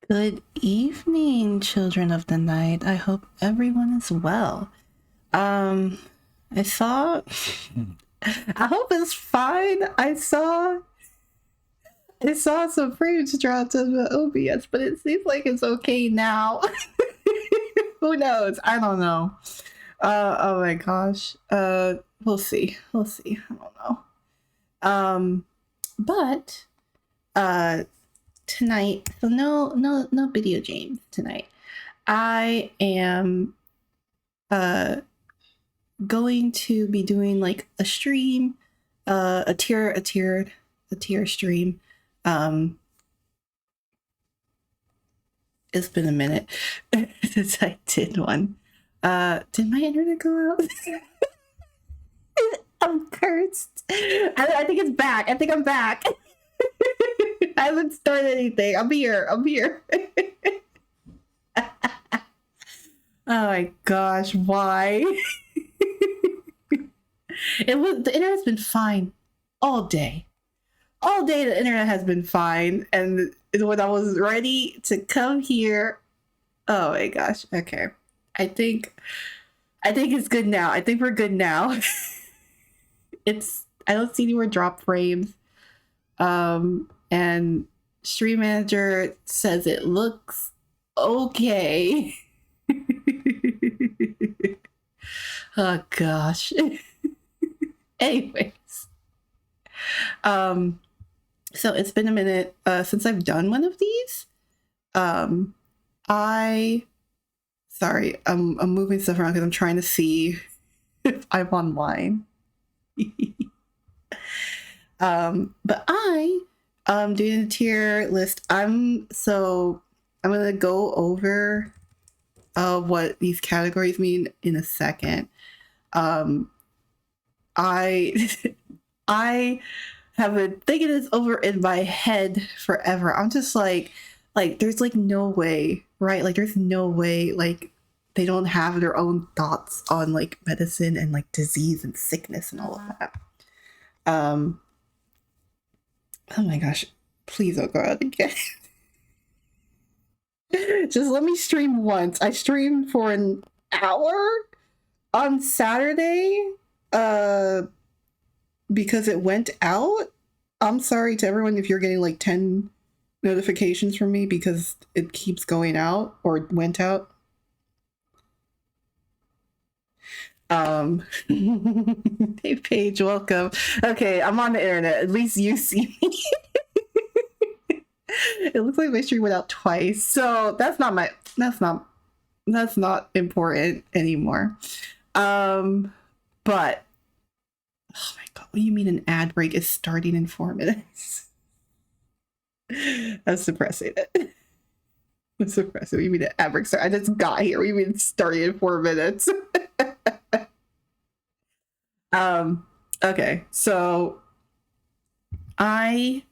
Good evening, children of the night. I hope everyone is well. Um, I saw. I hope it's fine. I saw some frames dropped on the OBS, but it seems like it's okay now. Who knows? I don't know. Oh my gosh. We'll see. We'll see. I don't know. But tonight, so no video games tonight. I am going to be doing like a stream, a tier stream. It's been a minute since I did one. Did my internet go out? I'm cursed. I think it's back. I think I'm back. I haven't started anything. I'm here. Oh my gosh, why? The internet's been fine all day. All day the internet has been fine. And when I was ready to come here, oh my gosh, okay. I think it's good now. I think we're good now. I don't see any more drop frames. And Stream Manager says it looks okay. Oh gosh. Anyways. So it's been a minute since I've done one of these. I'm moving stuff around because I'm trying to see if I'm online. But I'm doing a tier list. I'm gonna go over what these categories mean in a second. I have been thinking this over in my head forever. I'm just like there's like no way, right? Like there's no way like they don't have their own thoughts on like medicine and like disease and sickness and all of that. Oh my gosh, please don't go out again. Just let me stream once. I streamed for an hour on Saturday because it went out. I'm sorry to everyone if you're getting like 10 notifications from me because it keeps going out or went out. Hey Paige, welcome. Okay, I'm on the internet. At least you see me. It looks like my stream went out twice, so that's not important anymore. But oh my god, what do you mean an ad break is starting in 4 minutes? That's depressing. That's depressing. What do you mean an ad break start? I just got here. What do you mean it's starting in 4 minutes? Okay, so I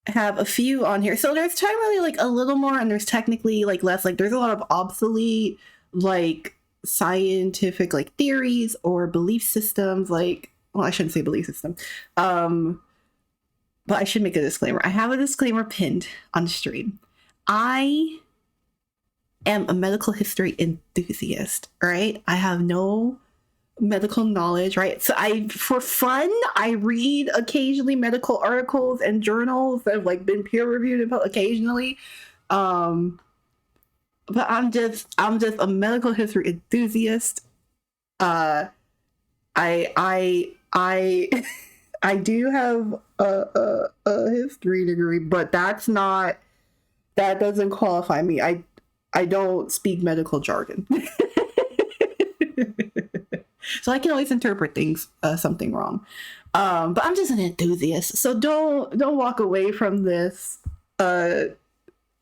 have a few on here. So there's technically like a little more and there's technically like less. Like there's a lot of obsolete like scientific like theories or belief systems. Like, well, I shouldn't say belief system. But I should make a disclaimer. I have a disclaimer pinned on the stream. I am a medical history enthusiast, right? I have no medical knowledge, right? So for fun, I read occasionally medical articles and journals that have like been peer reviewed occasionally. But I'm just a medical history enthusiast. I I do have a history degree, but that doesn't qualify me. I don't speak medical jargon. So I can always interpret things something wrong. But I'm just an enthusiast. So don't walk away from this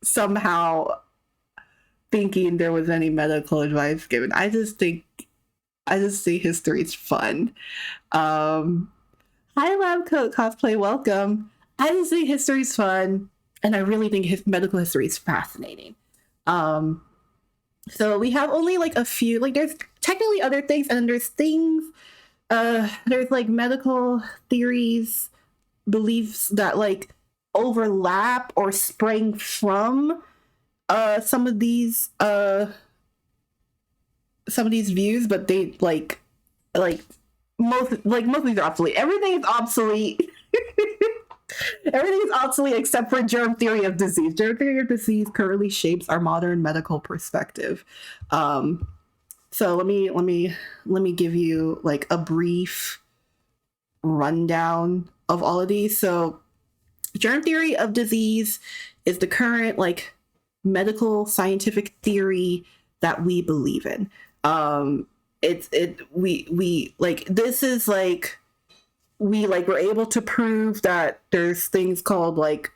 somehow thinking there was any medical advice given. I just think history is fun. Hi Lab Coat Cosplay, welcome. I just think history is fun, and I really think medical history is fascinating. So we have only like a few, like there's technically other things, and then there's things, there's like medical theories, beliefs that like overlap or spring from some of these views, but they like most of these are obsolete. Everything is obsolete. Everything is obsolete except for germ theory of disease. Germ theory of disease currently shapes our modern medical perspective. So let me give you like a brief rundown of all of these. So germ theory of disease is the current like medical scientific theory that we believe in. We like this is like we're able to prove that there's things called like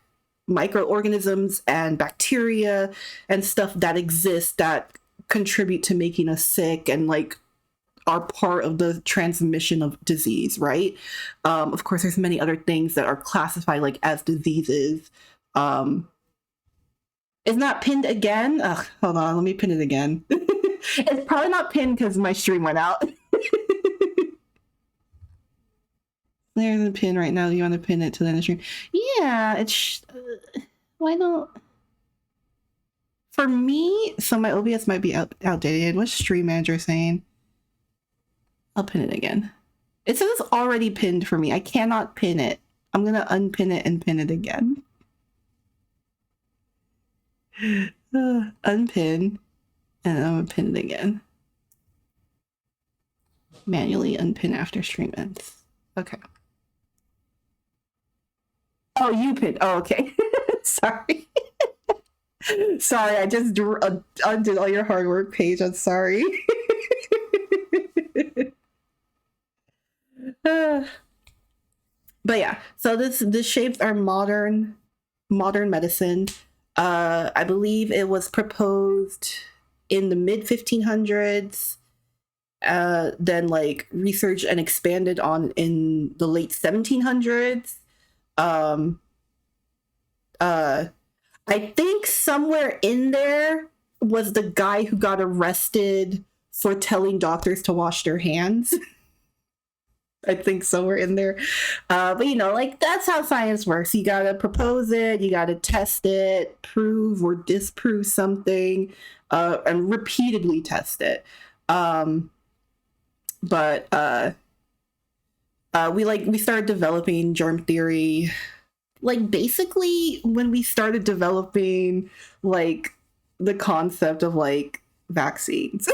microorganisms and bacteria and stuff that exist that contribute to making us sick and like are part of the transmission of disease, right? Of course, there's many other things that are classified like as diseases. It's not pinned again. Ugh, hold on, let me pin it again. It's probably not pinned because my stream went out. There's a pin right now. Do you want to pin it to the end of the stream? Yeah, it's why don't for me? So my OBS might be outdated. What's Stream Manager saying? I'll pin it again. It says it's already pinned for me. I cannot pin it. I'm gonna unpin it and pin it again. Unpin, and I'm gonna pin it again. Manually unpin after stream ends. Okay. Oh, you pinned. Oh, okay. Sorry. Sorry, I just undid all your hard work, Paige. I'm sorry. But yeah, so this shapes our modern medicine. I believe it was proposed in the mid 1500s, then like researched and expanded on in the late 1700s. I think somewhere in there was the guy who got arrested for telling doctors to wash their hands. I think somewhere in there. But you know, like that's how science works. You gotta propose it, you gotta test it, prove or disprove something, and repeatedly test it. But we started developing germ theory like basically when we started developing like the concept of like vaccines.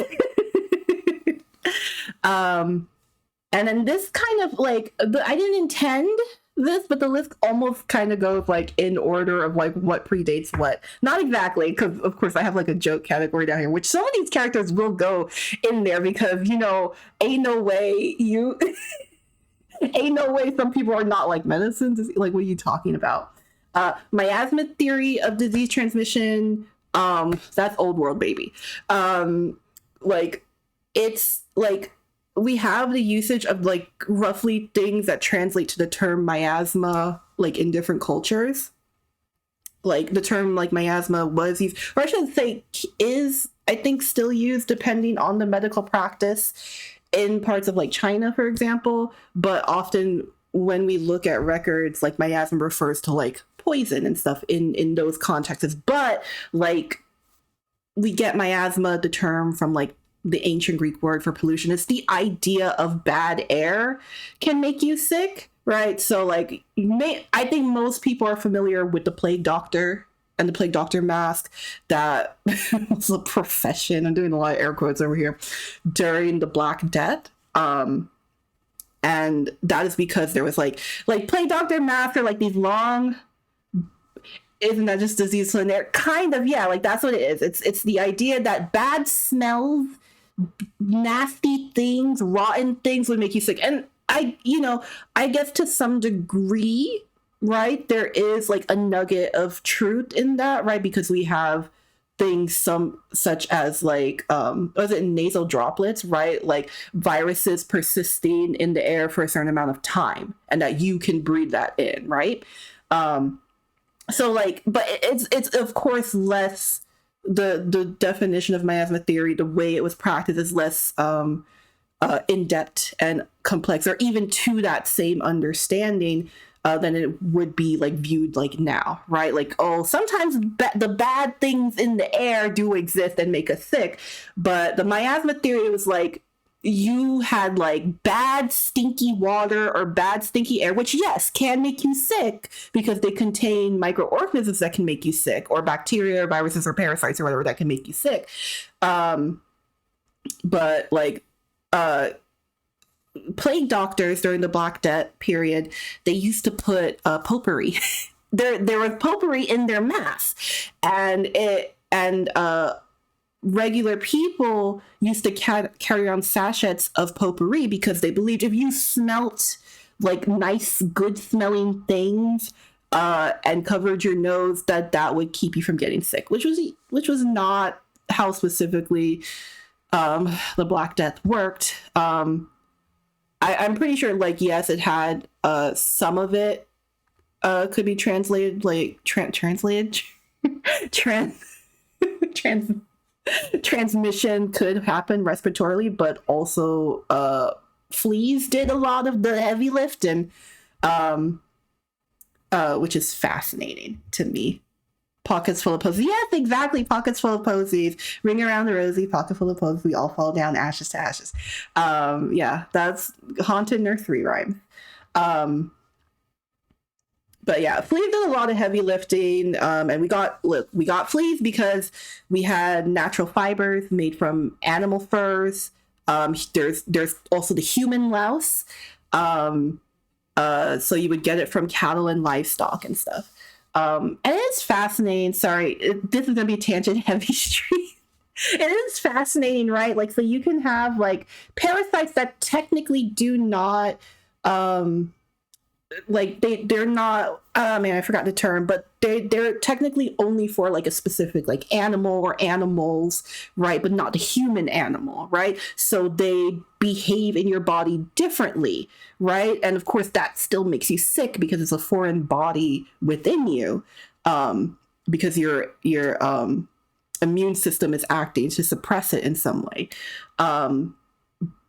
And then this kind of like I didn't intend this, but the list almost kind of goes like in order of like what predates what. Not exactly, because of course I have like a joke category down here, which some of these characters will go in there because you know, ain't no way some people are not like medicines. Like, what are you talking about? Miasma theory of disease transmission. That's old world, baby. Like it's like we have the usage of like roughly things that translate to the term miasma like in different cultures. Like the term like miasma was used, or I should say is, I think, still used depending on the medical practice in parts of like China, for example. But often when we look at records, like miasma refers to like poison and stuff in those contexts. But like we get miasma, the term, from like the ancient Greek word for pollution. It's the idea of bad air can make you sick, right? So like I think most people are familiar with the plague doctor and the plague doctor mask. That was a profession. I'm doing a lot of air quotes over here during the Black Death. And that is because there was like plague doctor masks are like these long, isn't that just disease in there? Kind of, yeah, like that's what it is. It's the idea that bad smells, nasty things, rotten things would make you sick. And I guess to some degree, right, there is like a nugget of truth in that, right? Because we have things such as like was it nasal droplets, right? Like viruses persisting in the air for a certain amount of time, and that you can breathe that in, right? So like, but it's of course less, the definition of miasma theory, the way it was practiced, is less in depth and complex, or even to that same understanding. than it would be like viewed like now, right? Like, oh, sometimes the bad things in the air do exist and make us sick, but the miasma theory was like, you had like bad stinky water or bad stinky air, which yes can make you sick because they contain microorganisms that can make you sick, or bacteria or viruses or parasites or whatever that can make you sick. But like plague doctors during the Black Death period, they used to put potpourri. there was potpourri in their masks, and regular people used to carry around sachets of potpourri because they believed if you smelt like nice, good smelling things and covered your nose, that would keep you from getting sick, which was not how specifically the Black Death worked. I'm pretty sure, like, yes, it had some of it could be translated, like transmission could happen respiratorily, but also fleas did a lot of the heavy lifting, which is fascinating to me. Pockets full of posies. Yes, exactly. Pockets full of posies. Ring around the rosy, pocket full of posies. We all fall down, ashes to ashes. Yeah, that's haunted nursery rhyme. But yeah, fleas did a lot of heavy lifting, and we got fleas because we had natural fibers made from animal furs. There's also the human louse, so you would get it from cattle and livestock and stuff. And it's fascinating. Sorry, this is gonna be tangent heavy stream. It is fascinating, right? Like, so you can have like parasites that technically do not like they're not I forgot the term, but they're technically only for like a specific like animal or animals, right? But not the human animal, right? So they behave in your body differently, right? And of course that still makes you sick because it's a foreign body within you, because your immune system is acting to suppress it in some way.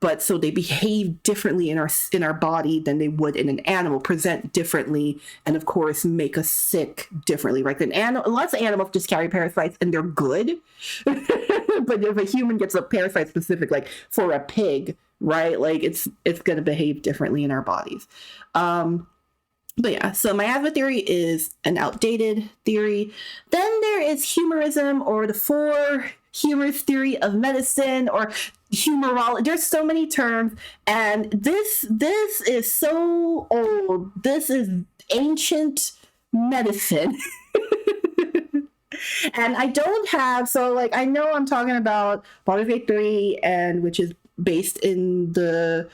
But so they behave differently in our body than they would in an animal, present differently, and of course make us sick differently. Right? Lots of animals just carry parasites and they're good, but if a human gets a parasite specific, like for a pig, right? Like it's going to behave differently in our bodies. But yeah, so miasma theory is an outdated theory. Then there is humorism, or the four humorous theory of medicine, or humorology. There's so many terms, and this is so old. This is ancient medicine. And I don't have, so like, I know I'm talking about BG3, and which is based in the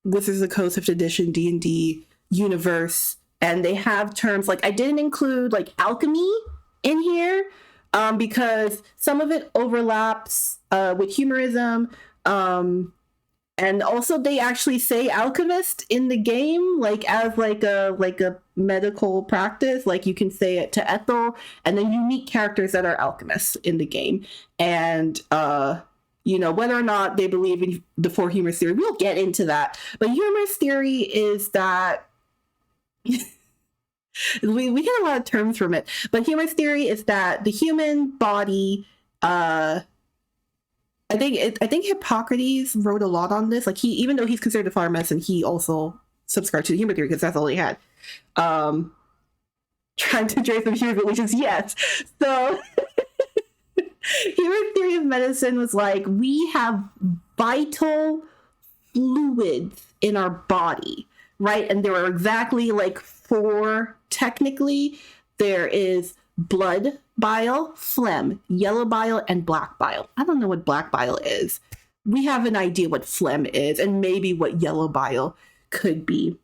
Wizards of the Coast 5th edition D&D universe, and they have terms like, I didn't include like alchemy in here because some of it overlaps with humorism, and also they actually say alchemist in the game, like as like a medical practice. Like you can say it to Ethel, and then unique characters that are alchemists in the game, and whether or not they believe in the four humorous theory, we'll get into that. But humorous theory is that we get a lot of terms from it. But humorous theory is that the human body, I think Hippocrates wrote a lot on this. Like even though he's considered a father of medicine, he also subscribed to the humor theory because that's all he had. Trying to draw some humor, which is yes. So. Humor theory of medicine was like, we have vital fluids in our body, right? And there are exactly like four, technically. There is blood bile, phlegm, yellow bile, and black bile. I don't know what black bile is. We have an idea what phlegm is, and maybe what yellow bile could be.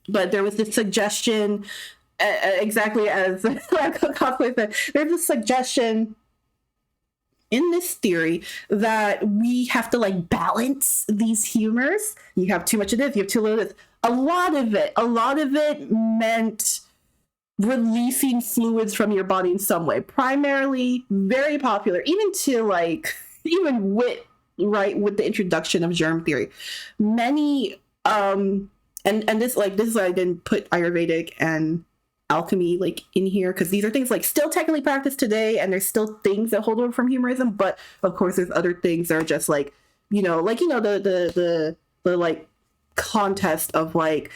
But there was this suggestion, exactly as Cosplay said, there's a suggestion in this theory that we have to like balance these humors. You have too much of this, you have too little of this. A lot of it meant releasing fluids from your body in some way. Primarily, very popular, even with the introduction of germ theory. Many and this is why I didn't put Ayurvedic and alchemy like in here, because these are things like still technically practiced today, and there's still things that hold over from humorism, but of course there's other things that are just like, the like contest of like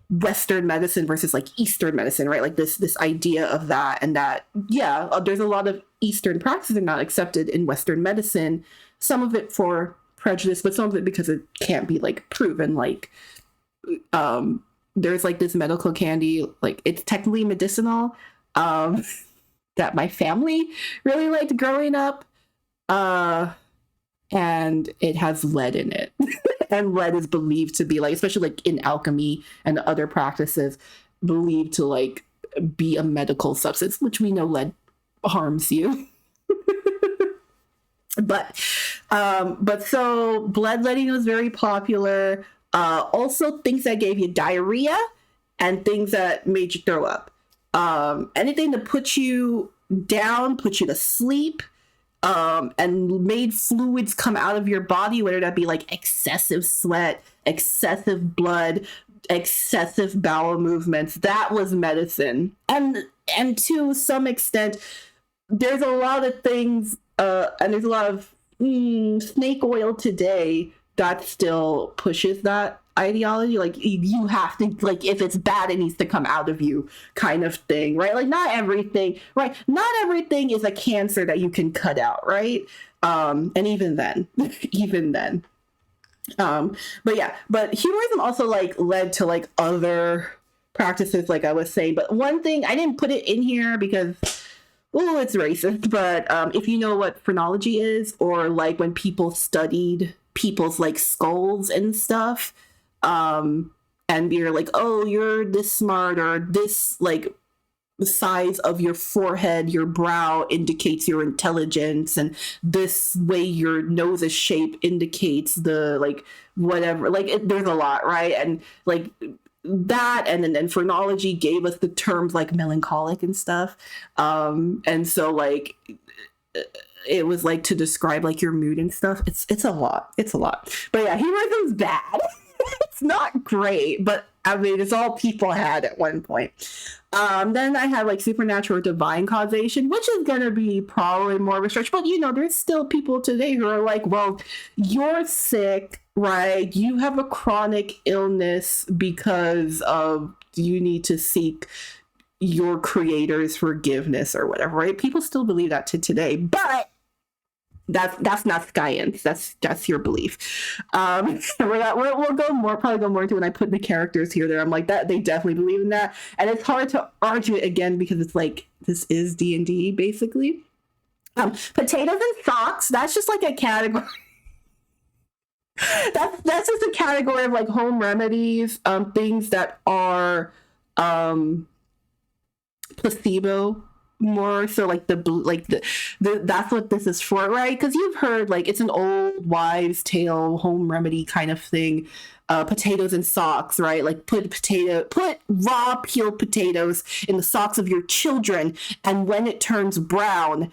Western medicine versus like Eastern medicine, right? Like this idea of that, and that, yeah, there's a lot of Eastern practices that are not accepted in Western medicine. Some of it for prejudice, but some of it because it can't be like proven. Like, there's like this medical candy, like it's technically medicinal, that my family really liked growing up, and it has lead in it. And lead is believed to be like, especially like in alchemy and other practices, believed to like be a medical substance, which we know lead harms you. But so bloodletting was very popular. Also things that gave you diarrhea and things that made you throw up. Anything to put you down, put you to sleep, and made fluids come out of your body, whether that be like excessive sweat, excessive blood, excessive bowel movements. That was medicine. And to some extent, there's a lot of things, and there's a lot of snake oil today that still pushes that ideology. Like, you have to, like, if it's bad, it needs to come out of you, kind of thing, right? Like, not everything is a cancer that you can cut out, right? And even then but humorism also like led to like other practices, like I was saying. But one thing, I didn't put it in here because it's racist, but if you know what phrenology is, or like when people studied people's like skulls and stuff, and you're like, oh, you're this smart, or this like the size of your forehead, your brow indicates your intelligence, and this way your nose is shaped indicates the like whatever, like there's a lot, right? And like that, and then phrenology gave us the terms like melancholic and stuff, and so like it was like to describe like your mood and stuff. It's a lot, but yeah, humorism's bad. It's not great, but I mean, it's all people had at one point. Then I had like supernatural or divine causation, which is going to be probably more of a stretch, but there's still people today who are like, well, you're sick, right? You have a chronic illness because of you need to seek your creator's forgiveness or whatever, right? People still believe that to today, but that's not science. That's your belief. We'll probably go more into when I put the characters here. There, I'm like that. They definitely believe in that, and it's hard to argue it again because it's like this is D&D basically. Potatoes and socks. That's just like a category. that's just a category of like home remedies, things that are placebo. More so like the that's what this is for, right? Because you've heard like it's an old wives' tale home remedy kind of thing. Potatoes and socks, right? Like put raw peeled potatoes in the socks of your children, and when it turns brown,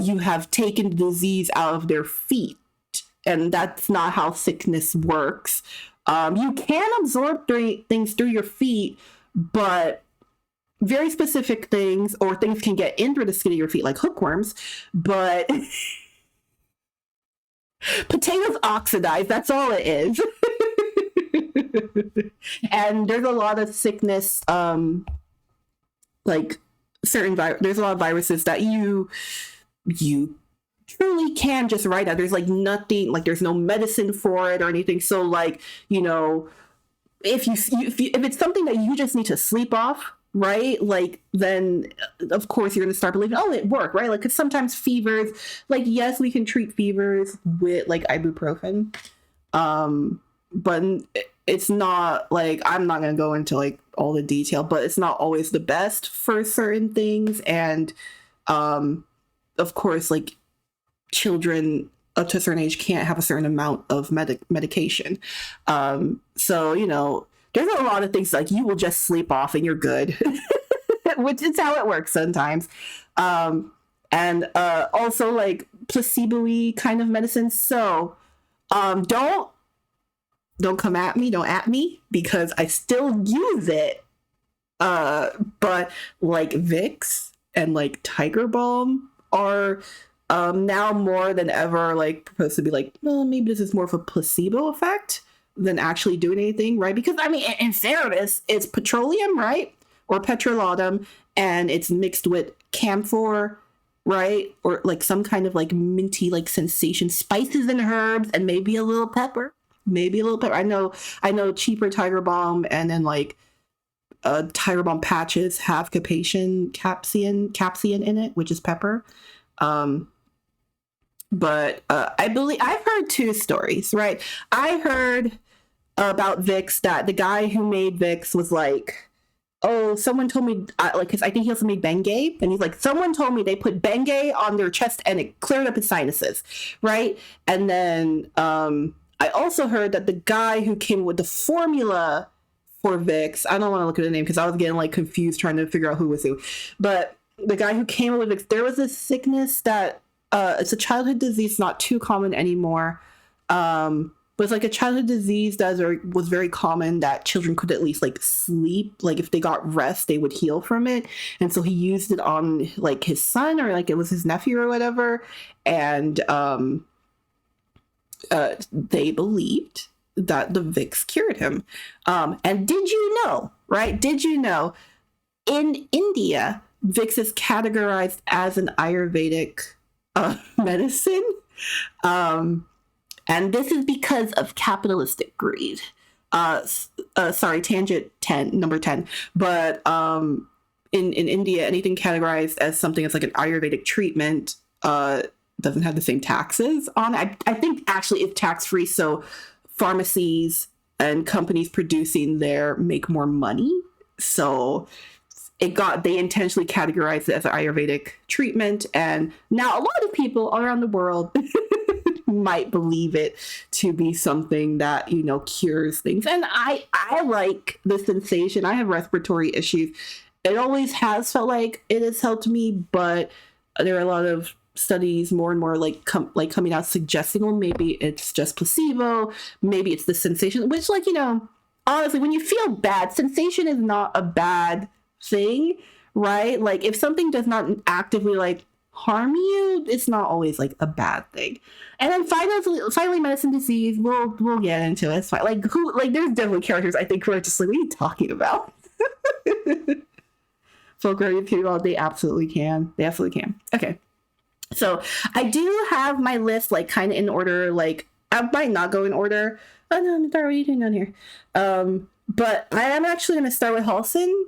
you have taken the disease out of their feet. And that's not how sickness works. You can absorb things through your feet, but very specific things, or things can get into the skin of your feet, like hookworms, but potatoes oxidize, that's all it is. And there's a lot of sickness, like there's a lot of viruses that you truly can just write out. There's like nothing, like there's no medicine for it or anything. So like, if it's something that you just need to sleep off, right? Like, then of course you're going to start believing, oh, it worked, right? Like, because sometimes fevers, like, yes, we can treat fevers with like ibuprofen, but it's not like, I'm not going to go into like all the detail, but it's not always the best for certain things. And of course, like, children up to a certain age can't have a certain amount of medication. So, there's a lot of things like you will just sleep off and you're good, which is how it works sometimes. And also like placebo-y kind of medicine. So don't don't come at me, don't at me, because I still use it. But like Vicks and like Tiger Balm are now more than ever like proposed to be like, well, maybe this is more of a placebo effect than actually doing anything, right? Because I mean, in fairness, it's petroleum, right? Or petrolatum, and it's mixed with camphor, right? Or like some kind of like minty like sensation, spices and herbs, and maybe a little pepper. Maybe a little pepper. I know cheaper Tiger Balm and then like Tiger Balm patches have capsaicin in it, which is pepper. But I believe I've heard two stories, right? I heard about Vicks that the guy who made Vicks was like, oh, someone told me, like, because I think he also made Bengay, and he's like, someone told me they put Bengay on their chest and it cleared up his sinuses, right? And then I also heard that the guy who came with the formula for Vicks, I don't want to look at the name because I was getting like confused trying to figure out who was who, but the guy who came up with Vicks, there was this sickness that it's a childhood disease, not too common anymore. But it's like a childhood disease that was very common that children could at least like sleep. Like if they got rest, they would heal from it. And so he used it on like his son or like it was his nephew or whatever. And they believed that the Vicks cured him. And did you know, right? Did you know in India, Vicks is categorized as an Ayurvedic medicine? And this is because of capitalistic greed. Sorry, tangent 10, number 10. But in India, anything categorized as something that's like an Ayurvedic treatment doesn't have the same taxes on it. I think actually it's tax-free, so pharmacies and companies producing there make more money. So they intentionally categorized it as an Ayurvedic treatment. And now a lot of people around the world might believe it to be something that, you know, cures things. And I like the sensation. I have respiratory issues. It always has felt like it has helped me, but there are a lot of studies more and more coming out suggesting, well, maybe it's just placebo, maybe it's the sensation, which, like, you know, honestly, when you feel bad, sensation is not a bad thing, right? Like if something does not actively like harm you, it's not always like a bad thing. And then finally medicine disease, we'll get into it. It's fine. Like there's definitely characters I think who are just like, what are you talking about? Folk are kidding about, they absolutely can. They absolutely can. Okay. So I do have my list like kind of in order, like I might not go in order. Oh no, Midar, what are you doing down here? But I am actually going to start with Halson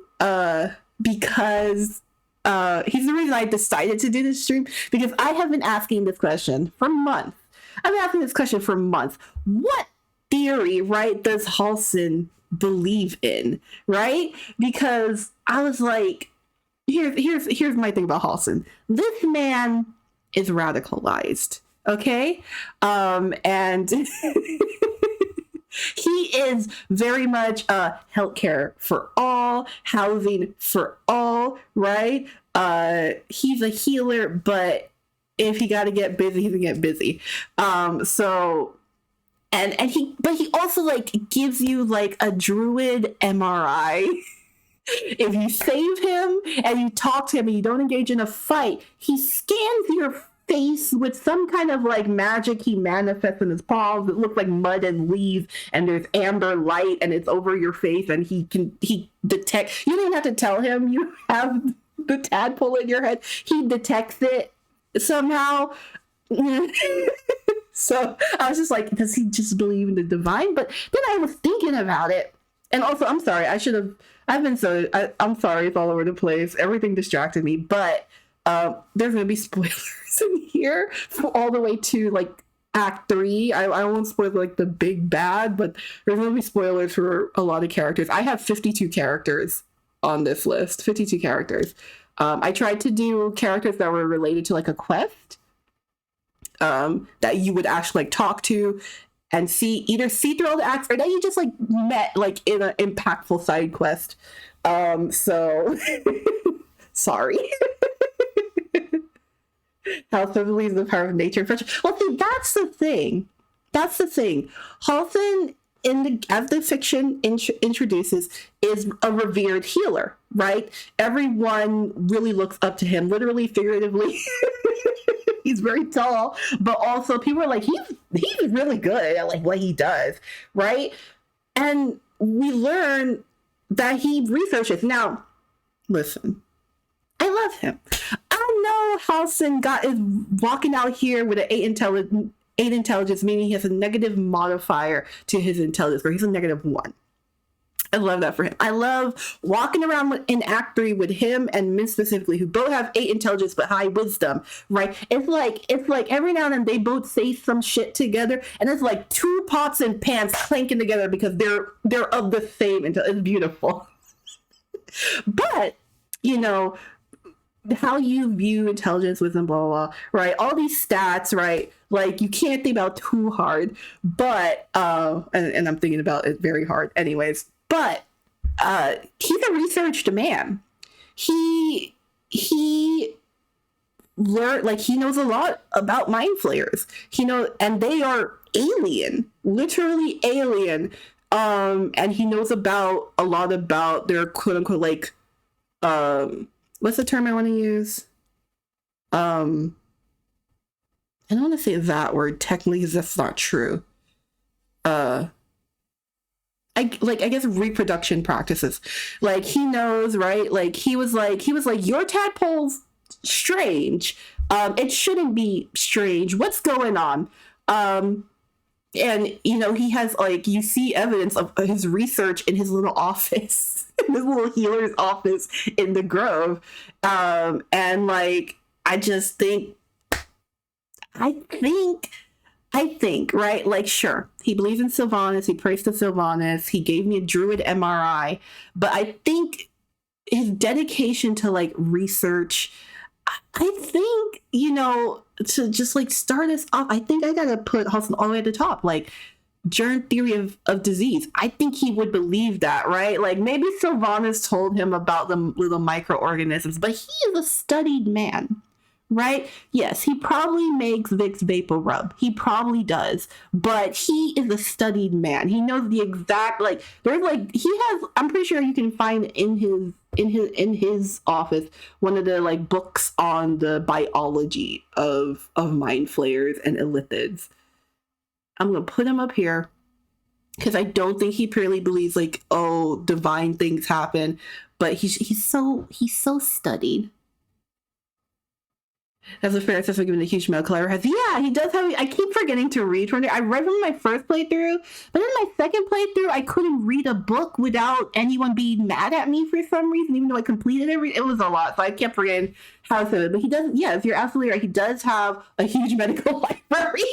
because he's the reason I decided to do this stream, because I have been asking this question for months. I've been asking this question for months. What theory, right, does Halson believe in, right? Because I was like, here's my thing about Halson. This man is radicalized, okay? And he is very much healthcare for all, housing for all, right? He's a healer, but if he got to get busy, he's gonna get busy. So, and he also like gives you like a druid MRI. If you save him and you talk to him and you don't engage in a fight, he scans your face with some kind of like magic he manifests in his palms. It looks like mud and leaves, and there's amber light, and it's over your face, and he detects. You don't even have to tell him you have the tadpole in your head. He detects it somehow. So I was just like, does he just believe in the divine? But then I was thinking about it, and also, I'm sorry, I'm sorry, it's all over the place. Everything distracted me, but there's gonna be spoilers in here all the way to like Act 3. I won't spoil like the big bad, but there's gonna be spoilers for a lot of characters. I have 52 characters on this list. 52 characters. I tried to do characters that were related to like a quest that you would actually like talk to and see through all the acts, or that you just like met like in an impactful side quest. So sorry. How believes the power of nature and friendship. Well, see, that's the thing. Halson as the fiction introduces, is a revered healer, right? Everyone really looks up to him, literally, figuratively. He's very tall, but also people are like, he's really good at like what he does, right? And we learn that he researches. Now, listen, I love him. I know Halson is walking out here with an 8 intelligence, meaning he has a negative modifier to his intelligence, where he's a -1. I love that for him. I love walking around in Act 3 with him and Min specifically, who both have 8 intelligence but high wisdom, right? It's like every now and then they both say some shit together, and it's like 2 pots and pans clanking together because they're of the same intelligence. It's beautiful. But, you know, how you view intelligence, wisdom, blah, blah, blah, right? All these stats, right? Like, you can't think about too hard, but, and I'm thinking about it very hard anyways, but he's a researched man. He learned, like, he knows a lot about mind flayers. And they are alien, literally alien. And he knows about a lot about their quote unquote, like, what's the term I want to use? I don't want to say that word technically because that's not true. I guess reproduction practices. Like, he knows, right? Like, he was like, your tadpole's strange. It shouldn't be strange. What's going on? And, you know, he has, like, you see evidence of his research in his little office, his little healer's office in the Grove. And, like, I think, right? Like, sure, he believes in Sylvanas. He prays to Sylvanas. He gave me a druid MRI. But I think his dedication to, like, research, I think, you know, to just, like, start us off, I think I gotta put Hudson all the way at the top. Like, germ theory of disease. I think he would believe that, right? Like, maybe Sylvanas told him about the little microorganisms, but he is a studied man. Right? Yes, he probably makes Vicks Vapor Rub. He probably does. But he is a studied man. He knows the exact, like, there's like, he has, I'm pretty sure you can find in his office one of the, like, books on the biology of mind flayers and illithids. I'm gonna put him up here because I don't think he purely believes, like, oh, divine things happen, but he's so studied. That's a fair assessment given the huge amount Clara has. Yeah, he does have. I keep forgetting to read from there. I read from my first playthrough, but in my second playthrough, I couldn't read a book without anyone being mad at me for some reason, even though I completed it was a lot, so I kept forgetting how to say it. But he does, yes, you're absolutely right. He does have a huge medical library.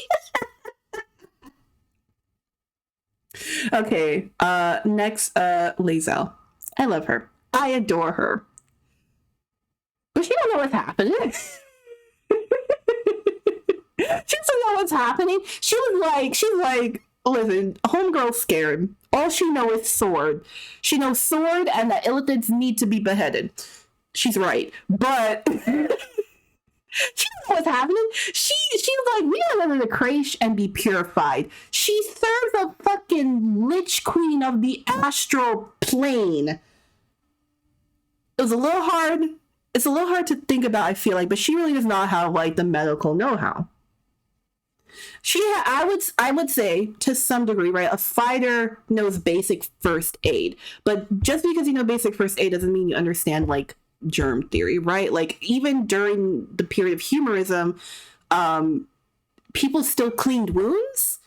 Okay, next, Lae'zel. I love her. I adore her. But she don't know what's happening. She doesn't know what's happening. She's like, listen, homegirl's scared. All she knows is sword. She knows sword and that illithids need to be beheaded. She's right. But she doesn't know what's happening. She's like, we gotta live in the creche and be purified. She serves a fucking lich queen of the astral plane. It was a little hard. It's a little hard to think about, I feel like, but she really does not have, like, the medical know-how. I would say, to some degree, right, a fighter knows basic first aid, but just because you know basic first aid doesn't mean you understand, like, germ theory, right? Like, even during the period of humorism, people still cleaned wounds,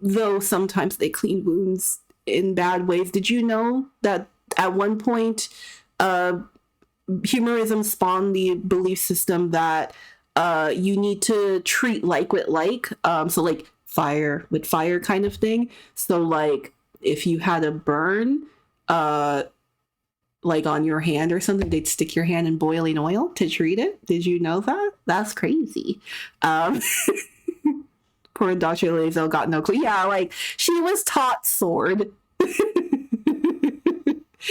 though sometimes they cleaned wounds in bad ways. Did you know that at one point, humorism spawned the belief system that you need to treat like with like, so like fire with fire kind of thing. So like if you had a burn like on your hand or something, they'd stick your hand in boiling oil to treat it. Did you know that? That's crazy. Poor Dr. Lae'zel got no clue. Yeah, like she was taught sword.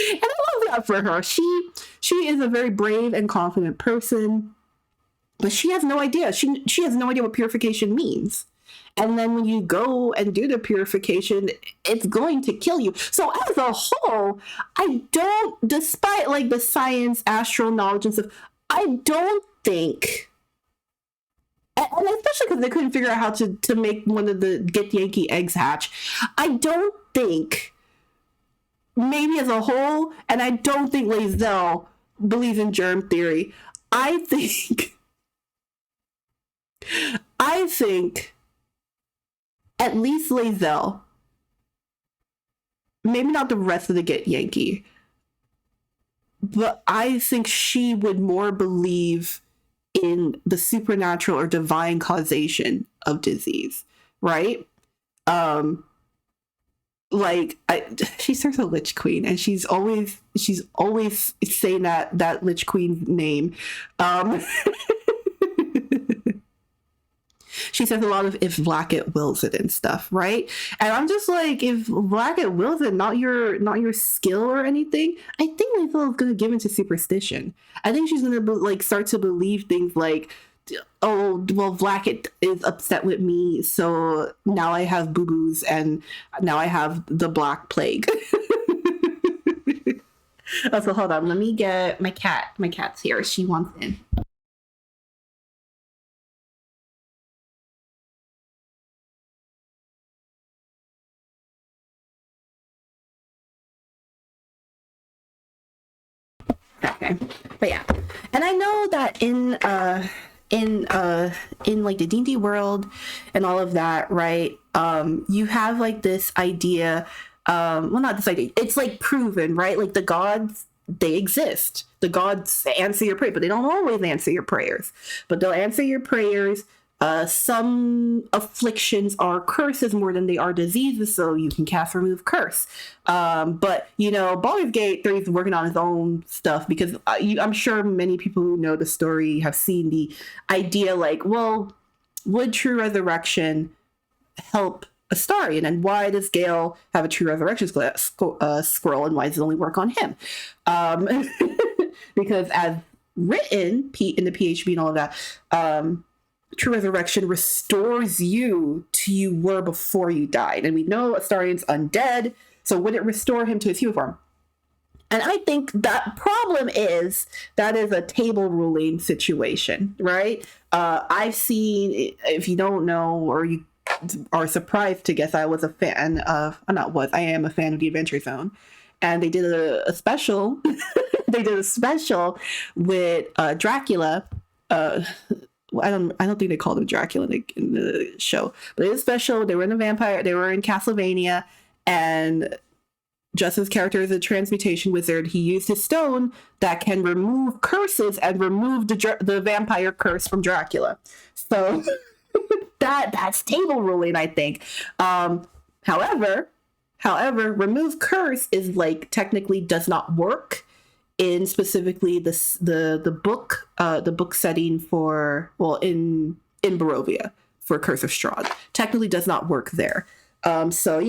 And I love that for her. She is a very brave and confident person, but she has no idea. She has no idea what purification means. And then when you go and do the purification, it's going to kill you. So as a whole, I don't, despite like the science, astral knowledge and stuff, I don't think, and especially because they couldn't figure out how to make one of the get Yankee eggs hatch, I don't think, maybe as a whole, and I don't think Lae'zel believes in germ theory. I think at least Lae'zel, maybe not the rest of the Get Yankee, but I think she would more believe in the supernatural or divine causation of disease, right? She starts a Lich Queen, and she's always saying that Lich Queen name. She says a lot of "if Blackett wills it" and stuff, right? And I'm just like, if Blackett wills it, not your skill or anything, I think Lae'zel is gonna give into superstition. I think she's gonna start to believe things like, oh, well, Blackett is upset with me, so now I have boo-boos and now I have the Black Plague. Also, hold on, let me get my cat. My cat's here. She wants in. Okay, but yeah, and I know that in like the D&D world and all of that, right? You have like this idea, well, not this idea, it's like proven, right? Like the gods, they exist. The gods answer your prayer, but they don't always answer your prayers, but they'll answer your prayers. Some afflictions are curses more than they are diseases, so you can cast remove curse. But Baldur's Gate 3 is working on his own stuff, because I'm sure many people who know the story have seen the idea, like, well, would true resurrection help Astarion, and why does Gale have a true resurrection scroll, and why does it only work on him? Because as written in the PHB and all of that, true resurrection restores you to you were before you died. And we know Astarion's undead, so would it restore him to his human form? And I think that problem is that is a table ruling situation, right? I've seen, if you don't know or you are surprised to guess, I was a fan of, I am a fan of the Adventure Zone. And they did a special, they did a special with Dracula. I don't think they called him Dracula in the show, but it was special. They were in a vampire. They were in Castlevania, and Justin's character is a transmutation wizard. He used his stone that can remove curses and remove the vampire curse from Dracula. So that's table ruling, I think. However, remove curse is like technically does not work in specifically the book setting for, well, in Barovia for Curse of Strahd. Technically does not work there. So,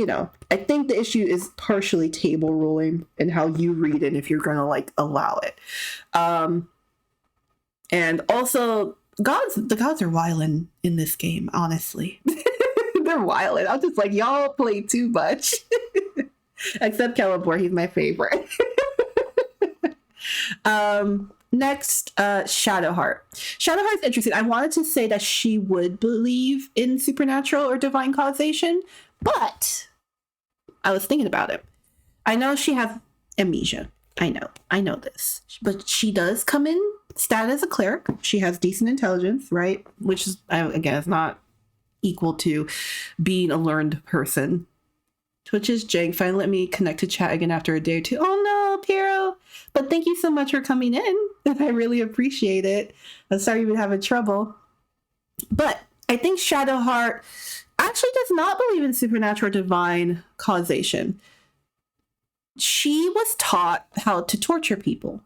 I think the issue is partially table ruling and how you read it if you're going to allow it. And also the gods are wildin' in this game, honestly. They're wildin'. I'm just like, y'all play too much. Except Celeborn, he's my favorite. Next, Shadowheart. Shadowheart's interesting. I wanted to say that she would believe in supernatural or divine causation, but I was thinking about it. I know she has amnesia. I know this, but she does come in stat as a cleric. She has decent intelligence, right? Which is, again, is not equal to being a learned person. Twitch is jank. Finally let me connect to chat again after a day or two. Oh no, Piero. But thank you so much for coming in. I really appreciate it. I'm sorry you've been having trouble. But I think Shadowheart actually does not believe in supernatural divine causation. She was taught how to torture people.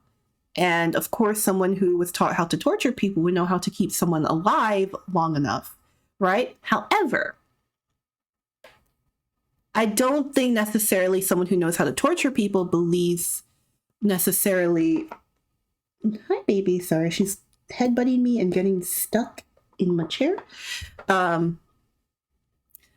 And of course, someone who was taught how to torture people would know how to keep someone alive long enough, right? However, I don't think necessarily someone who knows how to torture people believes necessarily. Hi, baby. Sorry, she's headbutting me and getting stuck in my chair.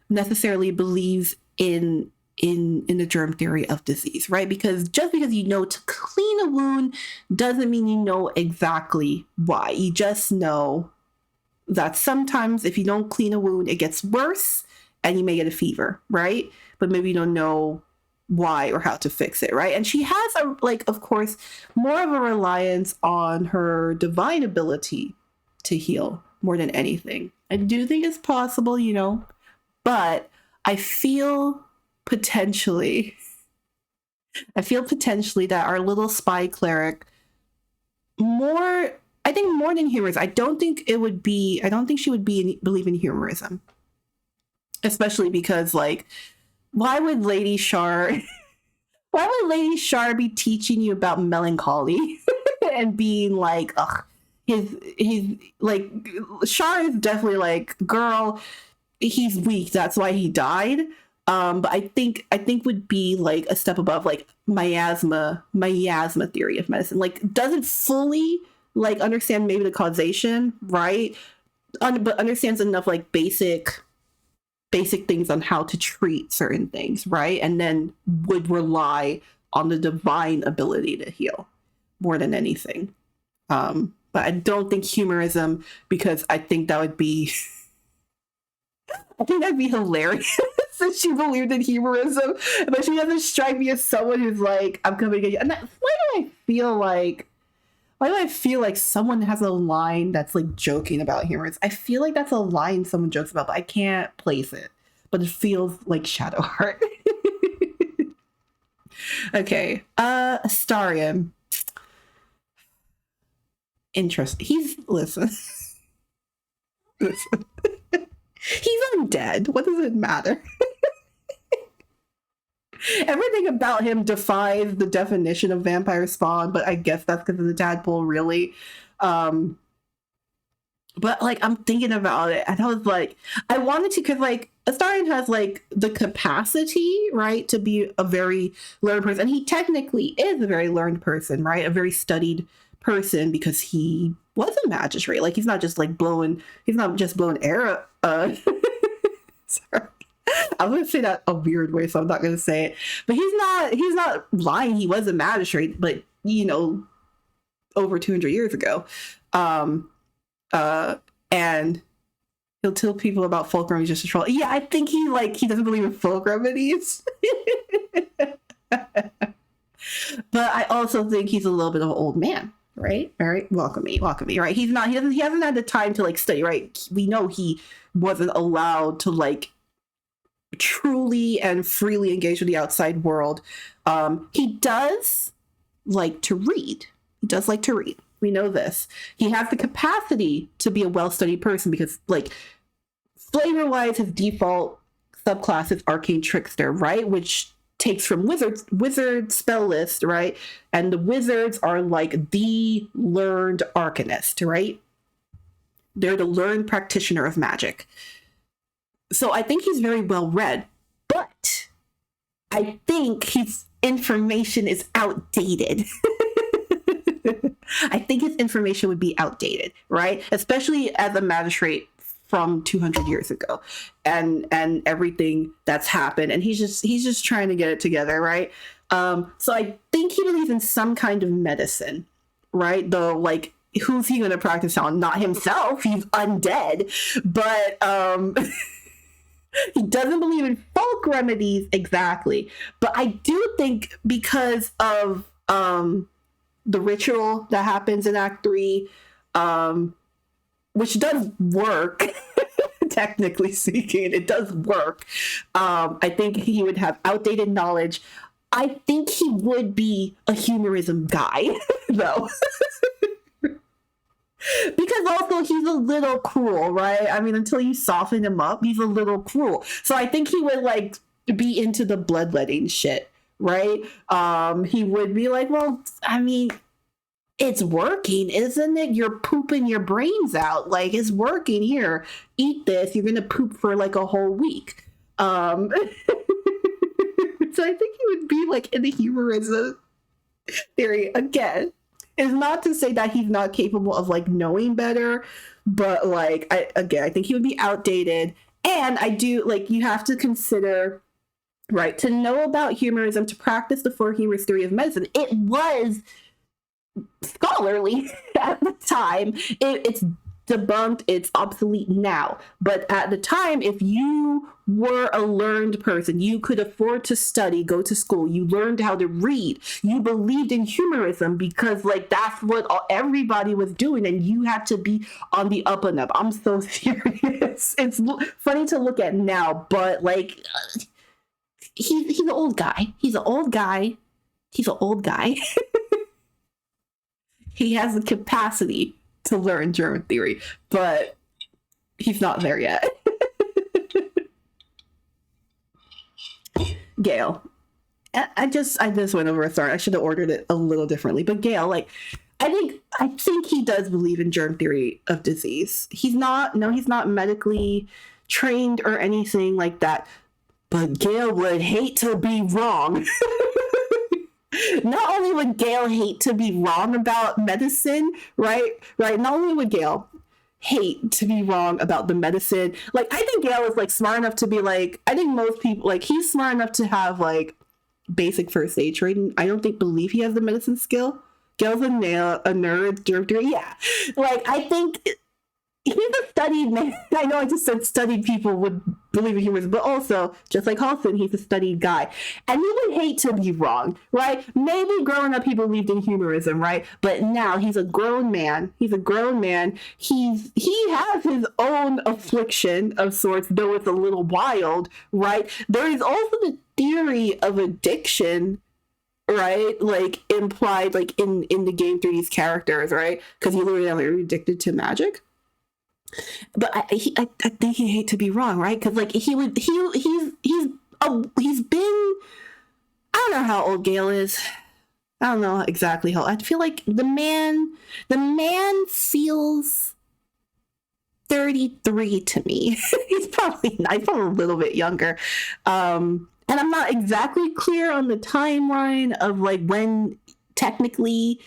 necessarily believes in the germ theory of disease, right? Because just because you know to clean a wound doesn't mean you know exactly why. You just know that sometimes if you don't clean a wound, it gets worse and you may get a fever, right? But maybe you don't know why or how to fix it, right? And she has of course, more of a reliance on her divine ability to heal more than anything. I do think it's possible, but I feel potentially that our little spy cleric more than humorous. I don't think she would believe in humorism, especially because why would Lady Shar be teaching you about melancholy and being like, ugh, his Shar is definitely girl, he's weak, that's why he died. But I think would be a step above miasma theory of medicine. Doesn't fully understand maybe the causation, right? But understands enough basic things on how to treat certain things, right? And then would rely on the divine ability to heal more than anything. But I don't think humorism, because I think that would be that'd be hilarious if she believed in humorism, but she doesn't strike me as someone who's I'm coming at you. And why do I feel like someone has a line that's joking about humorism? I feel like that's a line someone jokes about, but I can't place it. But it feels like Shadowheart. Okay, Astarion. Interesting. Listen. He's undead. What does it matter? Everything about him defies the definition of vampire spawn, but I guess that's because of the tadpole, really. But I'm thinking about it, and I was I wanted to, because Astarion has the capacity, right, to be a very learned person, and he technically is a very learned person, right, a very studied person, because he was a magistrate. He's not just blowing air. Sorry, I'm gonna say that a weird way, so I'm not gonna say it. But he's not lying. He was a magistrate, but over 200 years ago. And he'll tell people about folk remedies just to troll. Yeah, I think he doesn't believe in folk remedies. But I also think he's a little bit of an old man, right? All right, welcome me, right? He hasn't had the time to study, right? We know he wasn't allowed to truly and freely engage with the outside world. He does like to read. We know this. He has the capacity to be a well-studied person because, flavor-wise, his default subclass is Arcane Trickster, right? Which takes from wizard spell list, right? And the wizards are the learned arcanist, right? They're the learned practitioner of magic. So I think he's very well read, but I think his information is outdated. I think his information would be outdated, right? Especially as a magistrate from 200 years ago, and everything that's happened, and he's just trying to get it together, right? So I think he believes in some kind of medicine, right? Though, who's he going to practice on? Not himself. He's undead, but he doesn't believe in folk remedies exactly. But I do think because of the ritual that happens in Act 3, which does work, technically speaking, it does work. I think he would have outdated knowledge. I think he would be a humorism guy, though. Because also he's a little cruel, right? I mean, until you soften him up, he's a little cruel. So I think he would be into the bloodletting shit, right? He would be well, I mean, it's working, isn't it? You're pooping your brains out. It's working. Here, eat this. You're gonna poop for a whole week. So I think he would be in the humorism theory again. It's not to say that he's not capable of knowing better, but I think he would be outdated. And I do like you have to consider, right, to know about humorism, to practice the four humors theory of medicine. It was scholarly at the time. It's debunked, it's obsolete now. But at the time, if you were a learned person, you could afford to study, go to school, you learned how to read, you believed in humorism because like that's what everybody was doing, and you had to be on the up and up. I'm so serious. It's funny to look at now, but like he's an old guy. He's an old guy. He's an old guy. He has the capacity to learn German theory, but he's not there yet. Gail, I just went over a thorn. I should have ordered it a little differently. But Gail, like, I think he does believe in germ theory of disease. He's not medically trained or anything like that. But Gail would hate to be wrong. Not only would Gail hate to be wrong about medicine, right? Not only would Gail hate to be wrong about the medicine. Like, I think Gail is like smart enough to be like, I think most people, like, he's smart enough to have like basic first aid training. I don't believe he has the medicine skill. Gail's a nerd, director. Yeah. Like, I think he's a studied man. I know I just said studied people would believe in humorism, but also, just like Halston, he's a studied guy. And he would hate to be wrong, right? Maybe growing up he believed in humorism, right? But now he's a grown man. He has his own affliction of sorts, though it's a little wild, right? There is also the theory of addiction, right? Like implied like in the game through these characters, right? Because he literally are addicted to magic. But I think he'd hate to be wrong, right? Because like he's been, I don't know how old Gail is. I don't know exactly how. I feel like the man feels 33 to me. He's probably a little bit younger. And I'm not exactly clear on the timeline of like when technically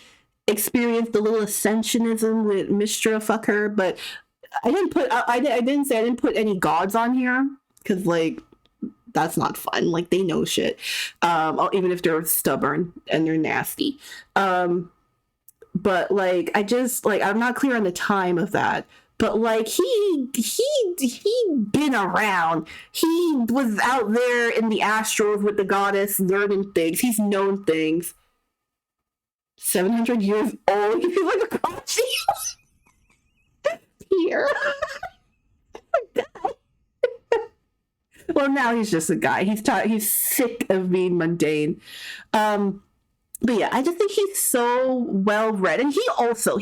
experienced a little ascensionism with Mistra fucker, but I didn't say I didn't put any gods on here because like that's not fun. Like they know shit, even if they're stubborn and they're nasty. But like I just like I'm not clear on the time of that. But like he been around. He was out there in the astrals with the goddess learning things. He's known things. 700 years old. He feels like a Kachi. Here. Well, now he's just a guy. He's sick of being mundane. But yeah, I just think he's so well read, and he also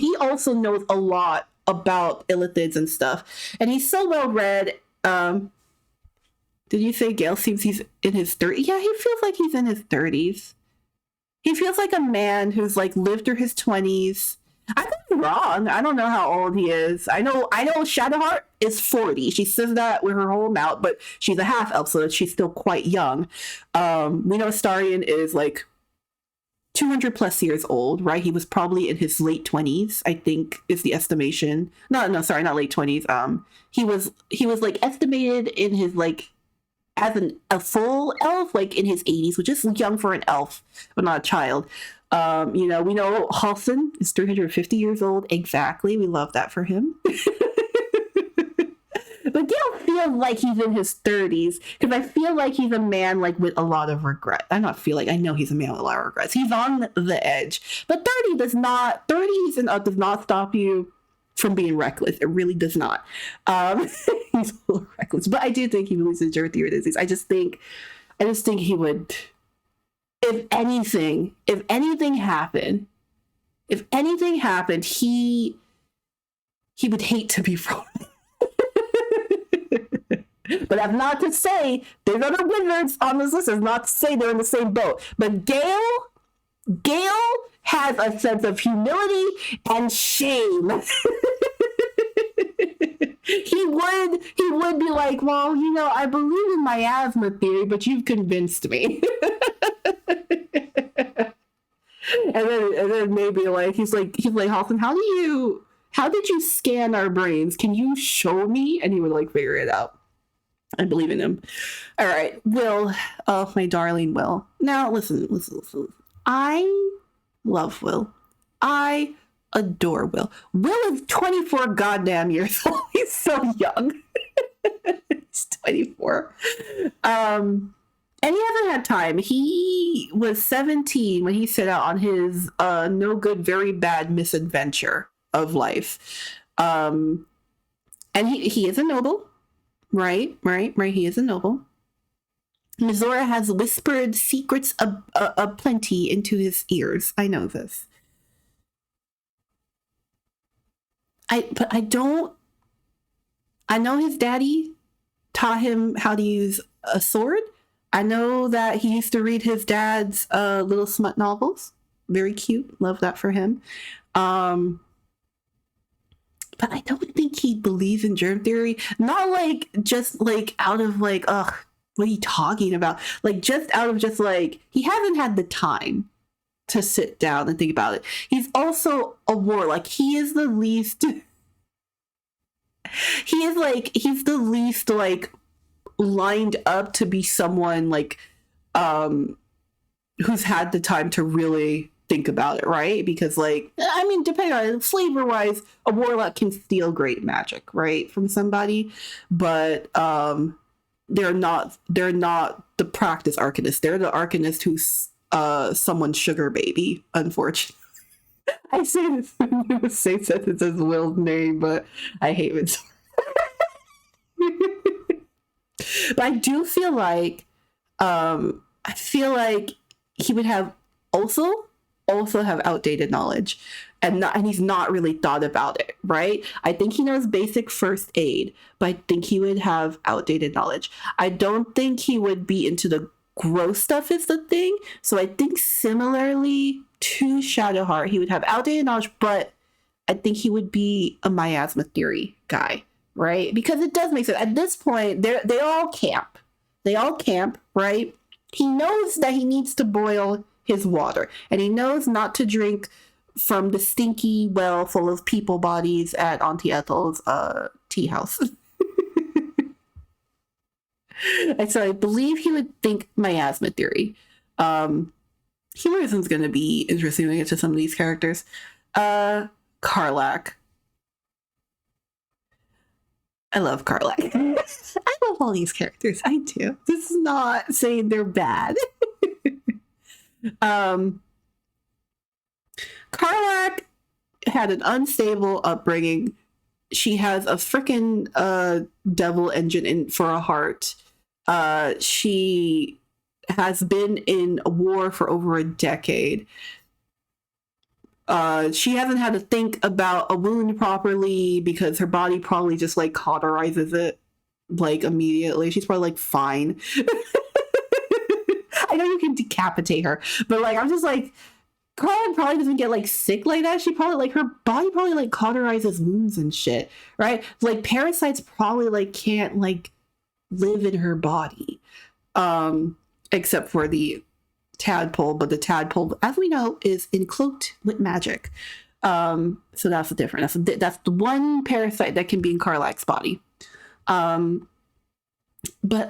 knows a lot about illithids and stuff, and he's so well read. Did you say Gale seems he's in his 30s? Yeah, he feels like he's in his 30s. He feels like a man who's like lived through his 20s. I could be wrong. I don't know how old he is. I know Shadowheart is 40. She says that with her whole mouth, but she's a half elf, so she's still quite young. We know Starion is like 200 plus years old, right? He was probably in his late 20s, I think is the estimation. No, sorry, not late 20s. He was like estimated in his like as a full elf, like in his 80s, which is young for an elf, but not a child. We know Halston is 350 years old. Exactly. We love that for him. But Gale feels like he's in his 30s because I feel like he's a man like with a lot of regret. I know he's a man with a lot of regrets. He's on the edge. But 30s and up does not stop you from being reckless. It really does not. He's a little reckless. But I do think he believes in germ theory disease. I just think he would, if anything happened, he would hate to be wrong. But that's not to say there's other wizards on this list. It's not to say they're in the same boat. But Gale has a sense of humility and shame. He would be like, well, I believe in miasma theory, but you've convinced me. and then maybe like he's like Halston, how did you scan our brains? Can you show me? And he would like figure it out. I believe in him. All right, Will. Oh, my darling Will. Now, listen. I love Will. I adore Will. Will is 24 goddamn years old. He's so young. He's 24. And he hasn't had time. He was 17 when he set out on his no good, very bad misadventure of life. And he is a noble. Right. He is a noble. Mizora has whispered secrets aplenty into his ears. I know this. But I don't. I know his daddy taught him how to use a sword. I know that he used to read his dad's little smut novels. Very cute. Love that for him. But I don't think he believes in germ theory. Not like just like out of like, ugh, what are you talking about? Like just out of just like, he hasn't had the time to sit down and think about it. He's also a warlock. He is the least, he's the least like lined up to be someone like, who's had the time to really think about it, right? Because like, I mean, depending on it, flavor wise, a warlock can steal great magic, right, from somebody, but they're not the practice arcanist. They're the arcanist who's someone's sugar baby, unfortunately. I say this in the same sentence as Will's name, but I hate it. But I do feel like he would have also have outdated knowledge, and he's not really thought about it, right? I think he knows basic first aid, but I think he would have outdated knowledge. I don't think he would be into the gross stuff is the thing. So I think similarly to Shadowheart, he would have outdated knowledge, but I think he would be a miasma theory guy, right? Because it does make sense. At this point, they all camp. Right? He knows that he needs to boil his water, and he knows not to drink from the stinky well full of people bodies at Auntie Ethel's tea house. And so I believe he would think miasma theory. Heroism's going to be interesting when we get to some of these characters. Karlach. I love Karlach. I love all these characters. I do. This is not saying they're bad. Karlach had an unstable upbringing. She has a freaking devil engine for a heart. She has been in a war for over a decade. She hasn't had to think about a wound properly because her body probably just like cauterizes it like immediately. She's probably like fine. I know you can decapitate her, but like I'm just like, Karlach probably doesn't get like sick like that. She probably like her body probably like cauterizes wounds and shit, right? Like parasites probably like can't like live in her body, except for the tadpole. But the tadpole, as we know, is encloaked with magic. So that's the difference. That's the one parasite that can be in Karlach's body. But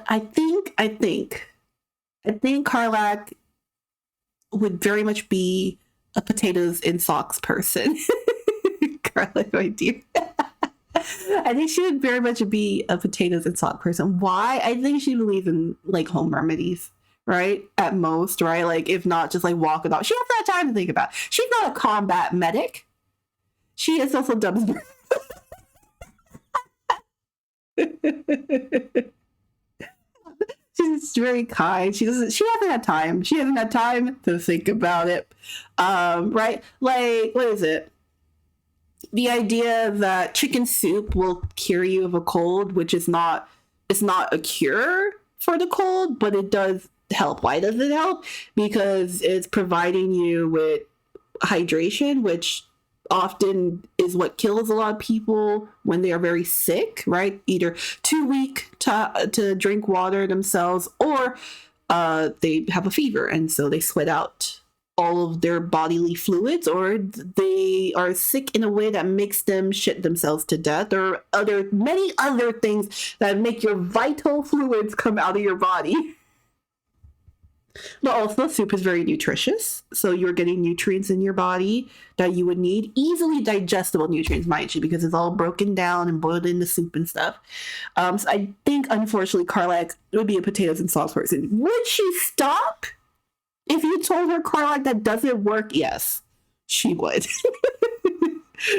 I think Karlach would very much be a potatoes in socks person. Karlach, my dear. I think she would very much be a potatoes and sock person. Why? I think she believes in like home remedies, right? At most, right? Like if not just like walking off. She has that time to think about. She's not a combat medic. She is also dumb as She's very kind. She hasn't had time. She hasn't had time to think about it. Right? Like, what is it? The idea that chicken soup will cure you of a cold, which is not, it's not a cure for the cold, but it does help. Why does it help? Because it's providing you with hydration, which often is what kills a lot of people when they are very sick, right? Either too weak to drink water themselves, or they have a fever and so they sweat out all of their bodily fluids, or they are sick in a way that makes them shit themselves to death, or many other things that make your vital fluids come out of your body. But also, soup is very nutritious, so you're getting nutrients in your body that you would need, easily digestible nutrients, mind you, because it's all broken down and boiled into soup and stuff. So I think, unfortunately, Karlach would be a potatoes and sauce person. Would she stop if you told her, Karlach, that doesn't work? Yes, she would.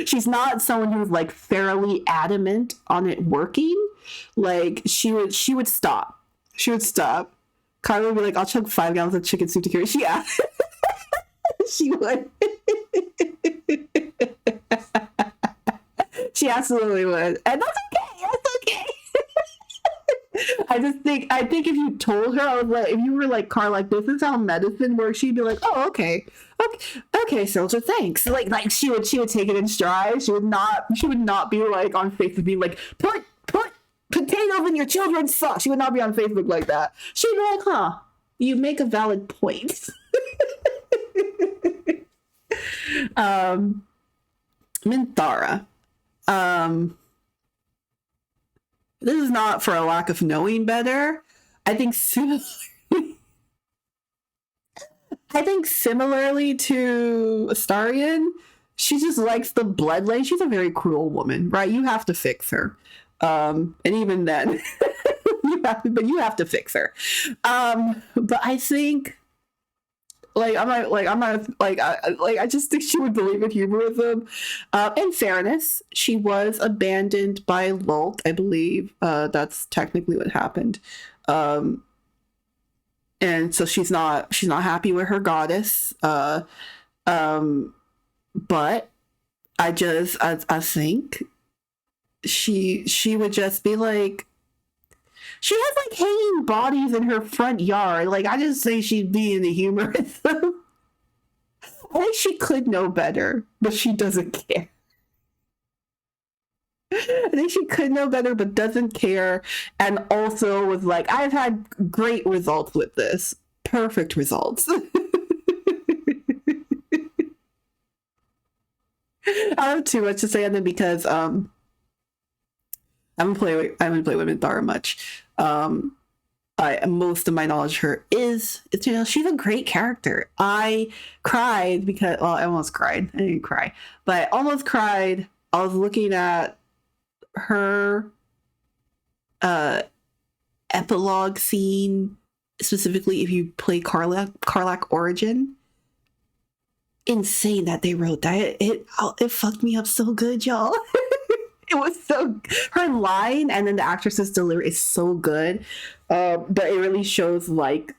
She's not someone who's like fairly adamant on it working. Like she would stop. She would stop. Carla would be like, I'll chug 5 gallons of chicken soup to cure. Yeah. She would. She absolutely would. And that's okay. That's okay. I think if you told her, I was like, if you were like, Carla, this is how medicine works, she'd be like, oh, okay, soldier, thanks. Like she would take it in stride. She would not be like on Facebook being like, put potatoes in your children's sauce. She would not be on Facebook like that. She'd be like, huh, you make a valid point. Minthara. This is not for a lack of knowing better. I think similarly to Astarion, she just likes the bloodline. She's a very cruel woman, right? You have to fix her. And even then, you have to fix her. But I think, I just think she would believe in humorism. In fairness, she was abandoned by Lult, I believe. That's technically what happened. And so she's not happy with her goddess. But I think she would just be like, she has like hanging bodies in her front yard. Like, I just say she'd be in the humorism. I think she could know better, but she doesn't care. I think she could know better, but doesn't care. And also was like, I've had great results with this. Perfect results. I don't have too much to say on them because I haven't played with Minthara much. Most of my knowledge of her is she's a great character. I cried because, well, I almost cried. I didn't cry, but I almost cried. I was looking at her epilogue scene, specifically if you play Karlach Origin. Insane that they wrote that. It fucked me up so good, y'all. It was so, her line and then the actress's delivery is so good. But it really shows like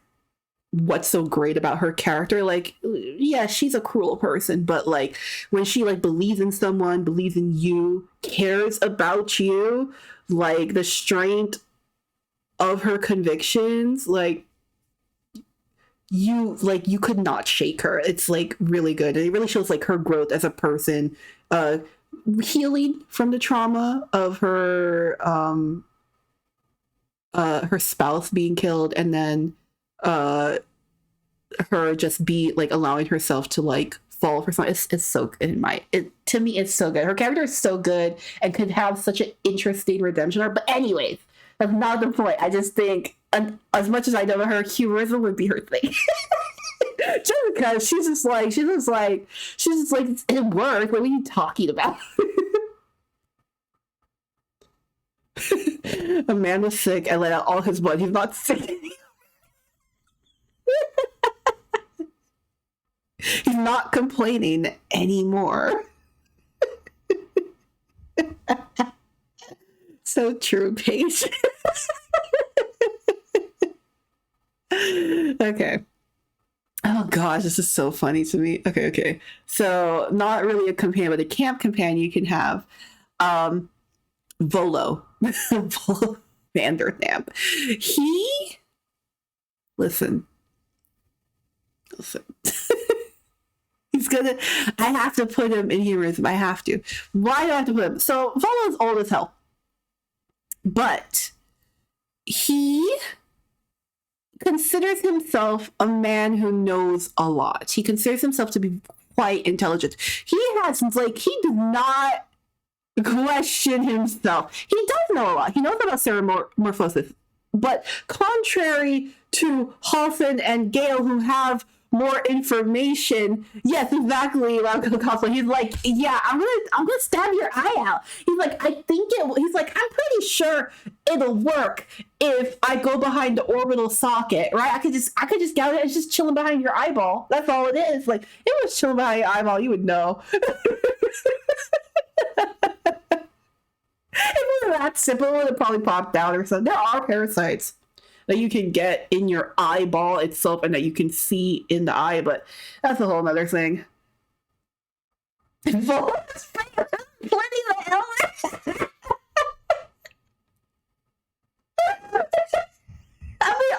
what's so great about her character. Like, yeah, she's a cruel person, but like when she like believes in someone, believes in you, cares about you, like the strength of her convictions, like you could not shake her. It's like really good. And it really shows like her growth as a person, healing from the trauma of her spouse being killed, and then her just be like allowing herself to like fall for something. It's so good to me. It's so good. Her character is so good and could have such an interesting redemption arc. But anyways, that's not the point. I just think, as much as I know her, humorism would be her thing. Just because she's just like it worked. What are you talking about? A man was sick and let out all his blood. He's not sick anymore. He's not complaining anymore. So true, Paige. Okay. Oh gosh, this is so funny to me. Okay. So not really a companion, but a camp companion you can have. Volo. Volo Vandertham. Listen. He's gonna, I have to put him in humorism. I have to. Why do I have to put him? So Volo's old as hell. But he considers himself a man who knows a lot. He considers himself to be quite intelligent. He does not question himself. He does know a lot. He knows about ceramorphosis. But contrary to Halfin and Gale, who have more information, yes, exactly, he's like, yeah, I'm gonna stab your eye out. He's like, he's like, I'm pretty sure it'll work if I go behind the orbital socket, right? I could just get it. It's just chilling behind your eyeball. That's all it is. Like, it was chilling behind your eyeball, you would know. If it was that simple, it would have probably popped out or something. There are parasites that you can get in your eyeball itself and that you can see in the eye, but that's a whole nother thing. I mean,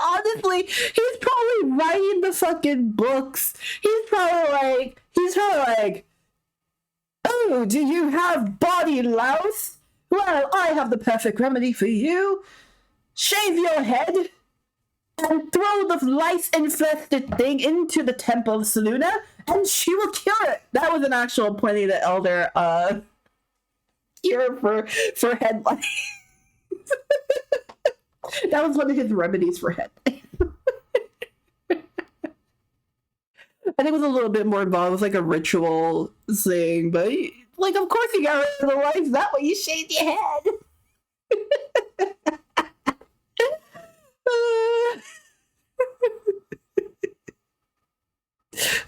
honestly, he's probably writing the fucking books. He's probably like, oh, do you have body louse? Well, I have the perfect remedy for you. Shave your head and throw the lice-infested thing into the temple of Seluna, and she will cure it. That was an actual Pliny the Elder cure for head lice. That was one of his remedies for head lice. I think it was a little bit more involved. It was like a ritual thing, but like, of course you got rid of the lice. That way you shaved your head.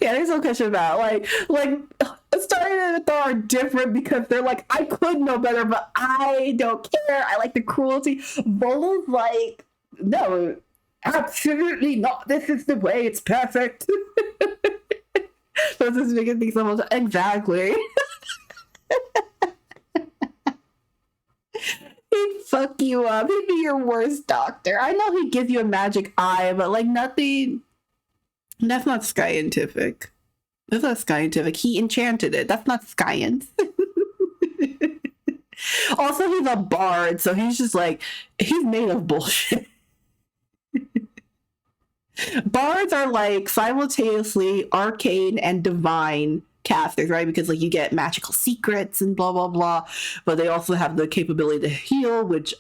Yeah, there's no question about like starting and Thor are different because they're like, I could know better, but I don't care. I like the cruelty. Volo's like, no, absolutely not. This is the way. It's perfect. That's just making things so much. Exactly. He'd fuck you up. He'd be your worst doctor. I know he'd give you a magic eye, but like nothing. That's not scientific. That's not scientific. He enchanted it. That's not science. Also, he's a bard, so he's just like, he's made of bullshit. Bards are like simultaneously arcane and divine casters, right? Because like you get magical secrets and blah blah blah, but they also have the capability to heal, which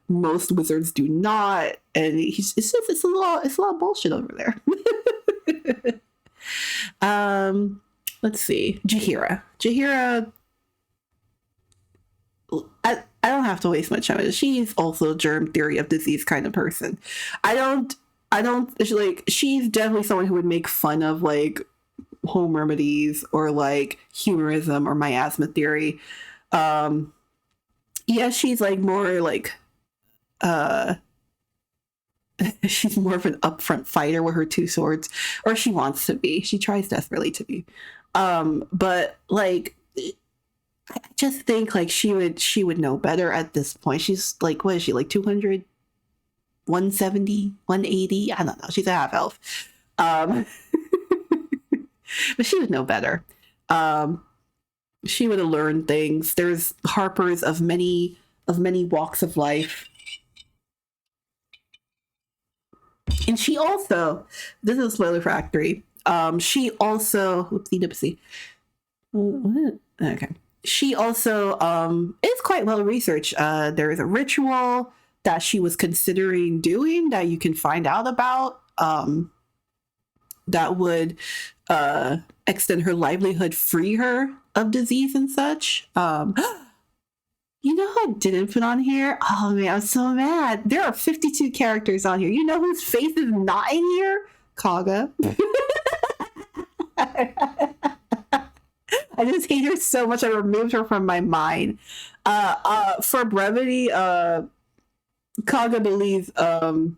most wizards do not. And it's a lot of bullshit over there. Let's see, Jaheira. I don't have to waste much time. She's also a germ theory of disease kind of person. She's definitely someone who would make fun of like home remedies or like humorism or miasma theory. Yeah, she's like more like she's more of an upfront fighter with her two swords, or she wants to be. She tries desperately to be. But like, I just think like she would know better at this point. She's like, what is she, like 200, 170, 180? I don't know. She's a half elf. But she would know better. She would have learned things. There's harpers of many walks of life. And she also, this is a spoiler factory. She also, whoopsie doopsie. Okay. She also is quite well researched. There is a ritual that she was considering doing that you can find out about that would extend her livelihood, free her of disease and such. You know who I didn't put on here? Oh man, I'm so mad. There are 52 characters on here. You know whose face is not in here? Kaga. I just hate her so much I removed her from my mind. For brevity, Kaga believes in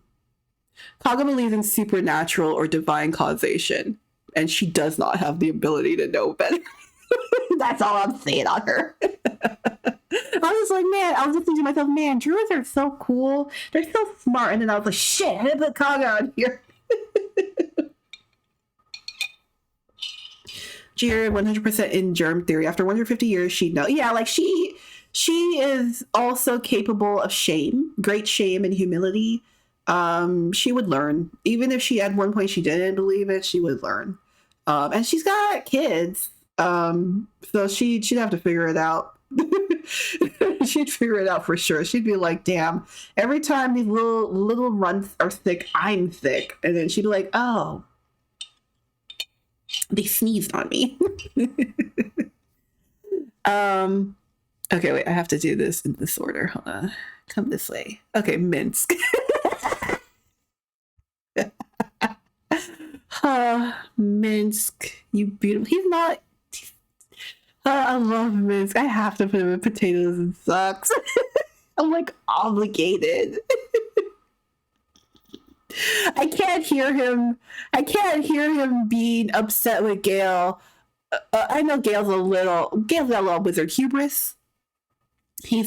supernatural or divine causation, and she does not have the ability to know better. That's all I'm saying on her. I was like, man, I was just thinking to myself, man, druids are so cool. They're so smart. And then I was like, shit, I didn't put Kaga on here. Jaheira 100% in germ theory. After 150 years, she'd know. Yeah, like she is also capable of shame, great shame and humility. She would learn. Even if she at one point she didn't believe it, she would learn. And she's got kids. So she'd have to figure it out. She'd figure it out for sure. She'd be like, damn, every time these little runs are sick, I'm sick. And then she'd be like, oh, they sneezed on me. Okay, wait, I have to do this in this order. Hold on. Come this way. Okay, Minsk. Minsk, you beautiful. He's not. I love Minsk. I have to put him in potatoes and sucks. I'm like obligated. I can't hear him. I can't hear him being upset with Gale. I know Gale's got a little wizard hubris. He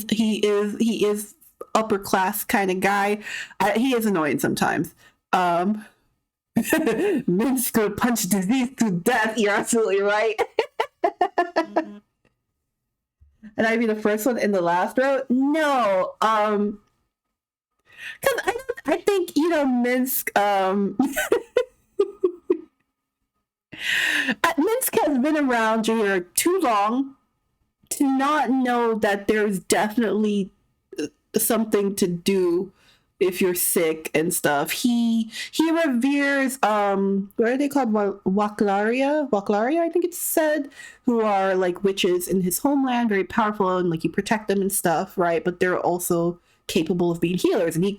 is upper class kind of guy. He is annoying sometimes. Minsk could punch disease to death. You're absolutely right. And I'd be the first one in the last row. No, because I think Minsk. Minsk has been around here too long to not know that there's definitely something to do if you're sick and stuff. He reveres what are they called? Waklaria, I think it's said, who are like witches in his homeland, very powerful, and like you protect them and stuff, right? But they're also capable of being healers, and he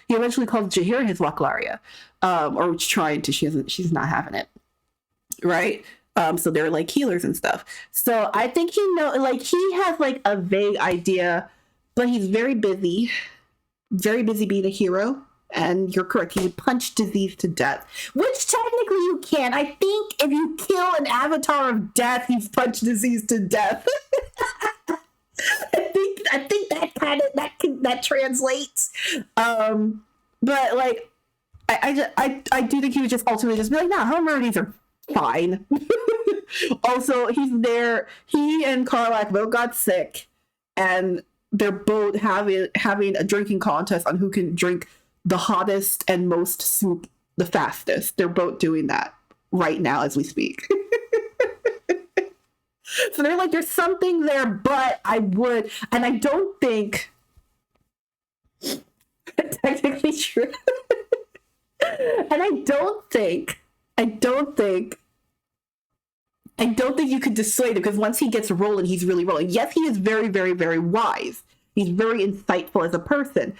eventually calls Jahir his Waklaria, or trying to. She's not having it, right? So they're like healers and stuff. So I think he has like a vague idea, but he's very busy being a hero. And you're correct, he would punch disease to death, which technically you can. I think if you kill an avatar of death, you've punched disease to death. I think that translates. But like, I do think he would just ultimately just be like, nah, home remedies are fine. Also, he's there. He and Karlak both got sick, and they're both having a drinking contest on who can drink the hottest and most soup the fastest. They're both doing that right now as we speak. So they're like, there's something there, but I would, and I don't think technically true. And I don't think you could dissuade him, because once he gets rolling, he's really rolling. Yes, he is very, very, very wise. He's very insightful as a person.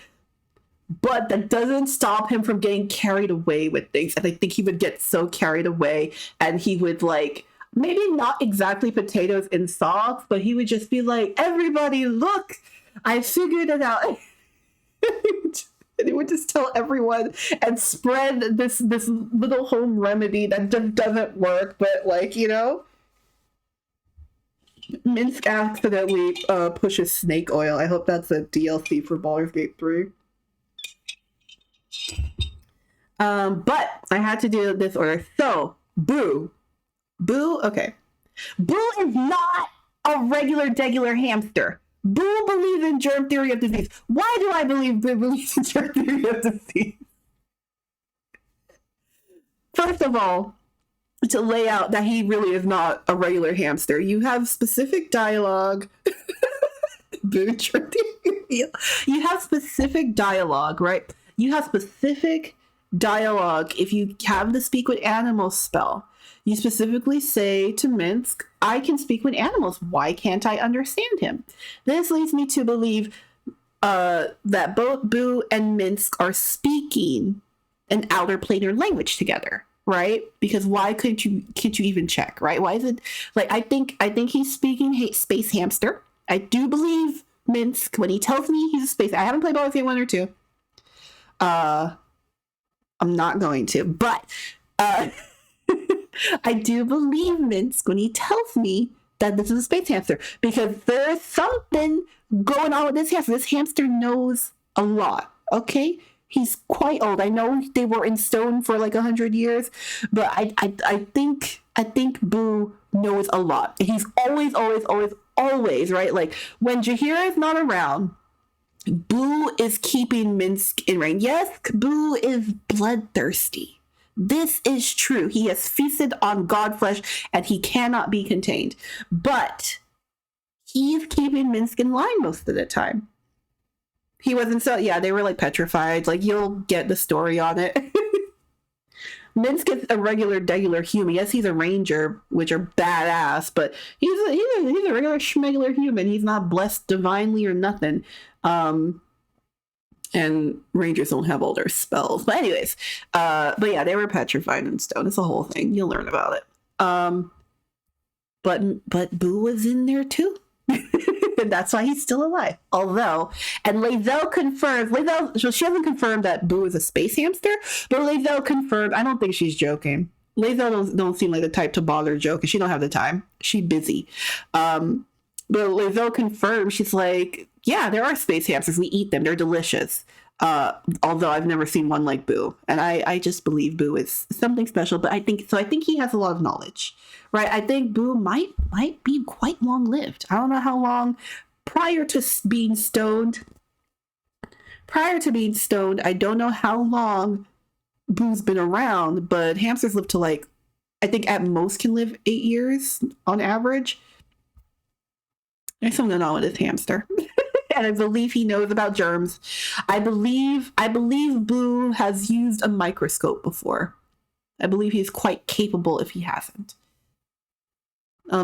But that doesn't stop him from getting carried away with things. And I think he would get so carried away, and he would like, maybe not exactly potatoes and sauce, but he would just be like, everybody, look, I figured it out. And he would just tell everyone and spread this little home remedy that just doesn't work, but like, Minsk accidentally pushes snake oil. I hope that's a DLC for Baldur's Gate 3. But I had to do this order. So, Boo, okay. Boo is not a regular hamster. Boo believes in germ theory of disease. Why do I believe Boo believes in germ theory of disease? First of all, to lay out that he really is not a regular hamster. You have specific dialogue. Boo, germ theory. You have specific dialogue, right? You have specific dialogue if you have the speak with animals spell. You specifically say to Minsk, I can speak with animals. Why can't I understand him? This leads me to believe that both Boo and Minsk are speaking an outer planar language together, right? Because why can't you even check, right? Why is it like I think he's speaking space hamster. I do believe Minsk when he tells me he's a space. I haven't played Baldur's Gate 1 or 2. I'm not going to, but I do believe Minsk when he tells me that this is a space hamster, because there's something going on with this hamster. This hamster knows a lot, okay? He's quite old. I know they were in stone for like 100 years, but I think Boo knows a lot. He's always, right? Like when Jahira is not around, Boo is keeping Minsk in reign. Yes, Boo is bloodthirsty. This is true. He has feasted on godflesh and he cannot be contained. But he's keeping Minsk in line most of the time. He wasn't so, yeah, they were like petrified. Like, you'll get the story on it. Minsk is a regular human. Yes, he's a ranger, which are badass, but he's a regular schmegular human. He's not blessed divinely or nothing. And rangers don't have all their spells. But anyways, but yeah, they were petrified in stone. It's a whole thing. You'll learn about it. But Boo was in there too. And that's why he's still alive. Although, and Lae'zel confirms, so she hasn't confirmed that Boo is a space hamster, but Lae'zel confirmed, I don't think she's joking. Lae'zel don't seem like the type to bother joke, and she don't have the time. She's busy. But Lae'zel confirmed, she's like, yeah, there are space hamsters. We eat them. They're delicious. Although I've never seen one like Boo. And I just believe Boo is something special, but I think he has a lot of knowledge, right? I think Boo might be quite long lived. I don't know how long prior to being stoned. I don't know how long Boo's been around, but hamsters live to like, I think at most can live 8 years on average. There's something on with this hamster. And I believe he knows about germs. I believe Boo has used a microscope before. I believe he's quite capable if he hasn't. I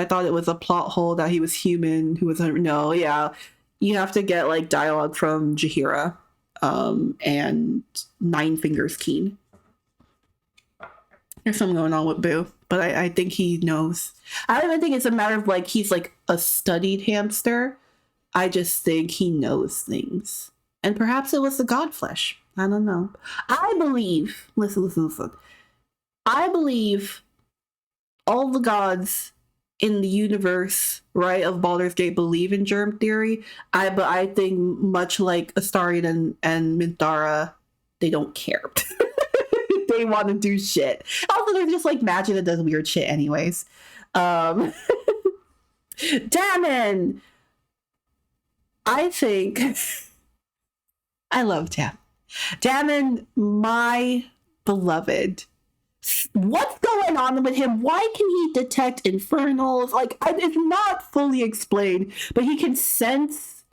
thought it was a plot hole that he was human, who was no, yeah. You have to get like dialogue from Jaheira and Nine Fingers Keen. There's something going on with Boo, but I think he knows. I don't even think it's a matter of like he's like a studied hamster. I just think he knows things. And perhaps it was the godflesh. I don't know. I believe, listen. I believe all the gods in the universe, right, of Baldur's Gate believe in germ theory. But I think much like Astarion and Minthara, they don't care. They want to do shit. Also, they're just like magic that does weird shit anyways. Damon! I think I love Damon, my beloved. What's going on with him? Why can he detect infernals? Like, it's not fully explained, but he can sense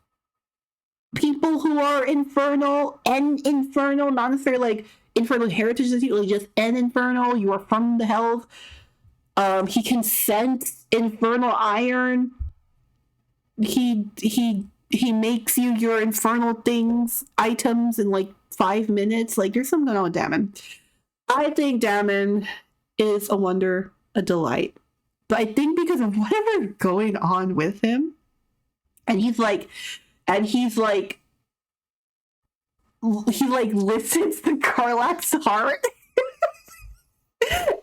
people who are infernal, not necessarily like infernal heritage, like just an infernal. You are from the hells. He can sense infernal iron. He makes you your infernal things, items in like 5 minutes. Like, there's something going on with Damon. I think Damon is a wonder, a delight. But I think because of whatever's going on with him, and he listens to Karlach's heart.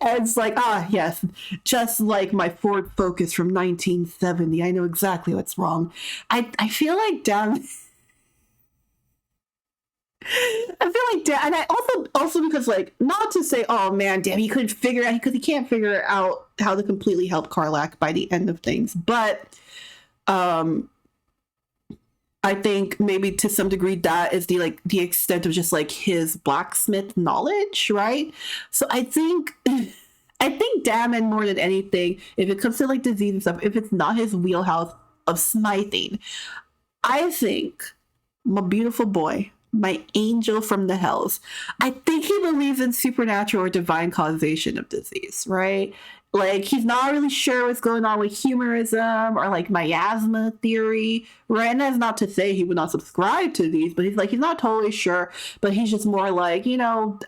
And it's like, yes, just like my Ford Focus from 1970. I know exactly what's wrong. I feel like Damon. And I also because like, not to say, oh man, damn, he couldn't figure it out, because he can't figure out how to completely help Karlach by the end of things. But I think maybe to some degree that is the extent of just like his blacksmith knowledge, right? So I think Damon, more than anything, if it comes to like disease and stuff, if it's not his wheelhouse of smithing, I think my beautiful boy, my angel from the hells, I think he believes in supernatural or divine causation of disease, right? Like, he's not really sure what's going on with humorism or like miasma theory, right? And that's not to say he would not subscribe to these, but he's not totally sure. But he's just more like,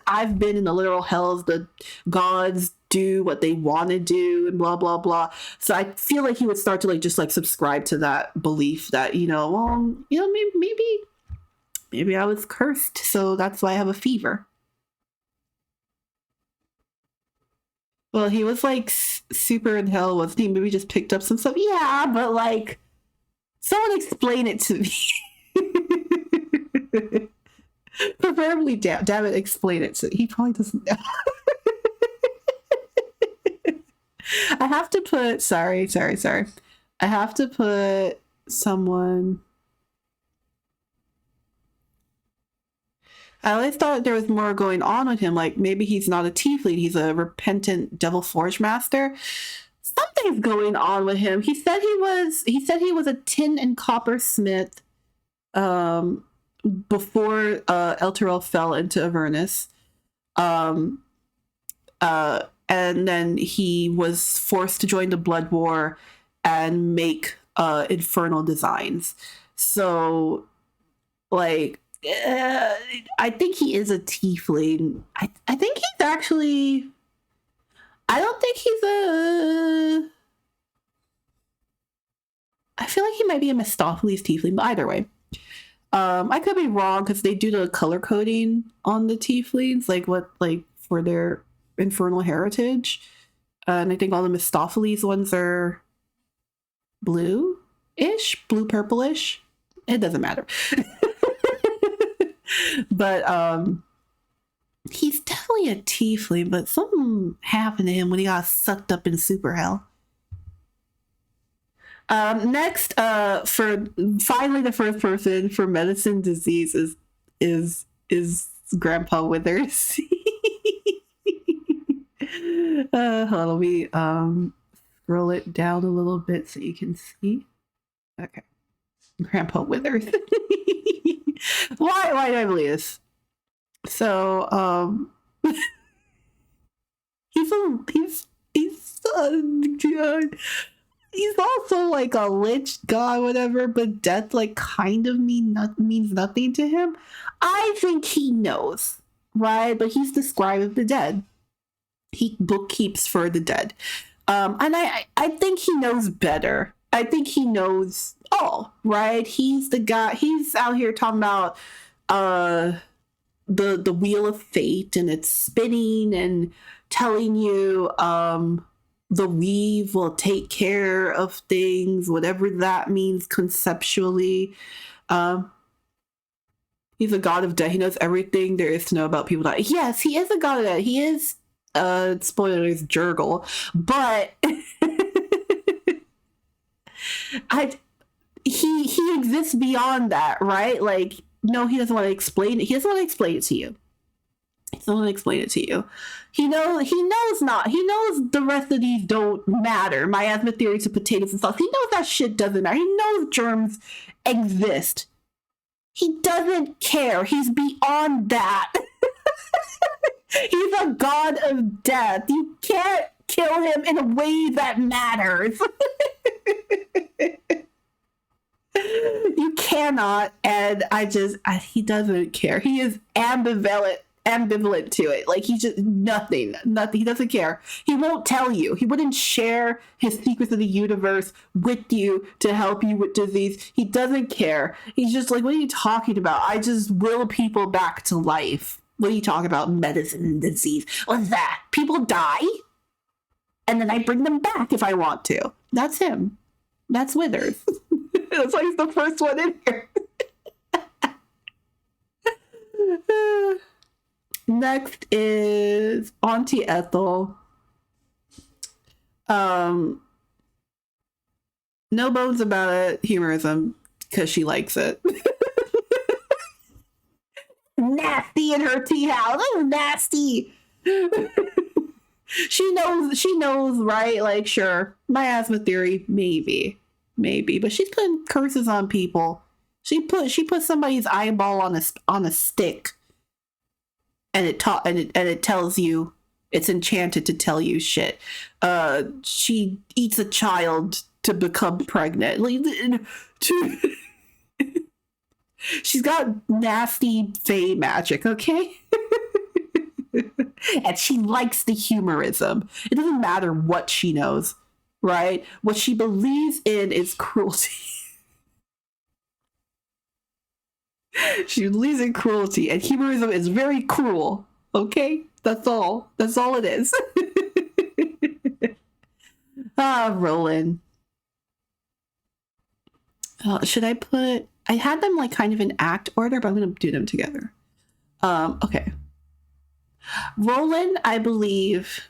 I've been in the literal hells. The gods do what they want to do and blah, blah, blah. So I feel like he would start to like just like subscribe to that belief that, maybe I was cursed, so that's why I have a fever. Well, he was like super in hell, wasn't he? Maybe just picked up some stuff. Yeah, but like, someone explain it to me. Preferably, damn it, explain it to me. He probably doesn't know. I have to put. Sorry. I have to put someone. I always thought there was more going on with him. Like maybe he's not a tiefling; he's a repentant devil forge master. Something's going on with him. He said he was. He said he was a tin and copper smith. Um, before Elturel fell into Avernus. Um, and then he was forced to join the Blood War and make infernal designs. So, like, I think he is a tiefling. I think he's actually. I don't think he's a. I feel like he might be a Mistopheles tiefling, but either way. I could be wrong because they do the color coding on the tieflings, like for their infernal heritage. And I think all the Mistopheles ones are blue-ish, blue-purplish. It doesn't matter. But he's definitely a tiefling, but something happened to him when he got sucked up in super hell. Next, for finally the first person for medicine disease is Grandpa Withers. Hold on, let me scroll it down a little bit so you can see. Okay, Grandpa Withers. Why do I believe this? So he's also like a lich god, whatever, but death like kind of means nothing to him. I think he knows, right? But he's the scribe of the dead. He bookkeeps for the dead. And I think he knows better. I think he knows all, right? He's the guy, he's out here talking about the wheel of fate, and it's spinning and telling you the weave will take care of things, whatever that means conceptually. He's a god of death. He knows everything there is to know about people dying. Yes, he is a god of death. He is, spoilers, Jurgle, but he exists beyond that, right? Like, no, he doesn't want to explain it. He doesn't want to explain it to you. He doesn't want to explain it to you. He knows the rest of these don't matter. Miasma theories of potatoes and sauce. He knows that shit doesn't matter. He knows germs exist. He doesn't care. He's beyond that. He's a god of death. You can't kill him in a way that matters. You cannot, and he doesn't care. He is ambivalent to it. Like, he's just nothing. He doesn't care. He won't tell you. He wouldn't share his secrets of the universe with you to help you with disease. He doesn't care. He's just like, what are you talking about? I just will people back to life. What are you talking about? Medicine and disease. What's that? People die, and then I bring them back if I want to. That's him. That's Withers. That's why he's the first one in here. Next is Auntie Ethel. No bones about it. Humorism, because she likes it. Nasty in her tea house. Oh, nasty. She knows, right? Like, sure, miasma theory, maybe, but she's putting curses on people. She put somebody's eyeball on a stick, and it tells you, it's enchanted to tell you shit. She eats a child to become pregnant. She's got nasty fae magic, okay? And she likes the humorism. It doesn't matter what she knows, right? What she believes in is cruelty. She believes in cruelty, and humorism is very cruel, okay? That's all it is. Roland. Should I I had them like kind of in act order, but I'm going to do them together. Okay. Roland, I believe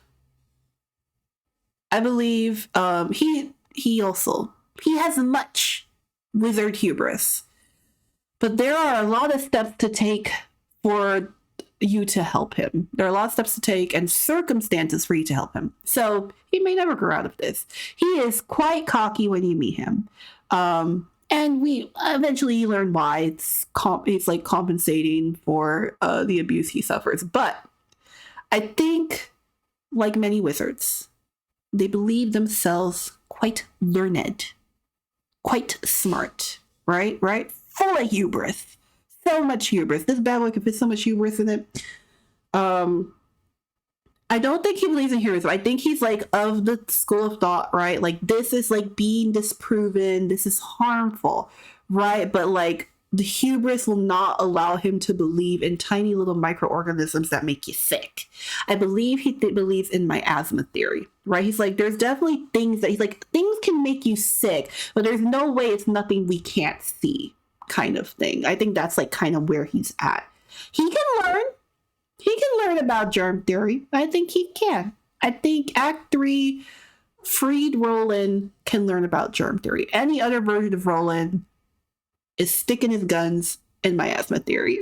he has much wizard hubris, but there are a lot of steps to take for you to help him. There are a lot of steps to take and circumstances for you to help him. So he may never grow out of this. He is quite cocky when you meet him. And we eventually learn why it's like compensating for the abuse he suffers. But I think, like many wizards, they believe themselves quite learned, quite smart, right? Full of hubris. So much hubris. This bad boy can fit so much hubris in it. I don't think he believes in heroism. I think he's like of the school of thought, right? Like, this is like being disproven. This is harmful, right? But like, the hubris will not allow him to believe in tiny little microorganisms that make you sick. I believe he believes in miasma theory, right? He's like, there's definitely things that he's like, things can make you sick, but there's no way it's nothing we can't see, kind of thing. I think that's like kind of where he's at. He can learn. He can learn about germ theory. I think he can. I think Act 3, freed Roland can learn about germ theory. Any other version of Roland is sticking his guns in miasma theory.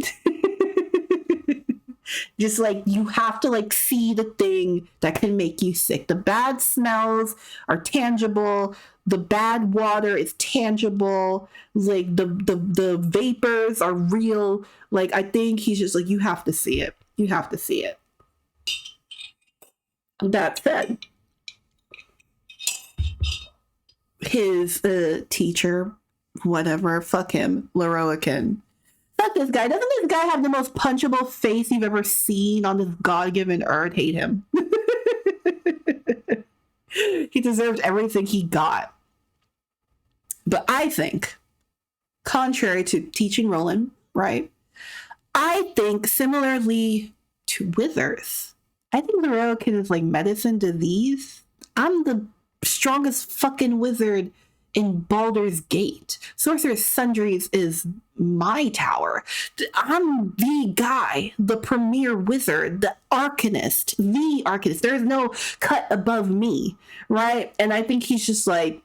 Just like, you have to like see the thing that can make you sick. The bad smells are tangible. The bad water is tangible. Like the vapors are real. Like, I think he's just like, you have to see it. You have to see it. That said, his teacher, whatever, fuck him, Leroican. Fuck this guy. Doesn't this guy have the most punchable face you've ever seen on this God-given earth? Hate him. He deserved everything he got. But I think, contrary to teaching Roland, right? I think similarly to wizards, I think Leroican is like medicine disease. I'm the strongest fucking wizard in Baldur's Gate. Sorcerer's Sundries is my tower. I'm the guy, the premier wizard, the arcanist, the arcanist. There's no cut above me, right? And I think he's just like,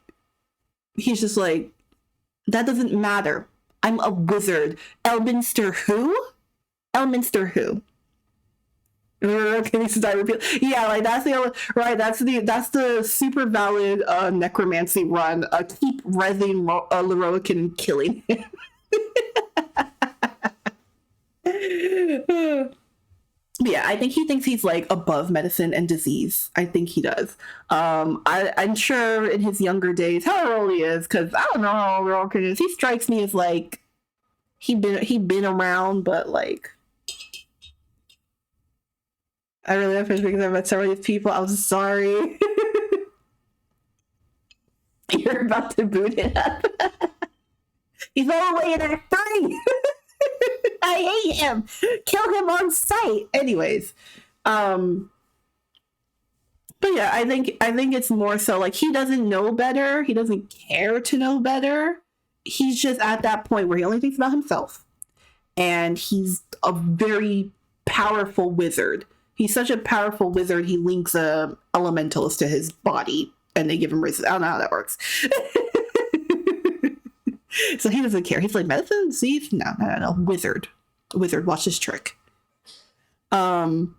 that doesn't matter. I'm a wizard. Elminster who? Elminster who? Yeah, like that's the right. That's the super valid necromancy run. Keep rezzing Leroican and killing him. Yeah, I think he thinks he's like above medicine and disease. I think he does. I'm sure in his younger days, however old he is, because I don't know how old Leroican is. He strikes me as like he been around, but like. I really have finished because I met several of these people. I'm sorry. You're about to boot it up. He's all the way in Act 3. I hate him. Kill him on sight. Anyways. But yeah, I think it's more so like he doesn't know better. He doesn't care to know better. He's just at that point where he only thinks about himself. And he's a very powerful wizard. He's such a powerful wizard, he links elementals to his body, and they give him resistance. I don't know how that works. So he doesn't care. He's like, medicine, disease? No. Wizard, watch this trick. Mizora.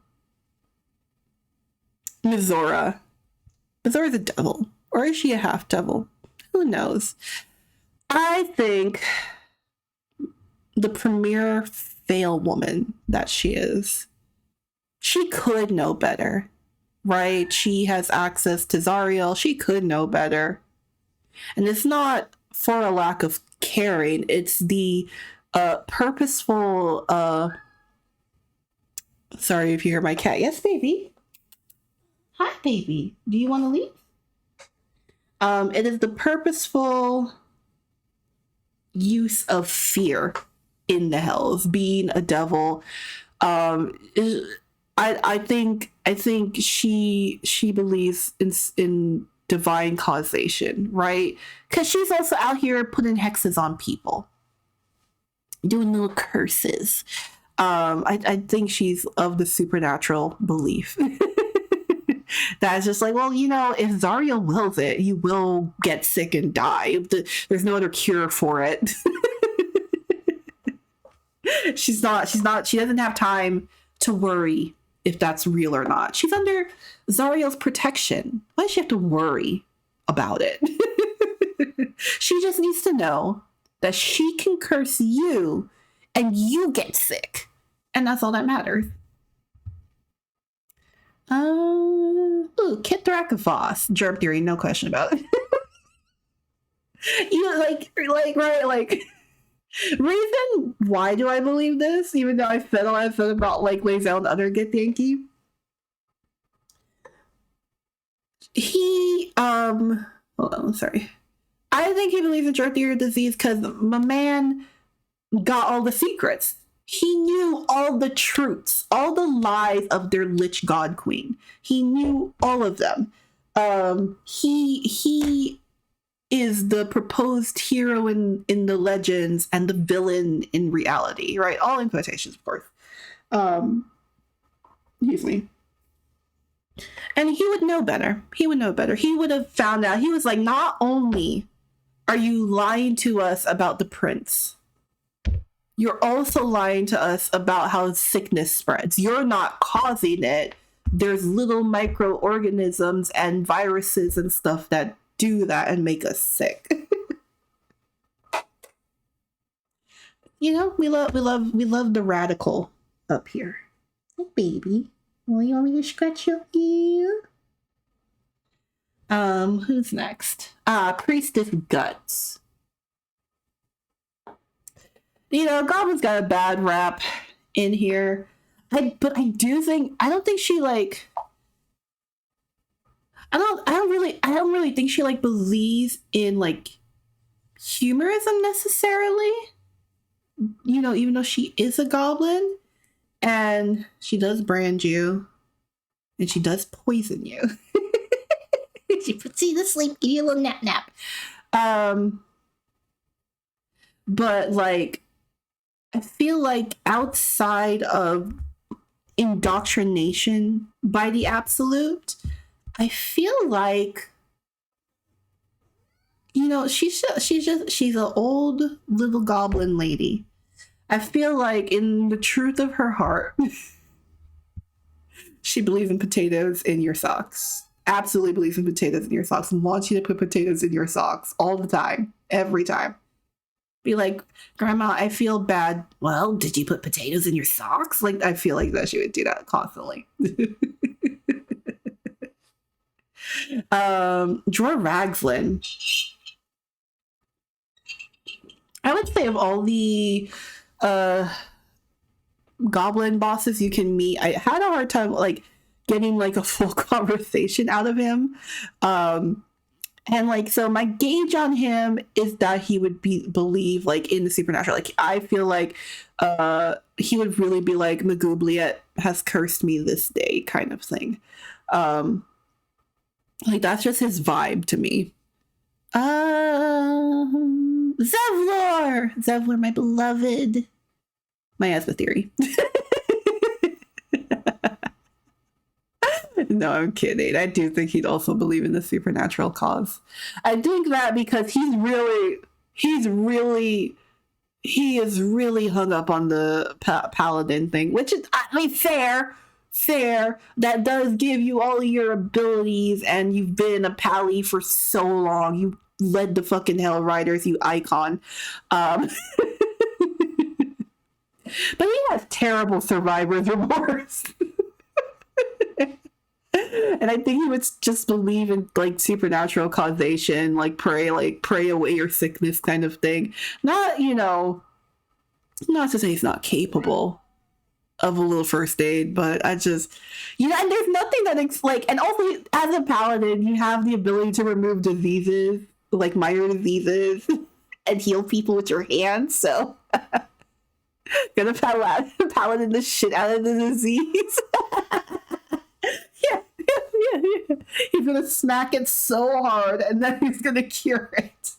Mizora's a devil. Or is she a half devil? Who knows? I think the premier fail woman that she is, she could know better, right? She has access to Zariel. She could know better. And it's not for a lack of caring. It's the purposeful... Sorry if you hear my cat. Yes, baby. Hi, baby. Do you want to leave? It is the purposeful use of fear in the hells, being a devil. I think she believes in divine causation, right? Because she's also out here putting hexes on people, doing little curses. I think she's of the supernatural belief. That's just like, well, you know, if Zariel wills it, you will get sick and die. There's no other cure for it. She doesn't have time to worry if that's real or not. She's under Zariel's protection. Why does she have to worry about it? She just needs to know that she can curse you and you get sick. And that's all that matters. Kit Thrakavos, germ theory, no question about it. Reason why do I believe this, even though I said all I said about like Lae'zel and other Githyanki? Hold on, sorry. I think he believes in germ theory of disease because my man got all the secrets. He knew all the truths, all the lies of their Lich God Queen. He knew all of them. He is the proposed hero in the legends and the villain in reality, right? All in quotations, of course. Excuse me. And he would know better. He would know better. He would have found out. He was like, not only are you lying to us about the prince, you're also lying to us about how sickness spreads. You're not causing it. There's little microorganisms and viruses and stuff that do that and make us sick. You know, we love the radical up here. Oh, baby. Well, you want me to scratch your ear? Who's next? Priestess Guts. You know, Goblin's got a bad rap in here. I don't think she like. I don't really think she like believes in like humorism necessarily. You know, even though she is a goblin and she does brand you and she does poison you. She puts you to sleep, give you a little nap. But like, I feel like outside of indoctrination by the absolute, I feel like, you know, she's an old little goblin lady. I feel like in the truth of her heart, she believes in potatoes in your socks. Absolutely believes in potatoes in your socks and wants you to put potatoes in your socks all the time, every time. Be like, Grandma, I feel bad. Well, did you put potatoes in your socks? Like, I feel like that she would do that constantly. Dror Ragzlin. I would say of all the goblin bosses you can meet, I had a hard time like getting like a full conversation out of him. And like, so my gauge on him is that he would believe like in the supernatural. Like, I feel like he would really be like, Magoobliet has cursed me this day kind of thing. Like, that's just his vibe to me. Zevlor, my beloved. Miasma theory. No, I'm kidding. I do think he'd also believe in the supernatural cause. I think that because he is really hung up on the paladin thing, which is, I mean, fair. That does give you all of your abilities, and you've been a pally for so long. You led the fucking Hell Riders, you icon. But he has terrible survivor's remorse. And I think he would just believe in like supernatural causation, like pray away your sickness kind of thing. Not to say he's not capable of a little first aid, but I just, and there's nothing that and also as a paladin, you have the ability to remove diseases, like minor diseases, and heal people with your hands. So gonna paladin the shit out of the disease. Yeah. He's gonna smack it so hard, and then he's gonna cure it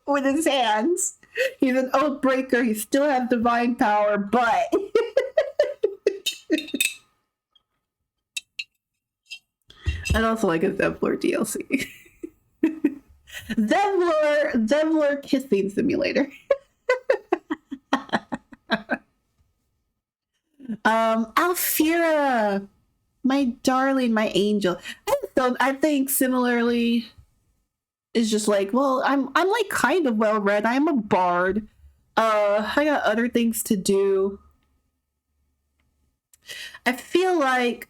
with his hands. He's an oath breaker. He still has divine power, but I'd also like a Zevlor DLC. Zevlor kissing simulator. Alfira, my darling, my angel. I think similarly is just like, well, I'm like kind of well read. I'm a bard. I got other things to do. I feel like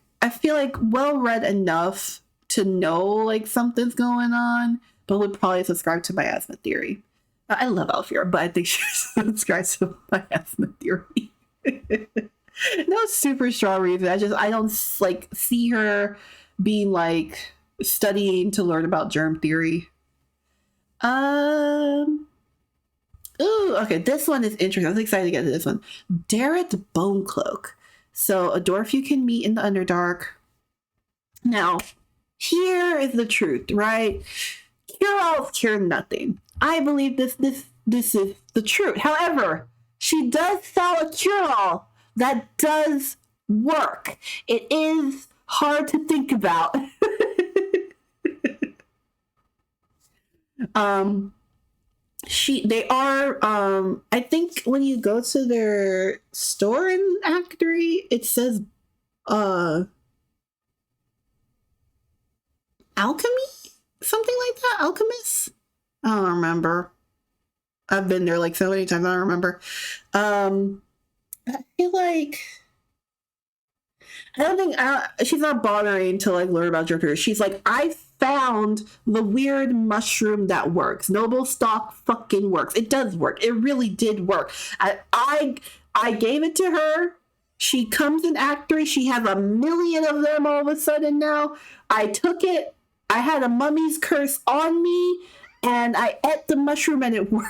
well read enough to know like something's going on, but would probably subscribe to miasma theory. I love Alfira, but I think she subscribes to miasma theory. No super strong reason. I don't like see her being like studying to learn about germ theory. Ooh, okay. This one is interesting. I was excited to get to this one. Darret Bonecloak. So a dwarf you can meet in the Underdark. Now, here is the truth, right? Cure-alls cure nothing. I believe this is the truth. However, she does sell a cure-all that does work. It is hard to think about. They are I think when you go to their store in Act 3, it says alchemy? Something like that? Alchemist? I don't remember. I've been there like so many times, I don't remember. I feel like I don't think she's not bothering to like learn about Jupiter. She's like, I found the weird mushroom that works. Noble stock fucking works. It does work. It really did work. I gave it to her. She comes in Act 3. She has a million of them all of a sudden now. I took it. I had a mummy's curse on me, and I ate the mushroom, and it worked.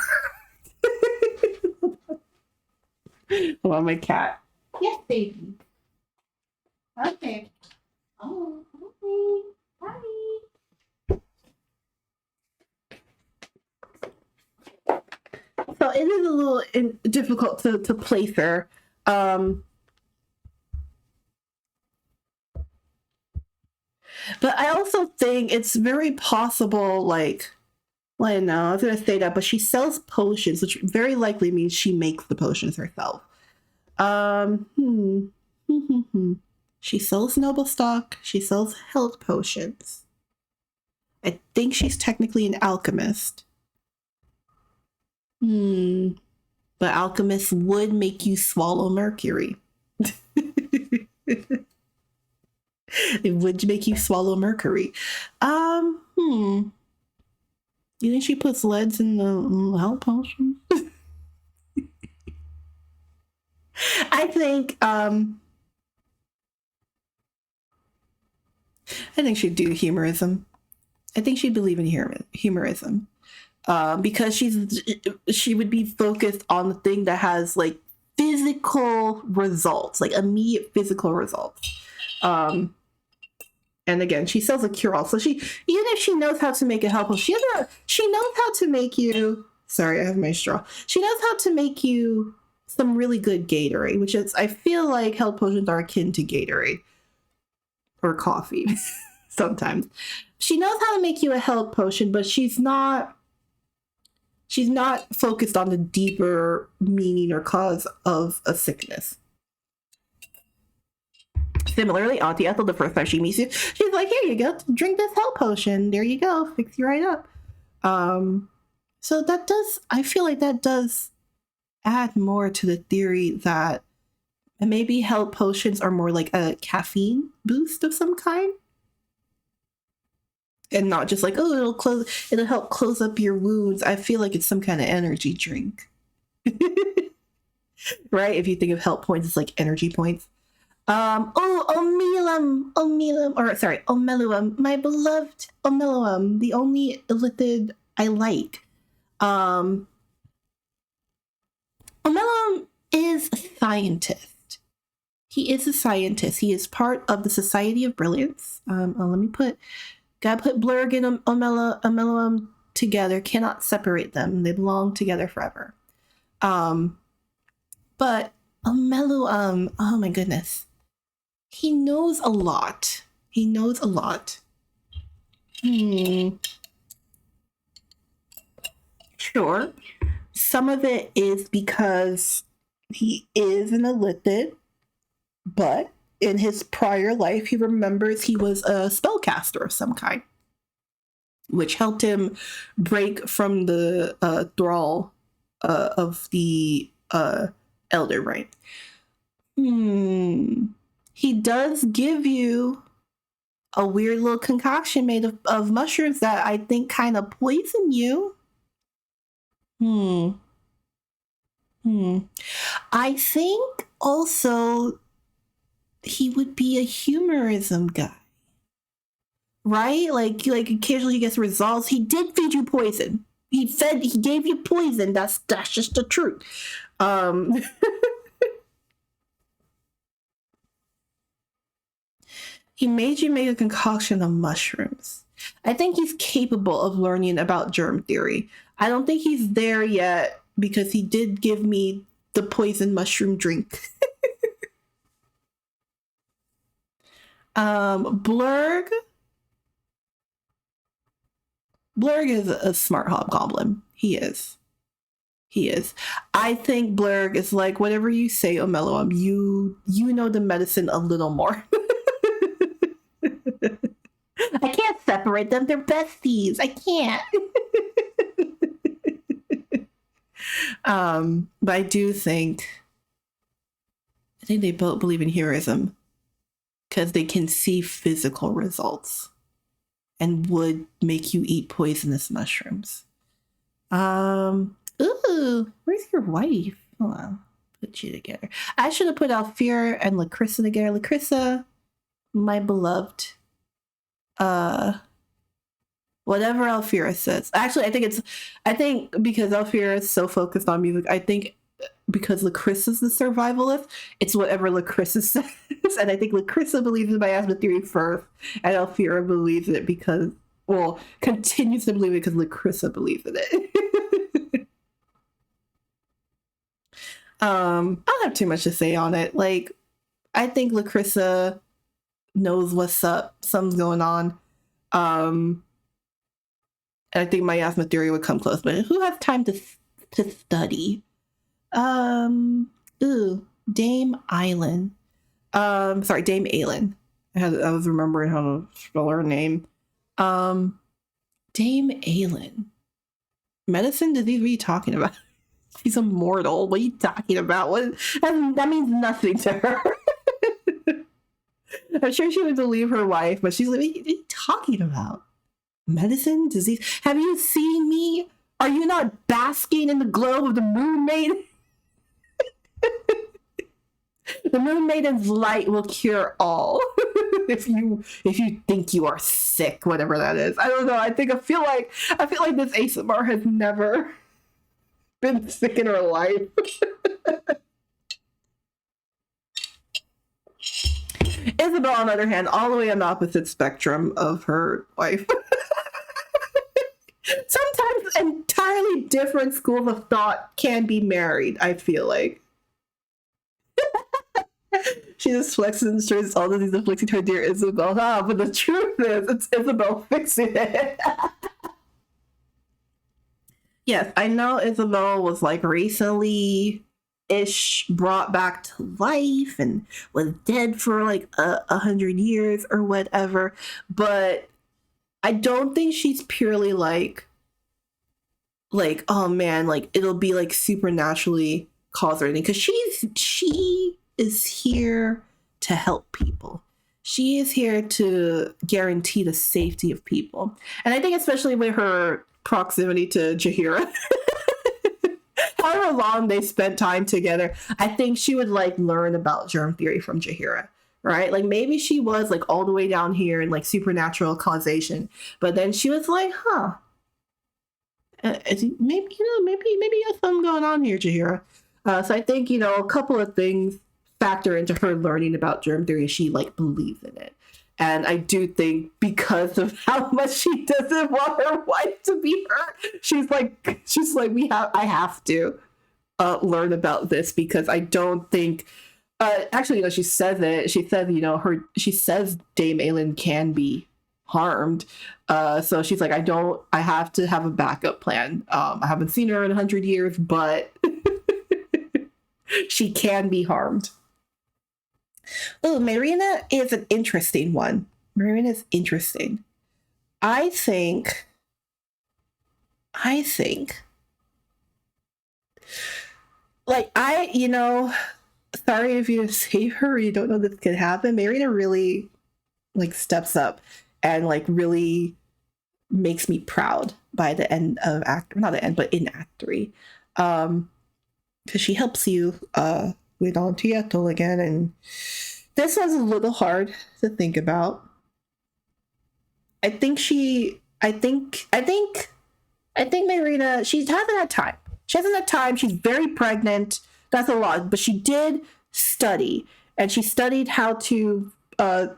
Hold on, my cat. Yes, baby. Okay. Oh, okay. Hi. So it is a little difficult to place her. But I also think it's very possible, like, well, no, I was going to say that, but she sells potions, which very likely means she makes the potions herself. She sells noble stock. She sells health potions. I think she's technically an alchemist. But alchemists would make you swallow mercury. It would make you swallow mercury. You think she puts leads in the health potions? I think she'd do humorism. I think she'd believe in humorism. Because she would be focused on the thing that has like physical results, like immediate physical results. And again, she sells a cure-all, so even if she knows how to make it helpful, she knows how to make you. Sorry, I have my straw. She knows how to make you some really good Gatorade, which is, I feel like health potions are akin to Gatorade or coffee. Sometimes she knows how to make you a health potion, but she's not focused on the deeper meaning or cause of a sickness. Similarly, Auntie Ethel, the first time she meets you, she's like, here you go, drink this health potion. There you go, fix you right up. So I feel like that does add more to the theory that maybe health potions are more like a caffeine boost of some kind. And not just like, oh, it'll help close up your wounds. I feel like it's some kind of energy drink. Right? If you think of health points, it's like energy points. Omeluum, my beloved Omeluum, the only illithid I like. Omeluum is a scientist. He is a scientist. He is part of the Society of Brilliance. Gotta put Blurg and Omeluum together. Cannot separate them. They belong together forever. But Omeluum, oh my goodness. He knows a lot. Sure. Some of it is because he is an illithid, But in his prior life, he remembers he was a spellcaster of some kind, which helped him break from the thrall of the elder, right? He does give you a weird little concoction made of mushrooms that I think kind of poison you. I think also he would be a humorism guy, right? Like occasionally he gets results. He did feed you poison. He gave you poison. That's just the truth. He made you make a concoction of mushrooms. I think he's capable of learning about germ theory. I don't think he's there yet because he did give me the poison mushroom drink. Blurg is a smart hobgoblin. He is. I think Blurg is like, whatever you say, Omeluum, you know the medicine a little more. I can't separate them. They're besties. I can't. But I do think they both believe in heroism because they can see physical results and would make you eat poisonous mushrooms. Ooh, where's your wife? Hold on, put you together. I should have put Alfira and Lacrissa together. Lacrissa, my beloved. Whatever Alfira says. Actually, I think because Alfira is so focused on music, I think because Lacrissa is the survivalist, it's whatever Lacrissa says. And I think Lacrissa believes in miasma theory first, and Alfira believes it because, well, continues to believe it because Lacrissa believes in it. I don't have too much to say on it. Like, I think Lacrissa knows what's up. Something's going on. I think miasma theory would come close, but who has time to study? Dame Island. Sorry, Dame Aylin. I was remembering how to spell her name. Dame Aylin. Medicine disease, what are you talking about? She's immortal. What are you talking about? That means nothing to her. I'm sure she would believe her wife, but she's like, what are you talking about? Medicine? Disease? Have you seen me? Are you not basking in the glow of the moon maiden? The moon maiden's light will cure all. if you think you are sick, whatever that is. I don't know. I feel like this ASMR has never been sick in her life. Isabel, on the other hand, all the way on the opposite spectrum of her wife. Sometimes entirely different schools of thought can be married, I feel like. She just flexes and stresses all the things afflicting her dear Isabel. But the truth is, it's Isabel fixing it. Yes, I know Isabel was like recently-ish brought back to life and was dead for like 100 years or whatever, but I don't think she's purely like oh man, like it'll be like supernaturally caused or anything, because she is here to help people. She is here to guarantee the safety of people, and I think especially with her proximity to Jaheira, however long they spent time together, I think she would like learn about germ theory from Jaheira. Right? Like maybe she was like all the way down here in like supernatural causation, but then she was like, maybe you have something going on here, Jaheira. So I think, a couple of things factor into her learning about germ theory. She like believes in it. And I do think because of how much she doesn't want her wife to be her, she's like, I have to learn about this, because I don't think, actually, she says it. She says, she says Dame Aylin can be harmed. So she's like, I have to have a backup plan. I haven't seen her in 100 years, but she can be harmed. Oh, Marina is an interesting one. Marina is interesting. I think, I think, like, sorry if you save her, you don't know this could happen. Marina really, like, steps up and, like, really makes me proud by the end of not the end, but in Act 3. Because she helps you with on Tieto again, and this one's a little hard to think about. I think Marina, she hasn't had time. She hasn't had time. She's very pregnant. That's a lot. But she did study, and she studied how to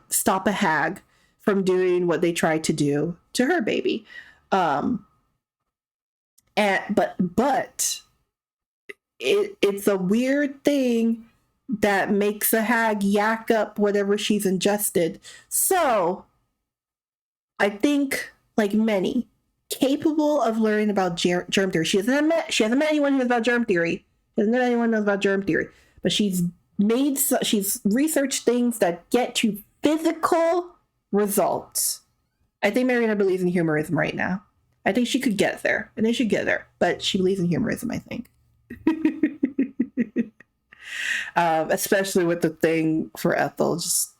stop a hag from doing what they tried to do to her baby. But it's a weird thing that makes a hag yak up whatever she's ingested. So I think, like many, capable of learning about germ theory. She hasn't met anyone who knows about germ theory. She hasn't met anyone who knows about germ theory. But she's researched things that get to physical results. I think Marina believes in humorism right now. I think she could get there. And they should get there. But she believes in humorism, I think. Especially with the thing for Ethel. Just,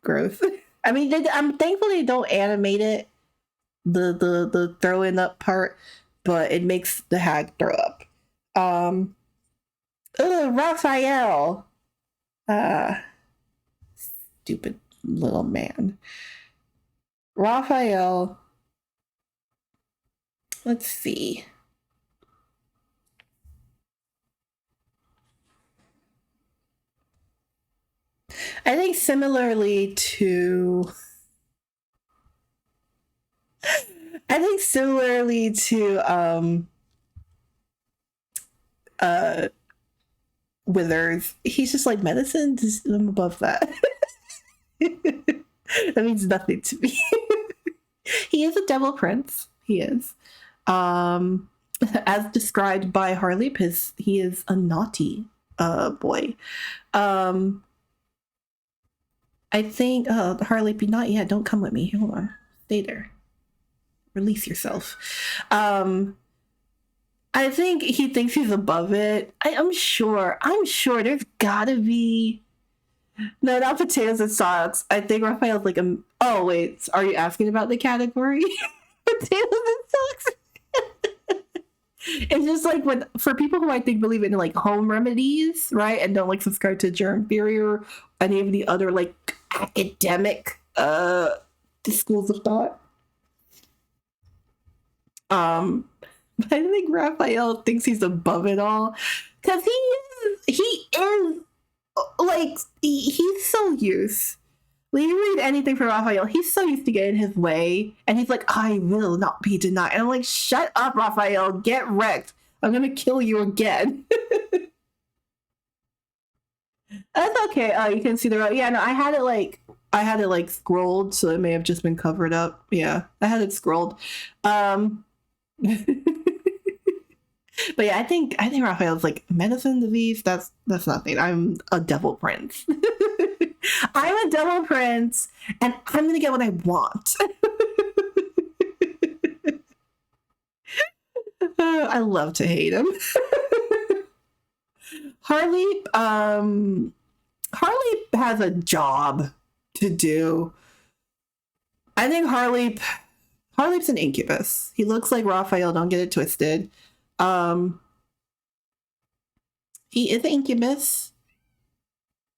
gross. I mean, I'm thankful they don't animate it, the throwing up part, but it makes the hag throw up. Raphael. Stupid little man. Raphael. Let's see. I think similarly to Withers, he's just like medicine. I'm above that. That means nothing to me. He is a devil prince. He is. As described by Harley, he is a naughty boy. I think Harley, not yet. Don't come with me. Hold on. Stay there. Release yourself. I think he thinks he's above it. I'm sure there's gotta be. No, not potatoes and socks. I think Raphael's like oh wait, are you asking about the category? Potatoes and socks. It's just like for people who I think believe in like home remedies, right, and don't like subscribe to germ theory or any of the other like academic schools of thought. But I think Raphael thinks he's above it all because he is like he's so used. When you read anything from Raphael, he's so used to getting his way, and he's like, "I will not be denied." And I'm like, "Shut up, Raphael! Get wrecked! I'm gonna kill you again." That's okay. You can see the road. Yeah, no, I had it like scrolled, so it may have just been covered up. Yeah, I had it scrolled. But yeah, I think Raphael's like medicine disease. That's nothing. I'm a devil prince. I'm a devil prince, and I'm gonna get what I want. I love to hate him. Harley has a job to do. I think Harley's an incubus. He looks like Raphael, don't get it twisted. He is an incubus.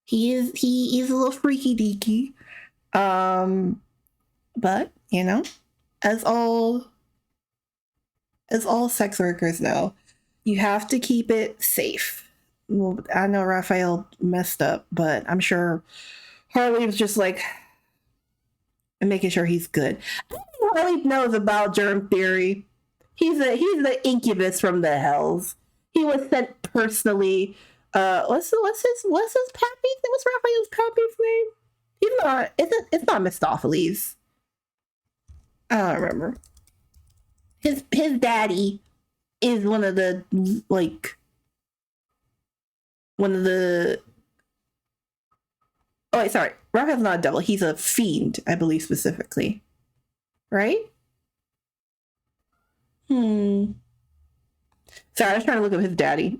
He is a little freaky deaky. But, you know, as all sex workers know, you have to keep it safe. Well, I know Raphael messed up, but I'm sure Harley was just like making sure he's good. I think Harley knows about germ theory. He's the incubus from the hells. He was sent personally. What's his pappy? What's Raphael's pappy's name? It's not Mephistopheles. I don't remember. His daddy is one of the Oh, wait, sorry. Raphael's not a devil. He's a fiend, I believe specifically. Right? Hmm. Sorry, I was trying to look up his daddy.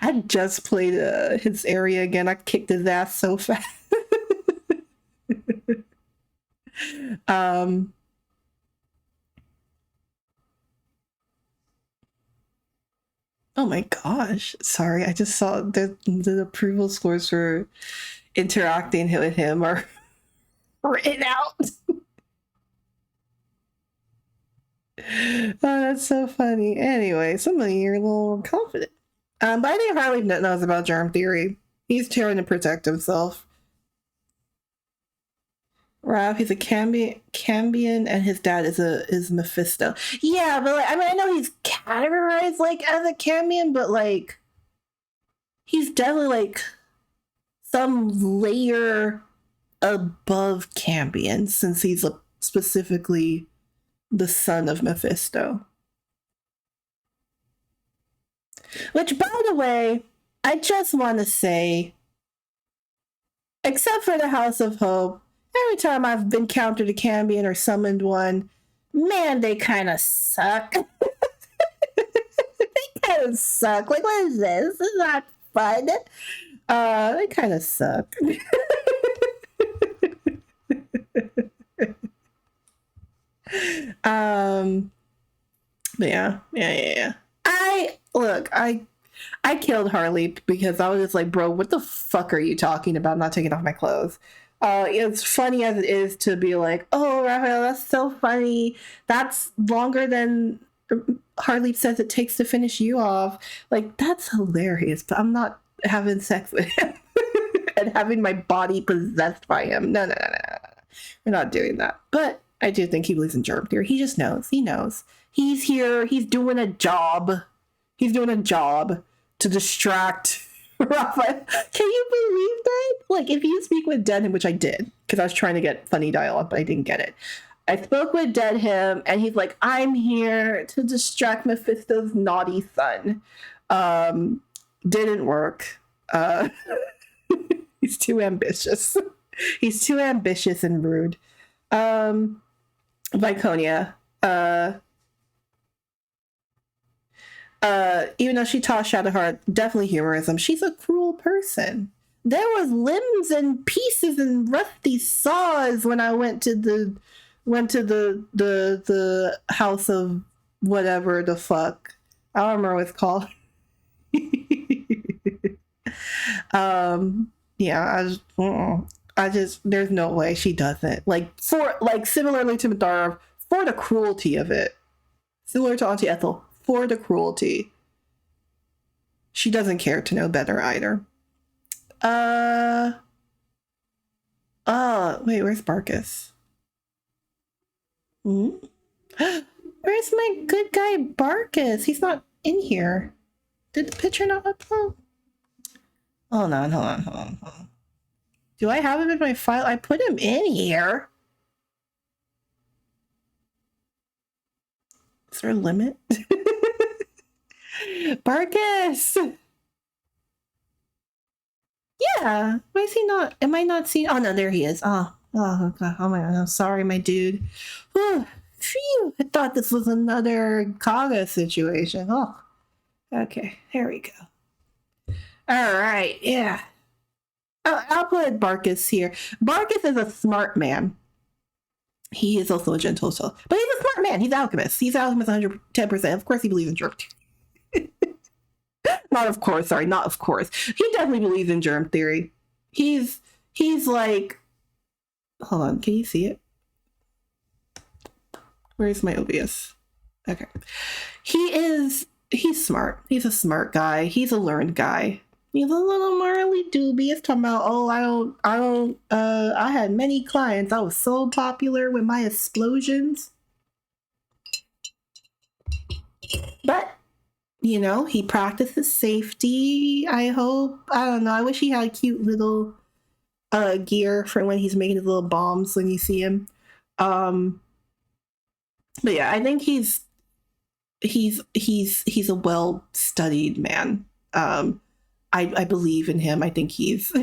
I just played his area again. I kicked his ass so fast. um, oh my gosh. Sorry, I just saw the approval scores for interacting with him are written out. Oh, that's so funny. Anyway, somebody you're a little confident. But I think Harley knows about germ theory. He's trying to protect himself. Raph, he's a Cambion, and his dad is Mephisto. Yeah, but like, I mean, I know he's categorized like as a Cambion, but like, he's definitely like some layer above Cambion since he's specifically the son of Mephisto. Which, by the way, I just want to say, except for the House of Hope, every time I've encountered a Cambion or summoned one, man, they kind of suck. They kind of suck. Like, what is this? This is not fun. They kind of suck. But yeah. I killed Harley because I was just like, bro, what the fuck are you talking about? I'm not taking off my clothes. It's funny as it is to be like, oh, Raphael, that's so funny. That's longer than Harley says it takes to finish you off. Like, that's hilarious, but I'm not having sex with him and having my body possessed by him. No. We're not doing that. But I do think he believes in germ theory. He just knows. He knows. He's here. He's doing a job. He's doing a job to distract Raphael. Can you believe that? Like, if you speak with Dead Him, which I did, because I was trying to get funny dialogue, but I didn't get it. I spoke with Dead Him, and he's like, I'm here to distract Mephisto's naughty son. Didn't work. He's too ambitious. He's too ambitious and rude. Viconia. Even though she taught Shadowheart definitely humorism, she's a cruel person. There was limbs and pieces and rusty saws when I went to the house of whatever the fuck. I don't remember what it's called. Yeah, I just there's no way she doesn't. Like similarly to Madara, for the cruelty of it. Similar to Auntie Ethel, for the cruelty. She doesn't care to know better either. Wait, where's Barkus? Where's my good guy Barkus? He's not in here. Did the picture not upload? Hold on. Do I have him in my file? I put him in here. Is there a limit? Barkus! Yeah. Why is he not? Am I not seeing? Oh, no, there he is. Oh God. Oh my God. I'm sorry, my dude. Oh, phew. I thought this was another Kaga situation. Oh, okay. Here we go. All right. Yeah. I'll put Barkus here. Barkus is a smart man. He is also a gentle soul. But he's a smart man. He's alchemist. He's alchemist 110%. Of course he believes in germ theory. Not of course. He definitely believes in germ theory. He's like, hold on, can you see it? Where's my OBS? Okay. He's smart. He's a smart guy. He's a learned guy. He's a little morally dubious, talking about, I had many clients. I was so popular with my explosions. But, he practices safety, I hope. I don't know. I wish he had cute little gear for when he's making his little bombs when you see him. But yeah, I think he's he's a well-studied man. I believe in him. I think he's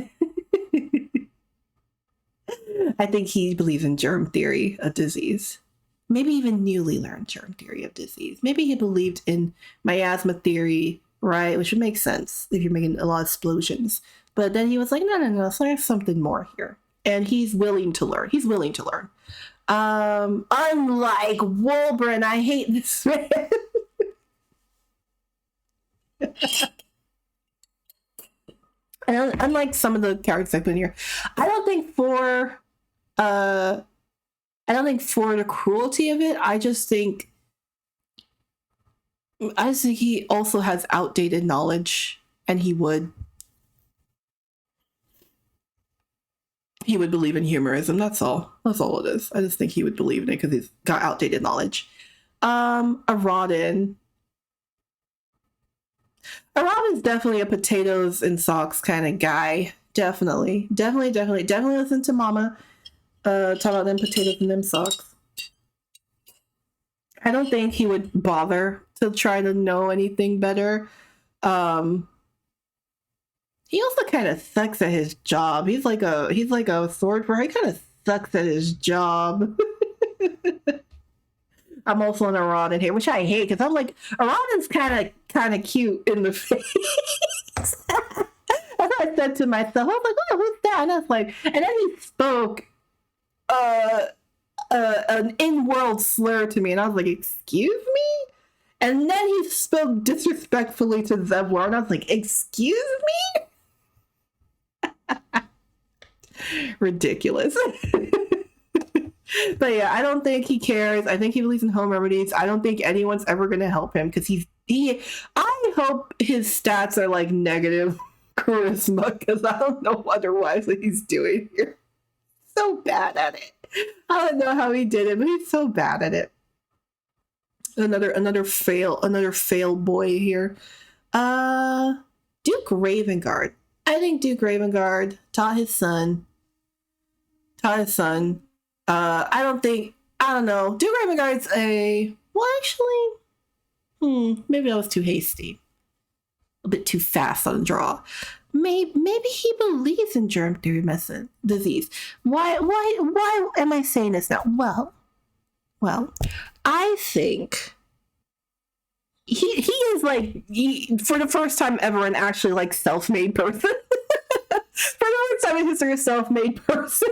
I think he believes in germ theory of disease. Maybe even newly learned germ theory of disease. Maybe he believed in miasma theory, right? Which would make sense if you're making a lot of explosions. But then he was like, no, so there's something more here. And he's willing to learn. He's willing to learn. Unlike Wolverine, I hate this man. And unlike some of the characters I put in here, I don't think for the cruelty of it, I just think he also has outdated knowledge, and he would believe in humorism. That's all it is. I just think he would believe in it because he's got outdated knowledge. A Rodin is definitely a potatoes and socks kind of guy. Definitely listen to Mama talk about them potatoes and them socks. I don't think he would bother to try to know anything better. He also kind of sucks at his job. He's like a sword for. He kind of sucks at his job. I'm also an Aradin here, which I hate because I'm like, Aradin's kind of cute in the face. That's what I said to myself. I was like, oh, who's that? And I was like, and then he spoke an in-world slur to me, and I was like, excuse me? And then he spoke disrespectfully to Zevwar, and I was like, excuse me? Ridiculous. But yeah, I don't think he cares. I think he believes in home remedies. I don't think anyone's ever going to help him because I hope his stats are like negative charisma because I don't know otherwise what he's doing here. So bad at it. I don't know how he did it, but he's so bad at it. Another fail boy here. Duke Ravengard. I think Duke Ravengard taught his son. I don't know. Duke Ravengard's maybe I was too hasty. A bit too fast on the draw. Maybe he believes in germ theory medicine disease. Why am I saying this now? Well, I think he is like for the first time ever an actually like self-made person. For the first time in history, a self-made person.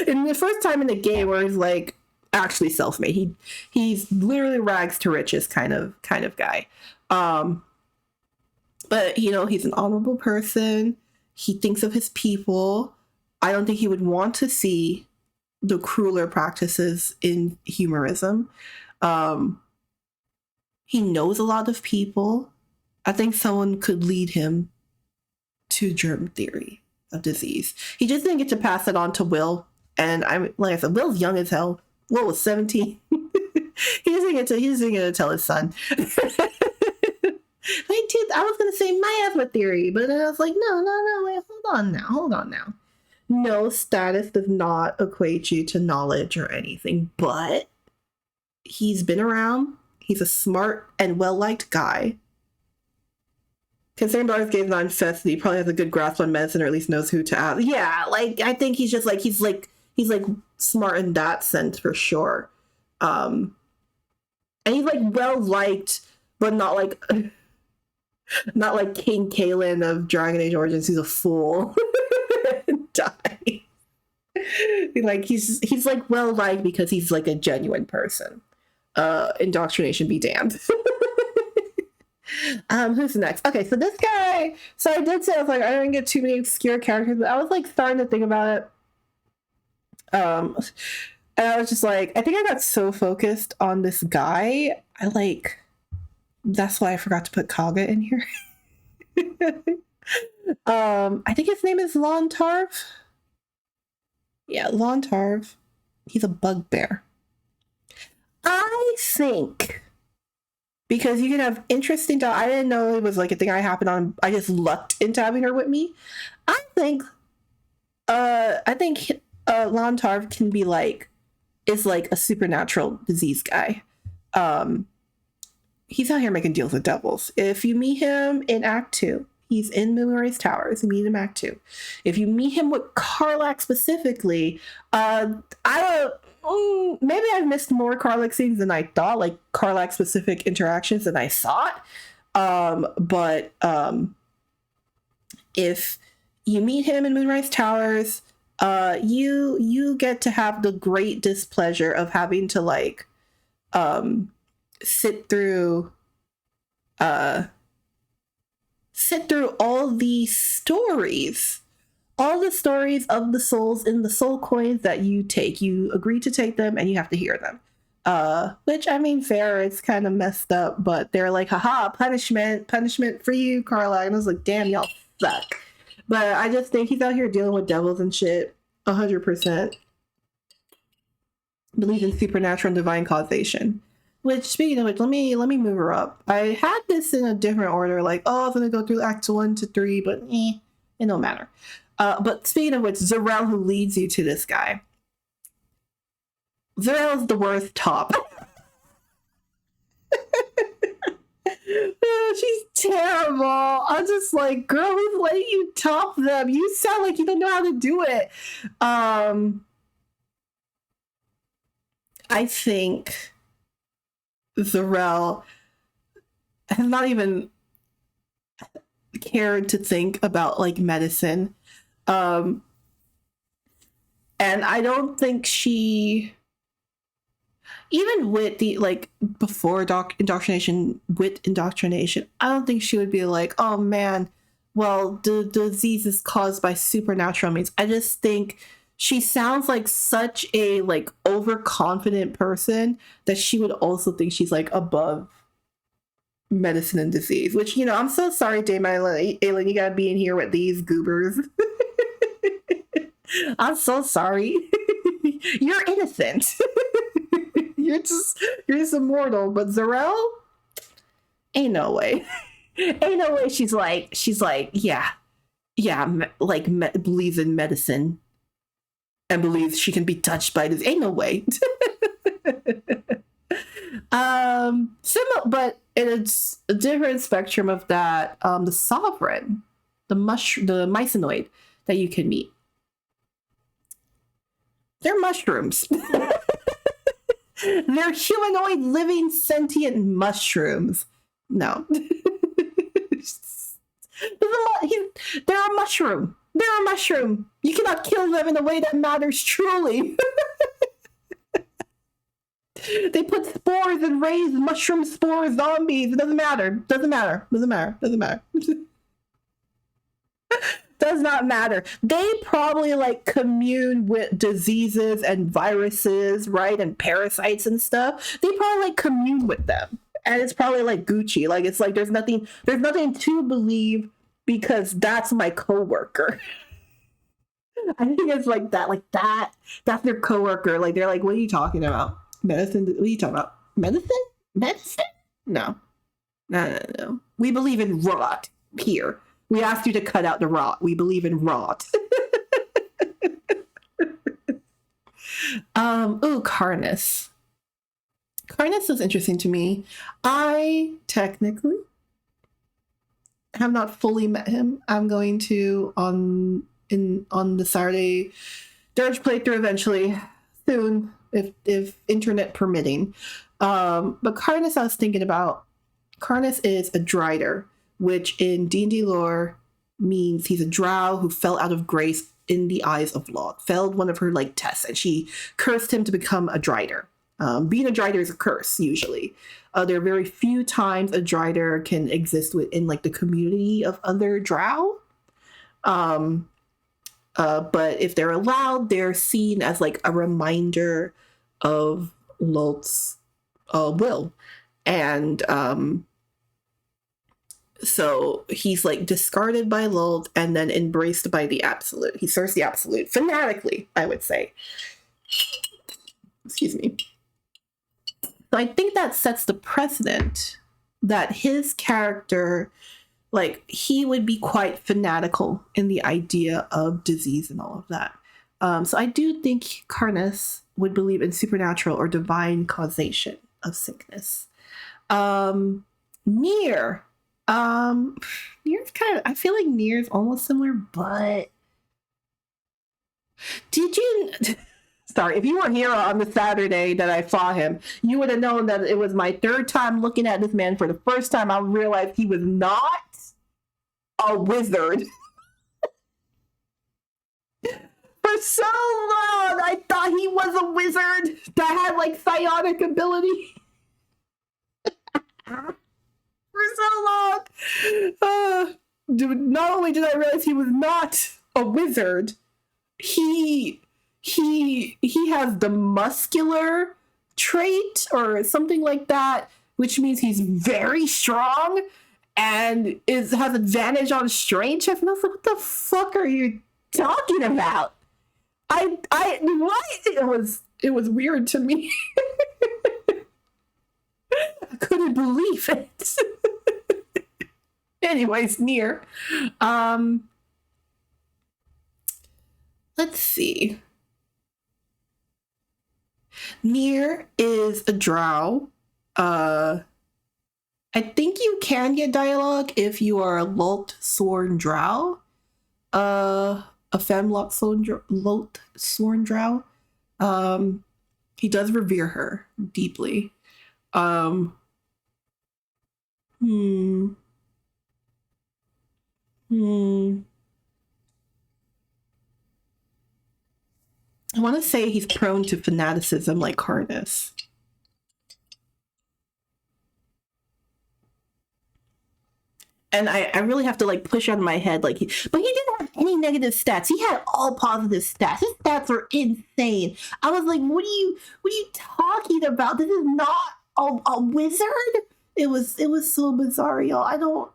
And the first time in the game where he's like actually self-made. He's literally rags to riches kind of guy. But he's an honorable person. He thinks of his people. I don't think he would want to see the crueler practices in humorism. He knows a lot of people. I think someone could lead him to germ theory of disease. He just didn't get to pass it on to Will. And like I said, Will's young as hell. Will was 17. He doesn't get to tell his son. I was going to say miasma theory, but then I was like, no, wait, hold on now. No, status does not equate you to knowledge or anything, but he's been around. He's a smart and well-liked guy. Considering Bard's Game's not infested, he probably has a good grasp on medicine, or at least knows who to ask. Yeah, like, I think he's just like, he's smart in that sense for sure. And he's like well-liked, but not like King Kalen of Dragon Age Origins, who's a fool and dies. Like he's like well liked because he's like a genuine person. Indoctrination be damned. Who's next? Okay, so this guy. So I did say I was like I didn't get too many obscure characters, but I was like starting to think about it. And I was just like, I think I got so focused on this guy. That's why I forgot to put Kaga in here. I think his name is Lontarv. Yeah, Lontarv. He's a bugbear. I think because you can have interesting dog. I didn't know it was like a thing I happened on. I just lucked into having her with me. I think Lontarv can be like is like a supernatural disease guy. He's out here making deals with devils. If you meet him in Act 2, he's in Moonrise Towers. You meet him Act 2. If you meet him with Karlach specifically, maybe I've missed more Karlach scenes than I thought, like Karlach specific interactions than I thought. But if you meet him in Moonrise Towers, you get to have the great displeasure of having to like sit through all the stories of the souls in the soul coins that you take. You agree to take them and you have to hear them, which, I mean, fair, it's kind of messed up, but they're like, haha, punishment for you, Karlach. And I was like, damn, y'all suck. But I just think he's out here dealing with devils and shit 100%. Believe in supernatural and divine causation. Which, speaking of which, let me move her up. I had this in a different order, like, I was gonna go through Acts 1 to 3, but it don't matter. But speaking of which, Zarel, who leads you to this guy. Zarel's the worst top. She's terrible. I'm just like, girl, who's letting you top them? You sound like you don't know how to do it. I think Zarel has not even cared to think about like medicine. And I don't think she, even with the like before indoctrination, I don't think she would be like, oh man, well, the disease is caused by supernatural means. I just think she sounds like such a like overconfident person that she would also think she's like above medicine and disease, which, you know, I'm so sorry, Dame Aylin, you gotta be in here with these goobers. I'm so sorry. You're innocent. You're just immortal, but Zarel, ain't no way. Ain't no way she's like, yeah, believes in medicine and believes she can be touched by this. Ain't no way. But it's a different spectrum of that. The Sovereign, the mycenoid that you can meet. They're mushrooms. They're humanoid, living, sentient mushrooms. No. They're a mushroom. They're a mushroom. You cannot kill them in a way that matters truly. They put spores and raise mushroom spore zombies. It doesn't matter. Doesn't matter. Does not matter. They probably like commune with diseases and viruses, right? And parasites and stuff. They probably like commune with them. And it's probably like Gucci. Like, it's like there's nothing to believe because that's my coworker. I think it's like that. That's their coworker. Like, they're like, what are you talking about? Medicine? What are you talking about? Medicine? No. We believe in rot here. We asked you to cut out the rot. We believe in rot. Karnas. Karnas is interesting to me. I technically have not fully met him. I'm going to on the Saturday Dirge playthrough eventually, soon, if internet permitting. But Karnas, I was thinking about. Karnas is a Drider, which in D&D lore means he's a drow who fell out of grace in the eyes of law, failed one of her like tests, and she cursed him to become a Drider. Being a Drider is a curse, usually. There are very few times a Drider can exist within like the community of other drow. But if they're allowed, they're seen as like a reminder of Lolth's will. And so he's like discarded by Lolth and then embraced by the Absolute. He serves the Absolute fanatically, I would say. Excuse me. So I think that sets the precedent that his character, like, he would be quite fanatical in the idea of disease and all of that. So I do think Karnas would believe in supernatural or divine causation of sickness. Near. Near's kind of, I feel like Near's almost similar, but did you sorry, if you were here on the Saturday that I saw him, you would have known that it was my third time looking at this man. For the first time, I realized he was not a wizard. For so long, I thought he was a wizard that had like psionic ability. For so long. Dude, not only did I realize he was not a wizard, he has the muscular trait or something like that, which means he's very strong and has advantage on strength checks. And I was like, what the fuck are you talking about? What? It was weird to me. I couldn't believe it. Anyways, Near. Let's see. Near is a drow. I think you can get dialogue if you are a Lot Sworn drow. A femme Lot Sworn drow. He does revere her deeply. I want to say he's prone to fanaticism like Karnas. And I really have to like push out of my head but he didn't have any negative stats. He had all positive stats. His stats were insane. I was like, what are you talking about? This is not a wizard. It was so bizarre, y'all.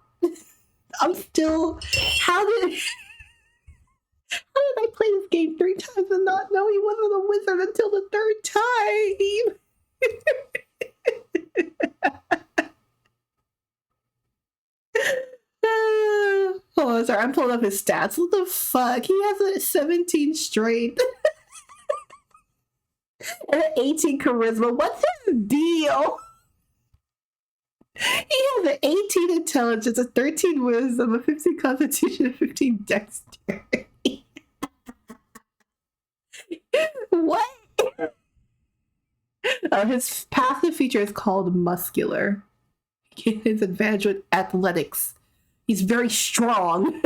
I'm still, how did I play this game 3 times and not know he wasn't a wizard until the 3rd time? Oh, sorry, I'm pulling up his stats. What the fuck? He has a 17 strength and an 18 charisma. What's his deal? He has an 18 intelligence, a 13 wisdom, a 15 constitution, a 15 dexterity. What? His passive feature is called muscular. His advantage with athletics. He's very strong.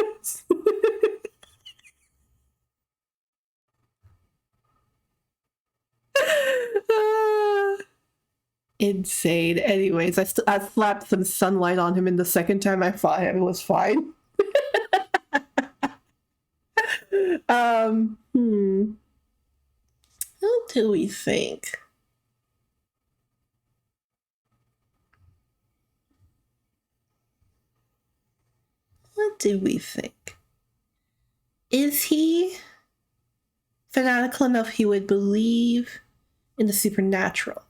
Insane. Anyways, I slapped some sunlight on him, and the second time I fought him, it was fine. What do we think? What do we think? Is he fanatical enough he would believe in the supernatural?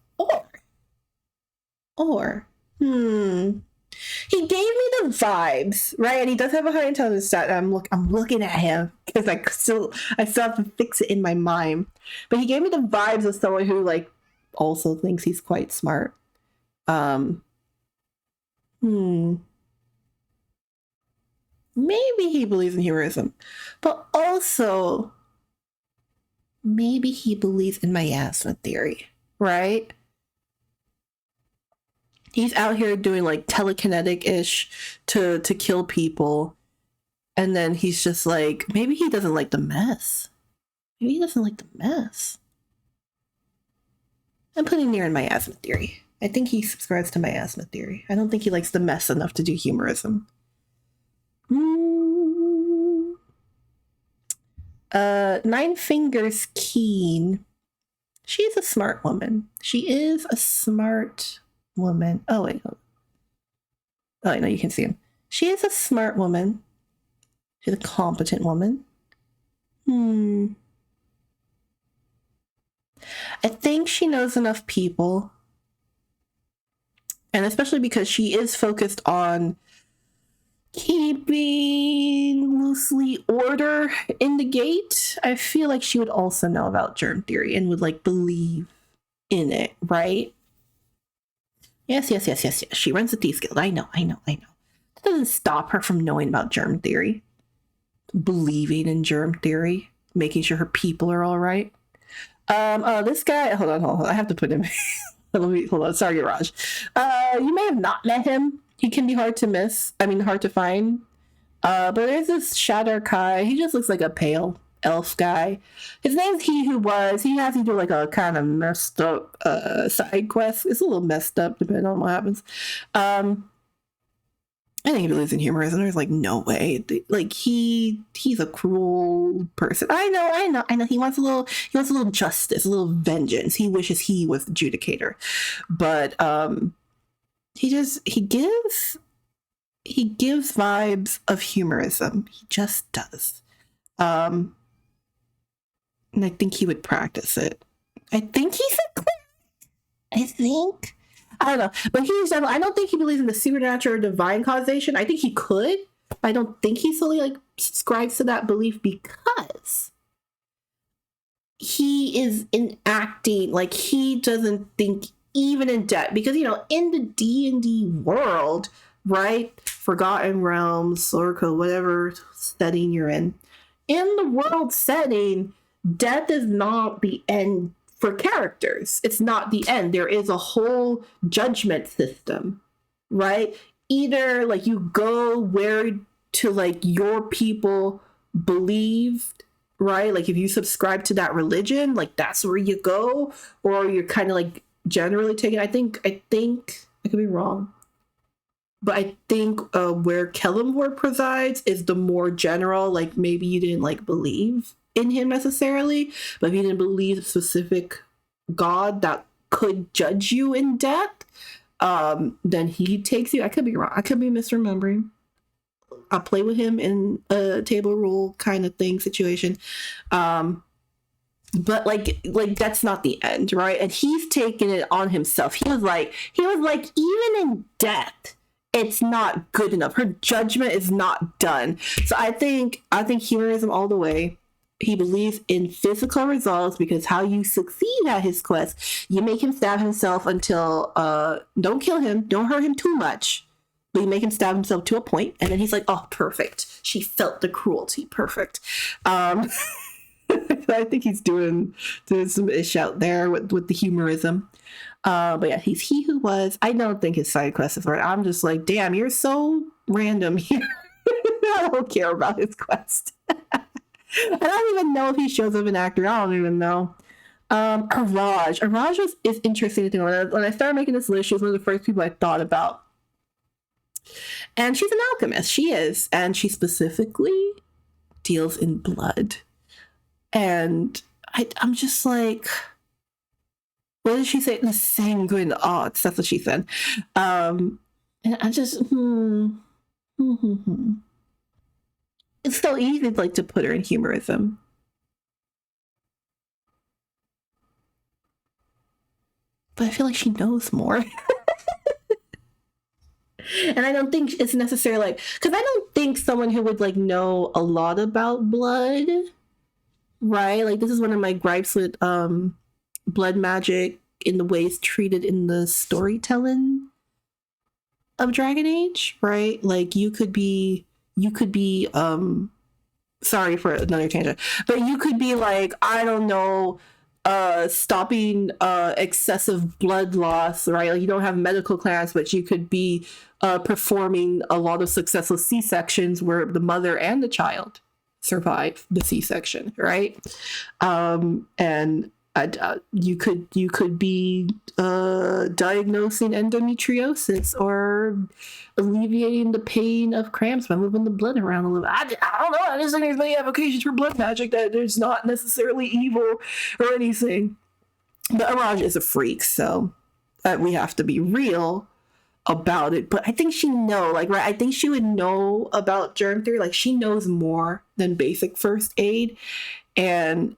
Or he gave me the vibes, right? And he does have a high intelligence stat. I'm looking at him because I still have to fix it in my mind. But he gave me the vibes of someone who like also thinks he's quite smart. Maybe he believes in heroism, but also maybe he believes in miasma theory, right? He's out here doing like telekinetic-ish to kill people. And then he's just like, maybe he doesn't like the mess. Maybe he doesn't like the mess. I'm putting Near in miasma theory. I think he subscribes to miasma theory. I don't think he likes the mess enough to do humorism. Nine Fingers Keen. She's a smart woman. She is a smart woman. Oh, wait. Oh, I know you can see him. She is a smart woman. She's a competent woman. I think she knows enough people. And especially because she is focused on keeping loosely order in the gate, I feel like she would also know about germ theory and would like believe in it, right? Yes. She runs the Thieves Guild. I know. That doesn't stop her from knowing about germ theory, believing in germ theory, making sure her people are all right. This guy, hold on. I have to put him. Hold on. Sorry, Raj. You may have not met him. He can be hard to miss. I mean, hard to find. But there's this Shadow Kai. He just looks like a pale elf guy. His name's He Who Was. He has to do like a kind of messed up side quest. It's a little messed up depending on what happens. I think he believes in humorism. There's like no way. Like he's a cruel person. I know. He wants a little justice, a little vengeance. He wishes he was the adjudicator. But he gives vibes of humorism. He just does. And I think he would practice it. I think he's a cleric. I don't know. But I don't think he believes in the supernatural or divine causation. I think he could. I don't think he solely like subscribes to that belief because he is enacting, like he doesn't think even in death. Because, you know, in the D&D world, right? Forgotten Realms, Sorco, whatever setting you're in the world setting, death is not the end for characters. It's not the end. There is a whole judgment system, right? Either like you go where to like your people believed, right? Like if you subscribe to that religion, like that's where you go, or you're kind of like generally taken. I think I could be wrong, but I think where Kellamore presides is the more general, like maybe you didn't like believe in him necessarily, but if you didn't believe a specific god that could judge you in death, then he takes you. I could be wrong. I could be misremembering. I'll play with him in a table rule kind of thing situation. But like that's not the end, right? And he's taken it on himself. He was like, even in death, it's not good enough. Her judgment is not done. So I think humorism all the way. He believes in physical results because how you succeed at his quest, you make him stab himself until don't kill him, don't hurt him too much, but you make him stab himself to a point, and then he's like, oh, perfect. She felt the cruelty. Perfect. I think he's doing some ish out there with the humorism. But yeah, he's He Who Was. I don't think his side quest is right. I'm just like, damn, you're so random here. I don't care about his quest. I don't even know if he shows up in Act 3. I don't even know. Araj is interesting to think about. When I started making this list, she was one of the first people I thought about. And she's an alchemist. She is. And she specifically deals in blood. And I'm just like, what did she say? The same good in the odds. That's what she said. And I just, It's so easy like to put her in humorism. But I feel like she knows more. And I don't think it's necessarily like, because I don't think someone who would like know a lot about blood, right? Like this is one of my gripes with blood magic in the ways treated in the storytelling of Dragon Age, right? Like you could be sorry for another tangent, but you could be like, I don't know, stopping excessive blood loss, right? Like you don't have medical class, but you could be performing a lot of successful C-sections where the mother and the child survive the C-section, right? And you could be diagnosing endometriosis or alleviating the pain of cramps by moving the blood around a little. I don't know. I just think there's many applications for blood magic that there's not necessarily evil or anything. But Araj is a freak, so we have to be real about it. But I think she right? I think she would know about germ theory. Like she knows more than basic first aid, and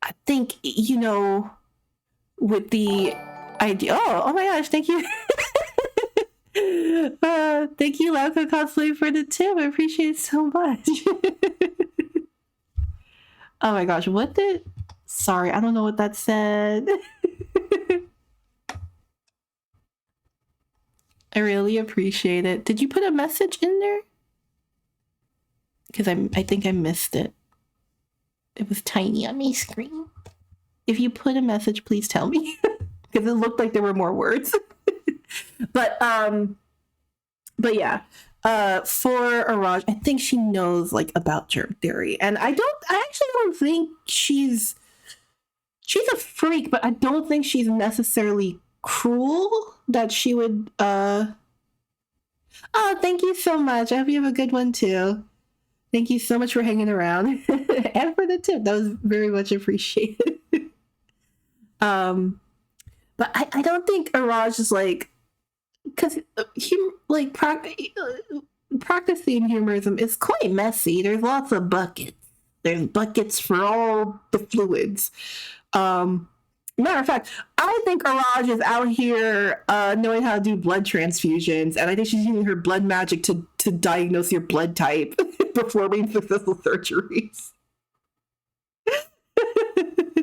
I think, you know, with the idea. Oh my gosh, thank you. Thank you, Lauka Cosplay, for the tip. I appreciate it so much. Oh my gosh, what did... Sorry, I don't know what that said. I really appreciate it. Did you put a message in there? Because I think I missed it. It was tiny on my screen. If you put a message, please tell me. Because it looked like there were more words. But yeah. For Araj, I think she knows like about germ theory. And I actually don't think she's a freak, but I don't think she's necessarily cruel that she would oh, thank you so much. I hope you have a good one too. Thank you so much for hanging around and for the tip. That was very much appreciated. But I don't think Araj is like, because like practicing humorism is quite messy. There's lots of buckets. There's buckets for all the fluids. Matter of fact, I think Araj is out here knowing how to do blood transfusions, and I think she's using her blood magic to diagnose your blood type, performing successful surgeries.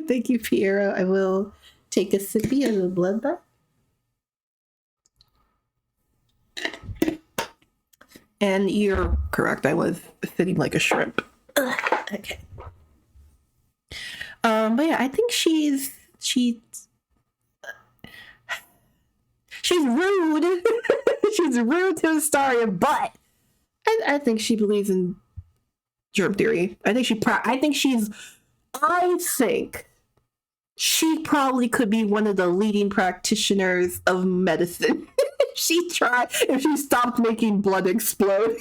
Thank you, Piero. I will take a sippy of the blood bath. And you're correct. I was sitting like a shrimp. Okay. But yeah, I think she's rude. She's rude to Astarion, but I think she believes in germ theory. I think she probably could be one of the leading practitioners of medicine. If she stopped making blood explode.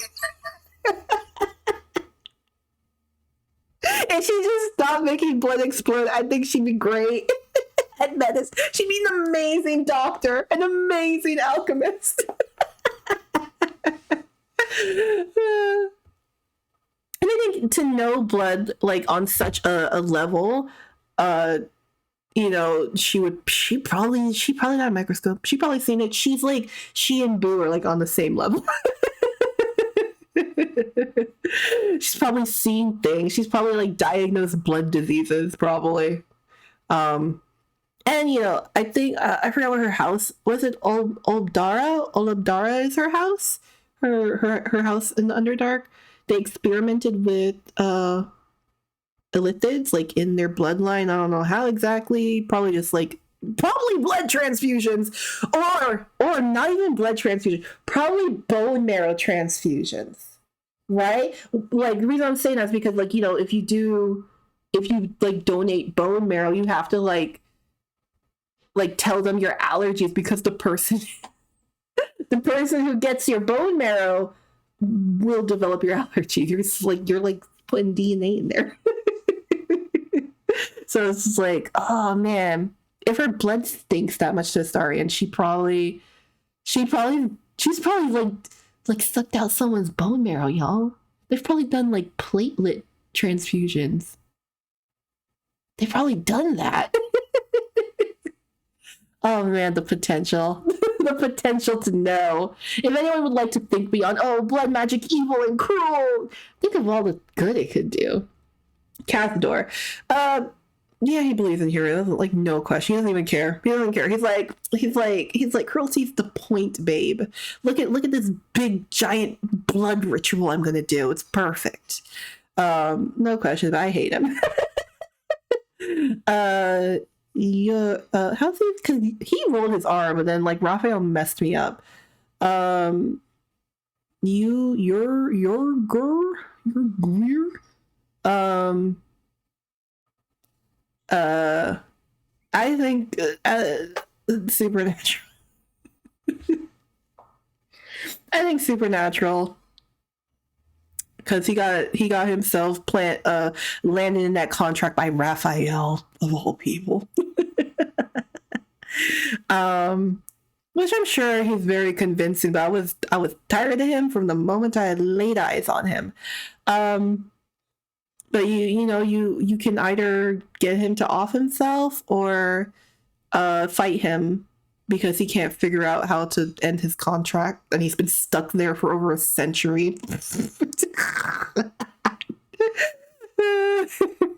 If she just stopped making blood explode, I think she'd be great at medicine. She'd be an amazing doctor, an amazing alchemist. And I think to know blood like on such a level, she probably not a microscope. She probably seen it. She and Boo are like on the same level. She's probably seen things. She's probably like diagnosed blood diseases, probably. And I think I forgot what her house was. It Olabdara? Olabdara is her house. Her house in the Underdark. They experimented with illithids like in their bloodline. I don't know how exactly. Probably blood transfusions, or not even blood transfusions. Probably bone marrow transfusions. Right? Like the reason I'm saying that is because if you donate bone marrow, you have to like tell them your allergies, because the person who gets your bone marrow will develop your allergies. You're putting DNA in there. So it's just like, oh man, if her blood stinks that much to Astarion, she's probably like sucked out someone's bone marrow, y'all. They've probably done like platelet transfusions. They've probably done that. Oh man, the potential. The potential to know. If anyone would like to think beyond, blood magic, evil and cruel, think of all the good it could do. Cathador. Yeah, he believes in heroes. Like, no question. He doesn't even care. He doesn't care. He's like, cruelty's the point, babe. Look at this big giant blood ritual I'm gonna do. It's perfect. No question. But I hate him. How's he? Because he rolled his R, but then like Raphael messed me up. You're weird. I think supernatural. I think supernatural, because he got himself landed in that contract by Raphael of all people. Which I'm sure he's very convincing, but I was tired of him from the moment I had laid eyes on him. But you can either get him to off himself or fight him because he can't figure out how to end his contract, and he's been stuck there for over a century.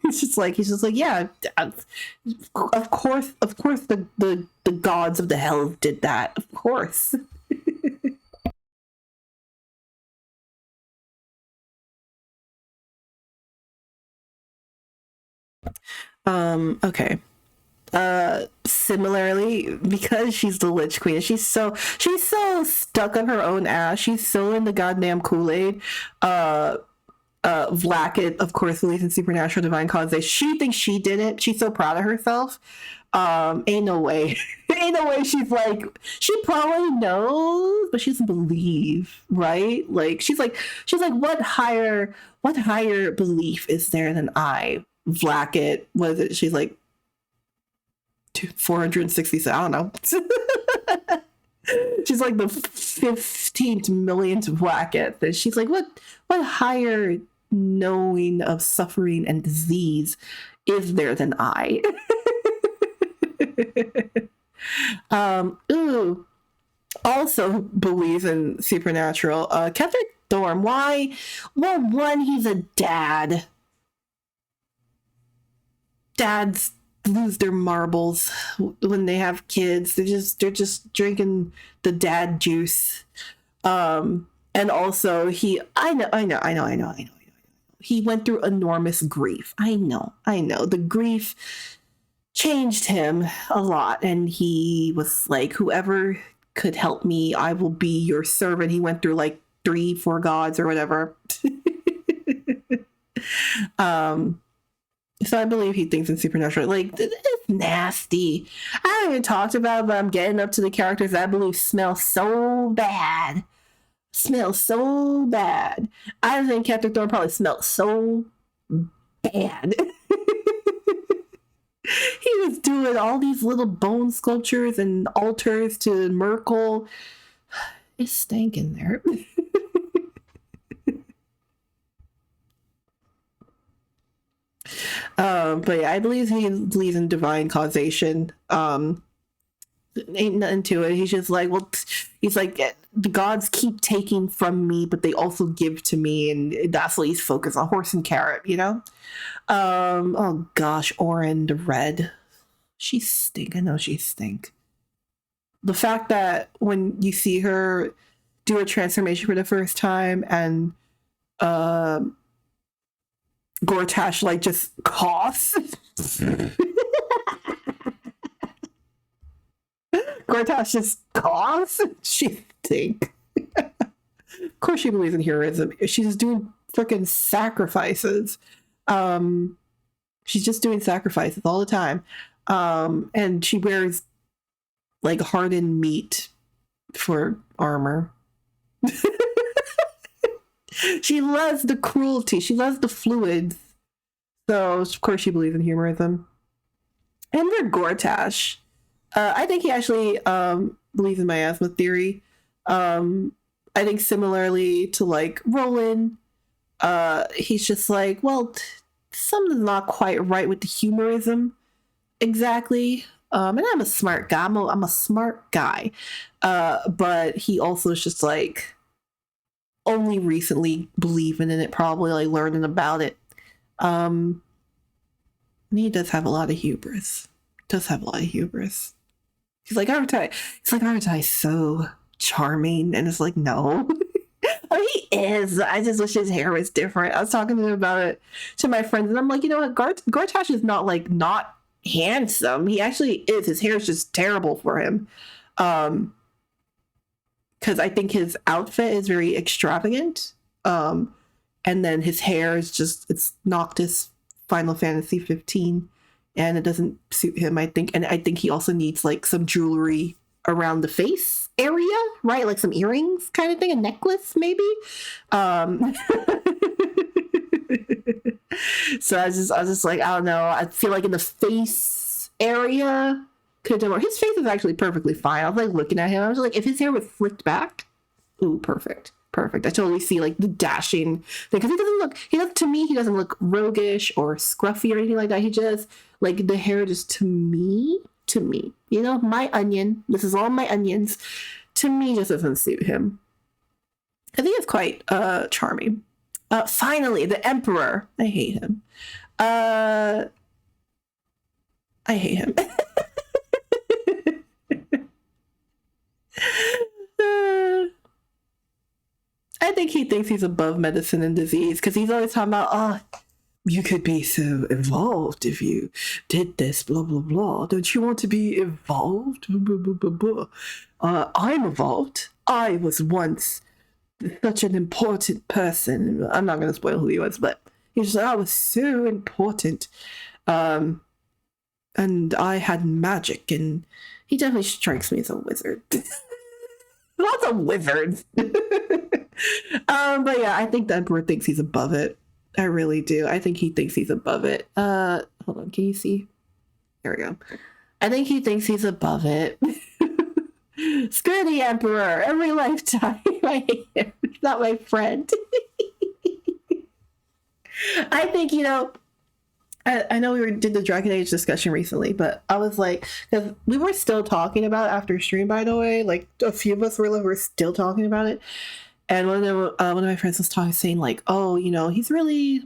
He's just like, yeah, of course the gods of the hells did that, of course. Okay. Similarly, because she's the Lich Queen, she's so stuck on her own ass. She's so in the goddamn Kool-Aid. Vlacket, of course, believes in supernatural divine causation. She thinks she did it. She's so proud of herself. Ain't no way. Ain't no way. She's like, she probably knows, but she doesn't believe, right? Like, she's like, what higher belief is there than I? Vlacket, what is it? She's like 460. I don't know. She's like the 15th millionth Vlacket. And she's like, what higher knowing of suffering and disease is there than I? Also believes in supernatural. Ketherick Thorm. Why? Well, one, he's a dad. Dads lose their marbles when they have kids. They're just drinking the dad juice. And also I know. He went through enormous grief. I know. The grief changed him a lot, and he was like, whoever could help me, I will be your servant. He went through like 3-4 gods or whatever. So I believe he thinks in supernatural. Like, it's nasty. I haven't even talked about it, but I'm getting up to the characters that I believe smell so bad. I think Captain Thorne probably smelled so bad. He was doing all these little bone sculptures and altars to Merkel. It stank in there. But yeah, I believe he believes in divine causation. Ain't nothing to it. He's just like, well, he's like, the gods keep taking from me, but they also give to me, and that's what he's focused on. Horse and carrot, you know? Oh gosh, Orin the Red. She stink. I know she stink. The fact that when you see her do a transformation for the first time and Gortash like just coughs. Gortash just coughs. She stink. Of course she believes in heroism. She's doing freaking sacrifices. She's just doing sacrifices all the time. And she wears like hardened meat for armor. She loves the cruelty. She loves the fluids. So, of course, she believes in humorism. And for Gortash, I think he actually believes in miasma theory. I think similarly to, like, Roland, he's just like, well, something's not quite right with the humorism exactly. And I'm a smart guy. I'm a smart guy. But he also is just like, only recently believing in it, probably like learning about it. And he does have a lot of hubris. He's like, aren't I so charming? And it's like, no. I mean, he is. I just wish his hair was different. I was talking to him about it to my friends, and I'm like, you know what? Gortash is not like not handsome. He actually is. His hair is just terrible for him. Because I think his outfit is very extravagant. And then his hair is just, it's Noctis Final Fantasy 15. And it doesn't suit him, I think. And I think he also needs like some jewelry around the face area, right? Like some earrings kind of thing, a necklace maybe. So I was just like, I don't know. I feel like in the face area, could have done more. His face is actually perfectly fine. I was like looking at him. I was like, if his hair was flicked back, ooh, perfect. I totally see like the dashing thing, because to me, he doesn't look roguish or scruffy or anything like that. He just like the hair just to me to me. You know, my onion. This is all my onions. To me, just doesn't suit him. I think it's quite charming. Finally, the Emperor. I hate him. I hate him. I think he thinks he's above medicine and disease because he's always talking about, oh, you could be so evolved if you did this, blah, blah, blah. Don't you want to be evolved? Blah, blah, blah, blah. I'm evolved. I was once such an important person. I'm not going to spoil who he was, but he was like, I was so important. And I had magic, and he definitely strikes me as a wizard. Lots of wizards. But yeah, I think the Emperor thinks he's above it. I really do. I think he thinks he's above it. Hold on, can you see? There we go. I think he thinks he's above it. Screw the Emperor. Every lifetime I hate him. He's not my friend. I think, you know, I know we did the Dragon Age discussion recently, but I was like, because we were still talking about it after stream, by the way, like a few of us were still talking about it. And one of my friends was saying like, oh, you know, he's really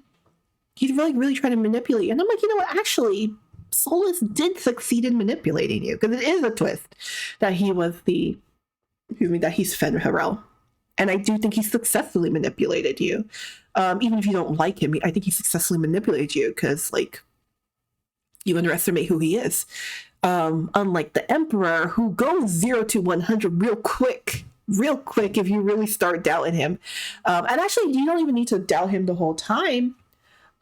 trying to manipulate you. And I'm like, you know what? Actually, Solus did succeed in manipulating you, because it is a twist that that he's Fenrirel. And I do think he successfully manipulated you. Even if you don't like him, I think he successfully manipulated you because, like, you underestimate who he is. Unlike the Emperor, who goes 0 to 100 real quick if you really start doubting him. And actually, you don't even need to doubt him the whole time.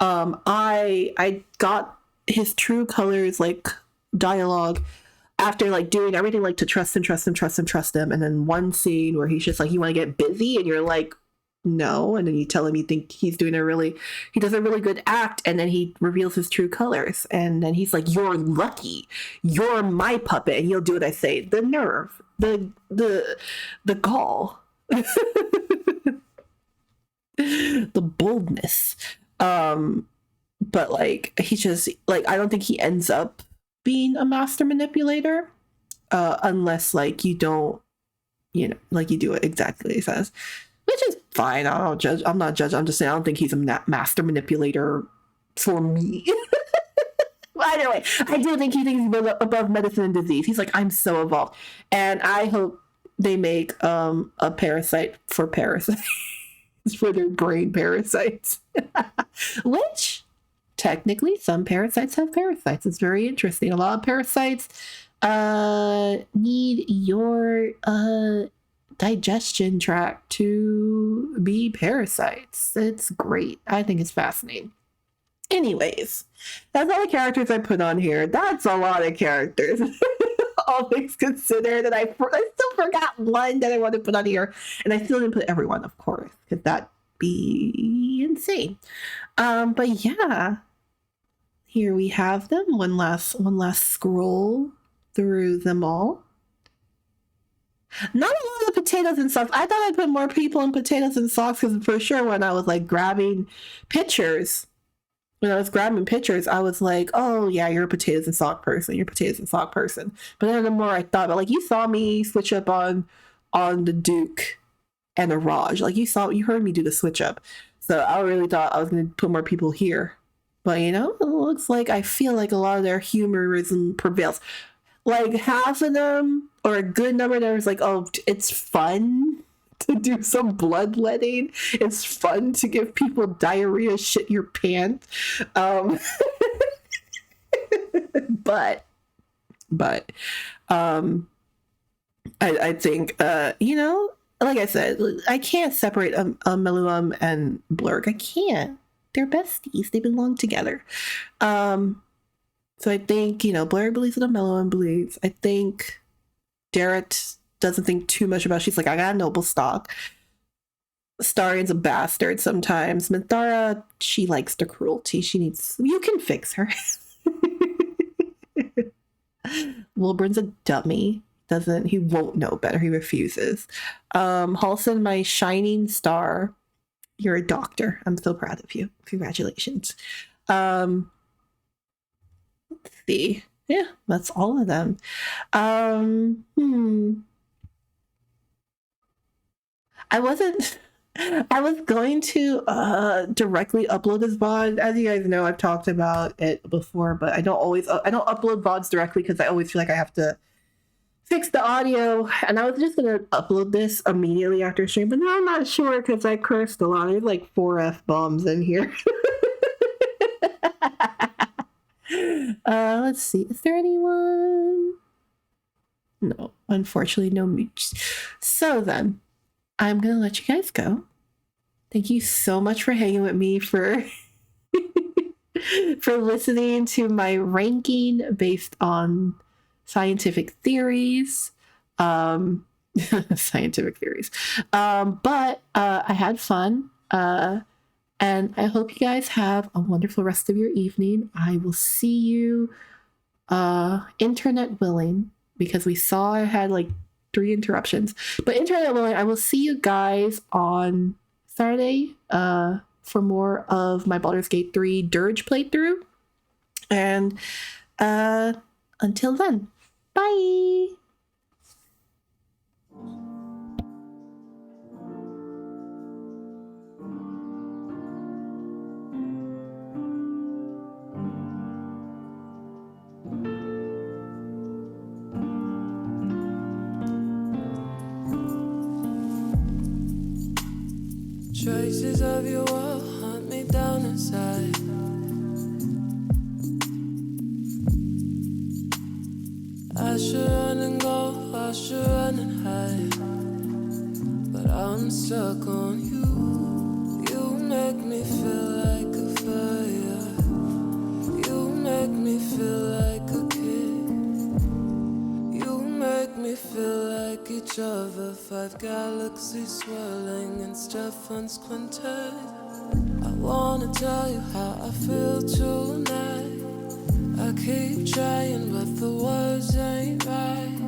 I got his true colors, like, dialogue after, like, doing everything, like, to trust him. And then one scene where he's just like, you want to get busy? And you're like, no. And then you tell him you think he does a really good act. And then he reveals his true colors. And then he's like, you're lucky. You're my puppet. And you'll do what I say. The nerve, the gall, the boldness. But like, he just, like, I don't think he ends up being a master manipulator, unless, like, you don't, you know, like, you do it exactly what he says, which is fine. I don't judge. I'm not judging. I'm just saying I don't think he's a master manipulator for me. But anyway, I do think he thinks he's above medicine and disease. He's like, I'm so evolved. And I hope they make a parasite for parasites, for their brain parasites. Which, technically, some parasites have parasites. It's very interesting. A lot of parasites need your digestion tract to be parasites. It's great. I think it's fascinating. Anyways, that's all the characters I put on here. That's a lot of characters. All things considered, and I still forgot one that I wanted to put on here, and I still didn't put everyone, of course, because that'd be insane. But yeah, here we have them. One last scroll through them all. Not a lot of potatoes and socks. I thought I'd put more people in potatoes and socks, because for sure when I was like grabbing pictures, I was like, oh yeah, you're a potatoes and sock person. But then the more I thought about, like, you saw me switch up on the Duke and the Raj. Like, you heard me do the switch up. So I really thought I was going to put more people here. But, you know, it looks like, I feel like a lot of their humorism prevails. Like, half of them, or a good number of them, is like, oh, it's fun to do some bloodletting. It's fun to give people diarrhea, shit your pants. But I think, you know, like I said, I can't separate Meluum and Blurg. I can't. They're besties. They belong together. So I think, you know, Blurg believes in Meluum believes. I think Darrett doesn't think too much about it. She's like, I got a noble stock. Starion's a bastard sometimes. Minthara, she likes the cruelty. You can fix her. Wilburn's a dummy. He won't know better. He refuses. Halson, my shining star. You're a doctor. I'm so proud of you. Congratulations. Let's see. Yeah, that's all of them. I wasn't. I was going to directly upload this VOD. As you guys know, I've talked about it before, but I don't upload VODs directly because I always feel like I have to fix the audio. And I was just gonna upload this immediately after stream, but now I'm not sure because I cursed a lot. There's like 4 F-bombs in here. Let's see. Is there anyone? No, unfortunately, no mooch. So then, I'm gonna let you guys go. Thank you so much for hanging with me for for listening to my ranking based on scientific theories. Scientific theories. But I had fun. And I hope you guys have a wonderful rest of your evening. I will see you internet willing, because we saw I had like 3 interruptions. But internet willing, I will see you guys on Saturday for more of my Baldur's Gate 3 Dirge playthrough. And until then, bye! Traces of your wall hunt me down inside. I should run and go, I should run and hide, but I'm stuck on you. You make me feel like a fire. You make me feel like a kid. You make me feel like each other. 5 galaxies swirling in Stefan's quintet. I wanna tell you how I feel tonight. I keep trying, but the words ain't right.